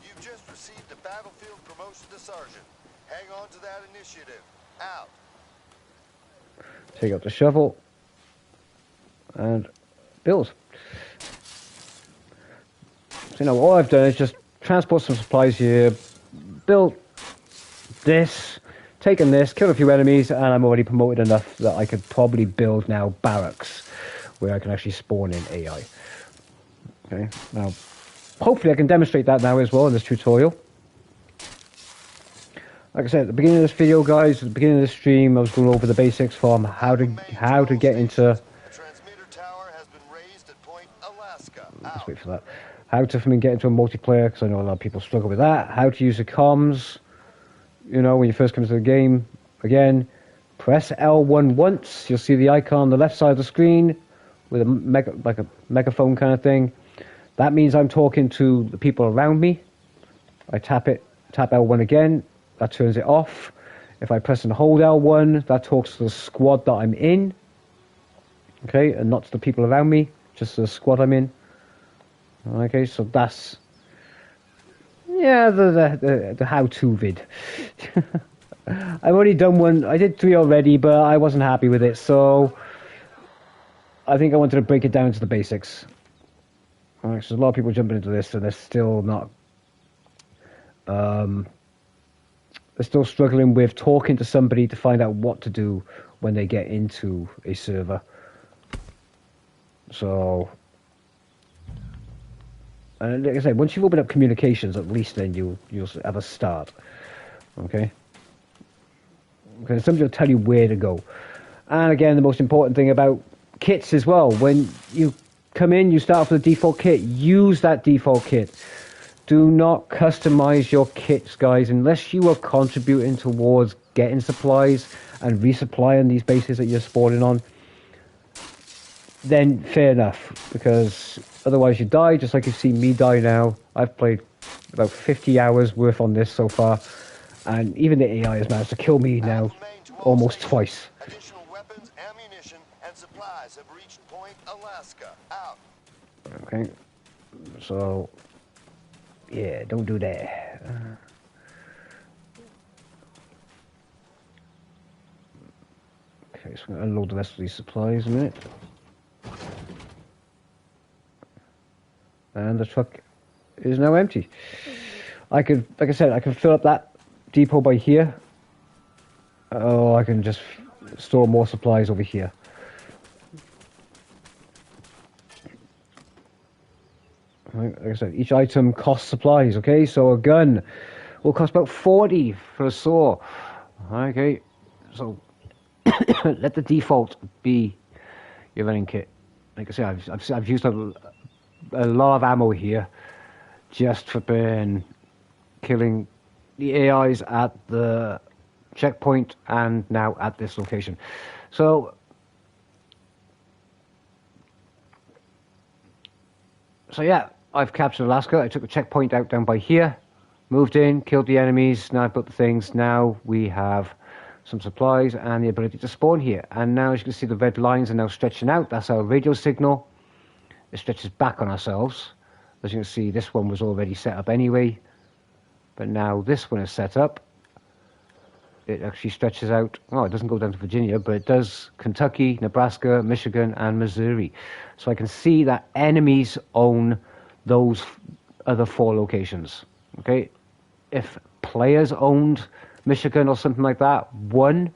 You've just received a battlefield promotion to Sergeant. Hang on to that initiative. Out. Take out the shovel and build. So now all I've done is just transport some supplies here, built this, taken this, killed a few enemies, and I'm already promoted enough that I could probably build now barracks where I can actually spawn in AI. Okay, now hopefully I can demonstrate that now as well in this tutorial. Like I said at the beginning of this video, guys, at the beginning of the stream, I was going over the basics from how to get into. Transmitter tower has been raised at Point Alaska. Let's Out. wait for that. How to get into a multiplayer, because I know a lot of people struggle with that. How to use the comms. You know, when you first come to the game, again, press L1 once. You'll see the icon on the left side of the screen with a megaphone kind of thing. That means I'm talking to the people around me. I tap L1 again. That turns it off. If I press and hold L1, that talks to the squad that I'm in. Okay, and not to the people around me, just to the squad I'm in. Okay, so that's, yeah, the how-to vid. I've already done one. I did 3 already, but I wasn't happy with it, so I think I wanted to break it down to the basics. Alright, so there's a lot of people jumping into this, and they're still not. They're still struggling with talking to somebody to find out what to do when they get into a server. So, and like I say, once you've opened up communications, at least then you'll have a start. Okay? Because somebody will tell you where to go. And again, the most important thing about kits as well, when you come in, you start off with a default kit, use that default kit. Do not customize your kits, guys, unless you are contributing towards getting supplies and resupplying these bases that you're spawning on. Then fair enough, because otherwise you die, just like you've seen me die now. I've played about 50 hours worth on this so far, and even the AI has managed to kill me now almost twice. Additional weapons, ammunition, and supplies have reached Point Alaska. Out. Okay, so yeah, don't do that. Okay, so I'm going to unload the rest of these supplies in a minute. And the truck is now empty. I could, like I said, I can fill up that depot by here. Oh, I can just store more supplies over here. Like I said, each item costs supplies, okay? So a gun will cost about 40 for a saw. Okay, so let the default be your running kit. Like I said, I've used a lot of ammo here just for killing the AIs at the checkpoint and now at this location. So yeah, I've captured Alaska. I took the checkpoint out down by here, moved in, killed the enemies. Now I've built the things. Now we have some supplies and the ability to spawn here. And now, as you can see, the red lines are now stretching out. That's our radio signal. It stretches back on ourselves. As you can see, this one was already set up anyway, but now this one is set up. it actually stretches out. Oh, it doesn't go down to Virginia, but it does Kentucky, Nebraska, Michigan, and Missouri. So I can see that enemies own those other 4 locations. Okay, if players owned Michigan or something like that, 1,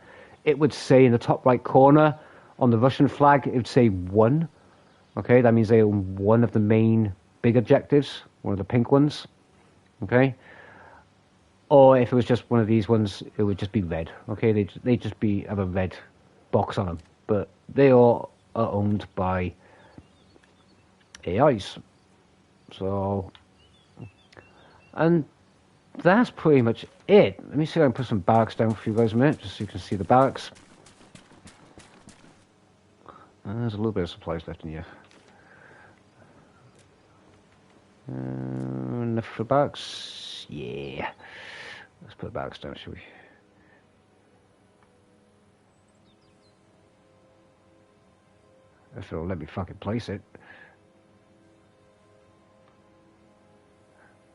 it would say in the top right corner on the Russian flag, it would say 1. Okay, that means they own one of the main big objectives, one of the pink ones. Okay, or if it was just one of these ones, it would just be red. Okay, they'd just have a red box on them, but they all are owned by AIs. So, and that's pretty much it. Let me see if I can put some barracks down for you guys a minute, just so you can see the barracks. There's a little bit of supplies left in here. Enough for barracks? Yeah. Let's put the barracks down, shall we? If it'll let me fucking place it.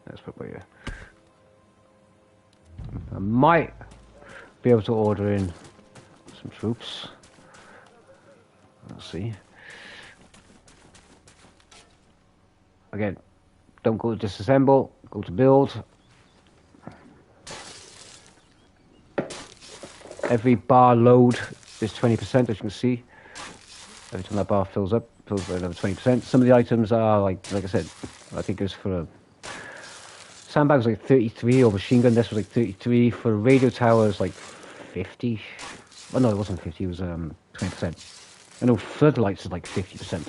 Let's put by here. I might be able to order in some troops. Let's see. Again, don't go to disassemble, go to build. Every bar load is 20%, as you can see. Every time that bar fills up, fills by another 20%. Some of the items are, like I said, I think it was for a sandbag was like 33, or machine gun, this was like 33. For a radio tower, it's like 50. Oh no, it wasn't 50, it was 20%. I know floodlights is like 50%.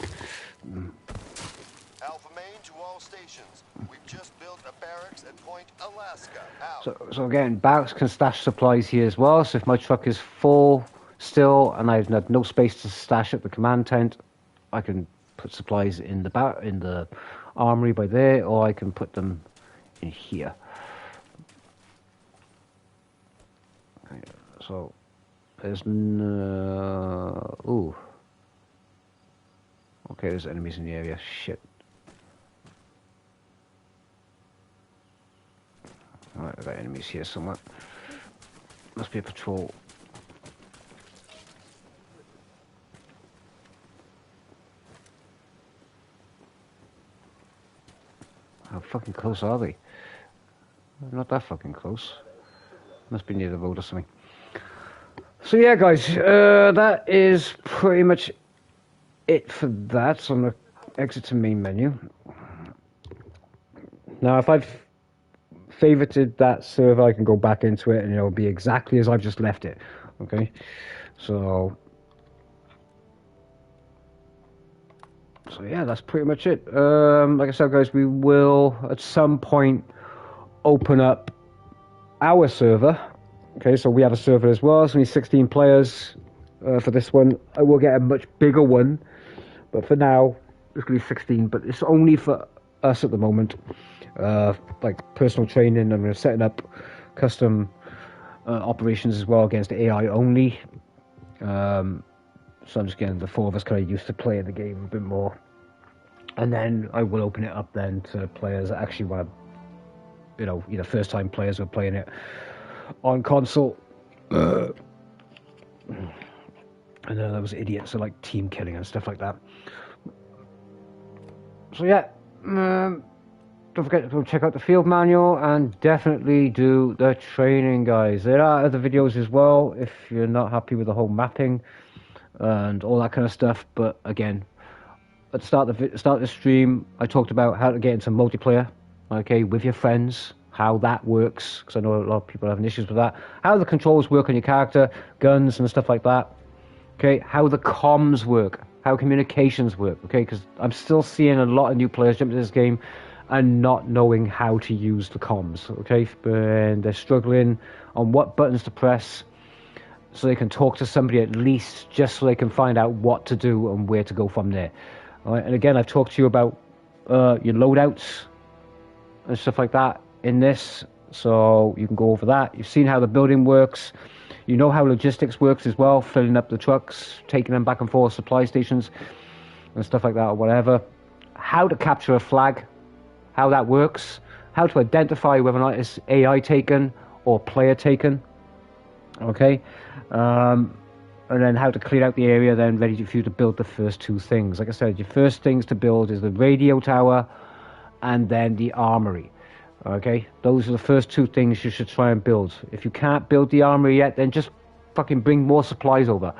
Alpha Main to all stations. We've just built a barracks at Point Alaska. Out. So again, barracks can stash supplies here as well. So if my truck is full still and I've had no space to stash at the command tent, I can put supplies in the armory by there, or I can put them in here. Okay, so there's ooh. Okay, there's enemies in the area. Shit. Alright, I've got enemies here somewhere. Must be a patrol. How fucking close are they? Not that fucking close. Must be near the road or something. So yeah, guys, that is pretty much it for that. So I'm going to exit to main menu. Now, if I've favorited that server, I can go back into it and it'll be exactly as I've just left it. Okay, so yeah, that's pretty much it. Like I said, guys, we will at some point open up our server. Okay, so we have a server as well. It's only 16 players for this one. I will get a much bigger one, but for now it's going to be 16. But it's only for us at the moment. Like personal training, I'm going to set up custom operations as well against AI only. So I'm just getting the 4 of us kind of used to playing the game a bit more, and then I will open it up then to players that actually want to, either first time players who are playing it on console. And then there was idiots who like team killing and stuff like that. So yeah, don't forget to go check out the field manual and definitely do the training, guys. There are other videos as well if you're not happy with the whole mapping and all that kind of stuff. But again, at the start of the stream, I talked about how to get into multiplayer, okay, with your friends, how that works, because I know a lot of people are having issues with that. How the controls work on your character, guns and stuff like that. Okay, how the comms work, how communications work. Okay, because I'm still seeing a lot of new players jump into this game and not knowing how to use the comms. Okay, and they're struggling on what buttons to press, so they can talk to somebody at least, just so they can find out what to do and where to go from there. All right, and again, I've talked to you about your loadouts and stuff like that in this, so you can go over that. You've seen how the building works. You know how logistics works as well, filling up the trucks, taking them back and forth, supply stations and stuff like that, or whatever. How to capture a flag, how that works, how to identify whether or not it's AI taken or player taken. Okay, and then how to clear out the area, then ready for you to build the first two things. Like I said, your first things to build is the radio tower and then the armory. Okay, those are the first two things you should try and build. If you can't build the armory yet, then just fucking bring more supplies over.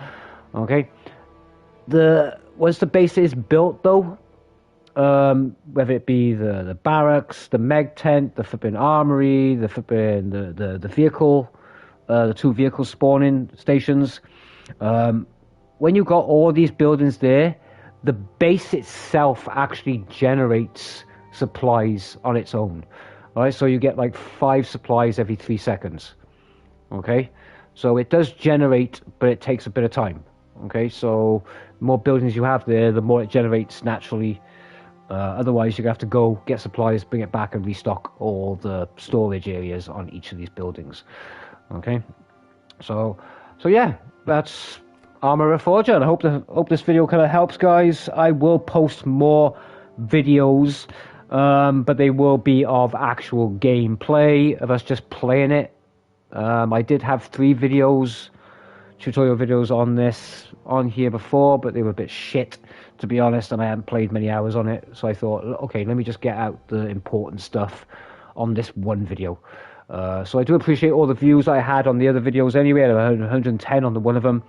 Okay, once the base is built though, whether it be the barracks, the meg tent, the flipping armory, the flipping the vehicle, the two vehicle spawning stations. When you've got all these buildings there, the base itself actually generates supplies on its own. All right, so you get like 5 supplies every 3 seconds. Okay, so it does generate, but it takes a bit of time. Okay, so the more buildings you have there, the more it generates naturally. Otherwise, you're going to have to go get supplies, bring it back, and restock all the storage areas on each of these buildings. Okay, so yeah, that's Arma Reforger, and I hope this video kind of helps, guys. I will post more videos, but they will be of actual gameplay of us just playing it. I did have 3 tutorial videos on here before, but they were a bit shit, to be honest, and I hadn't played many hours on it, so I thought, okay, let me just get out the important stuff on this one video. So I do appreciate all the views I had on the other videos anyway. I had 110 on the one of them,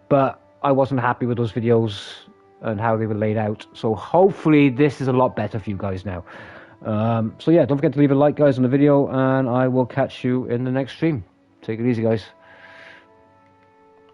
but I wasn't happy with those videos and how they were laid out, so hopefully this is a lot better for you guys now. So yeah, don't forget to leave a like, guys, on the video, and I will catch you in the next stream. Take it easy, guys.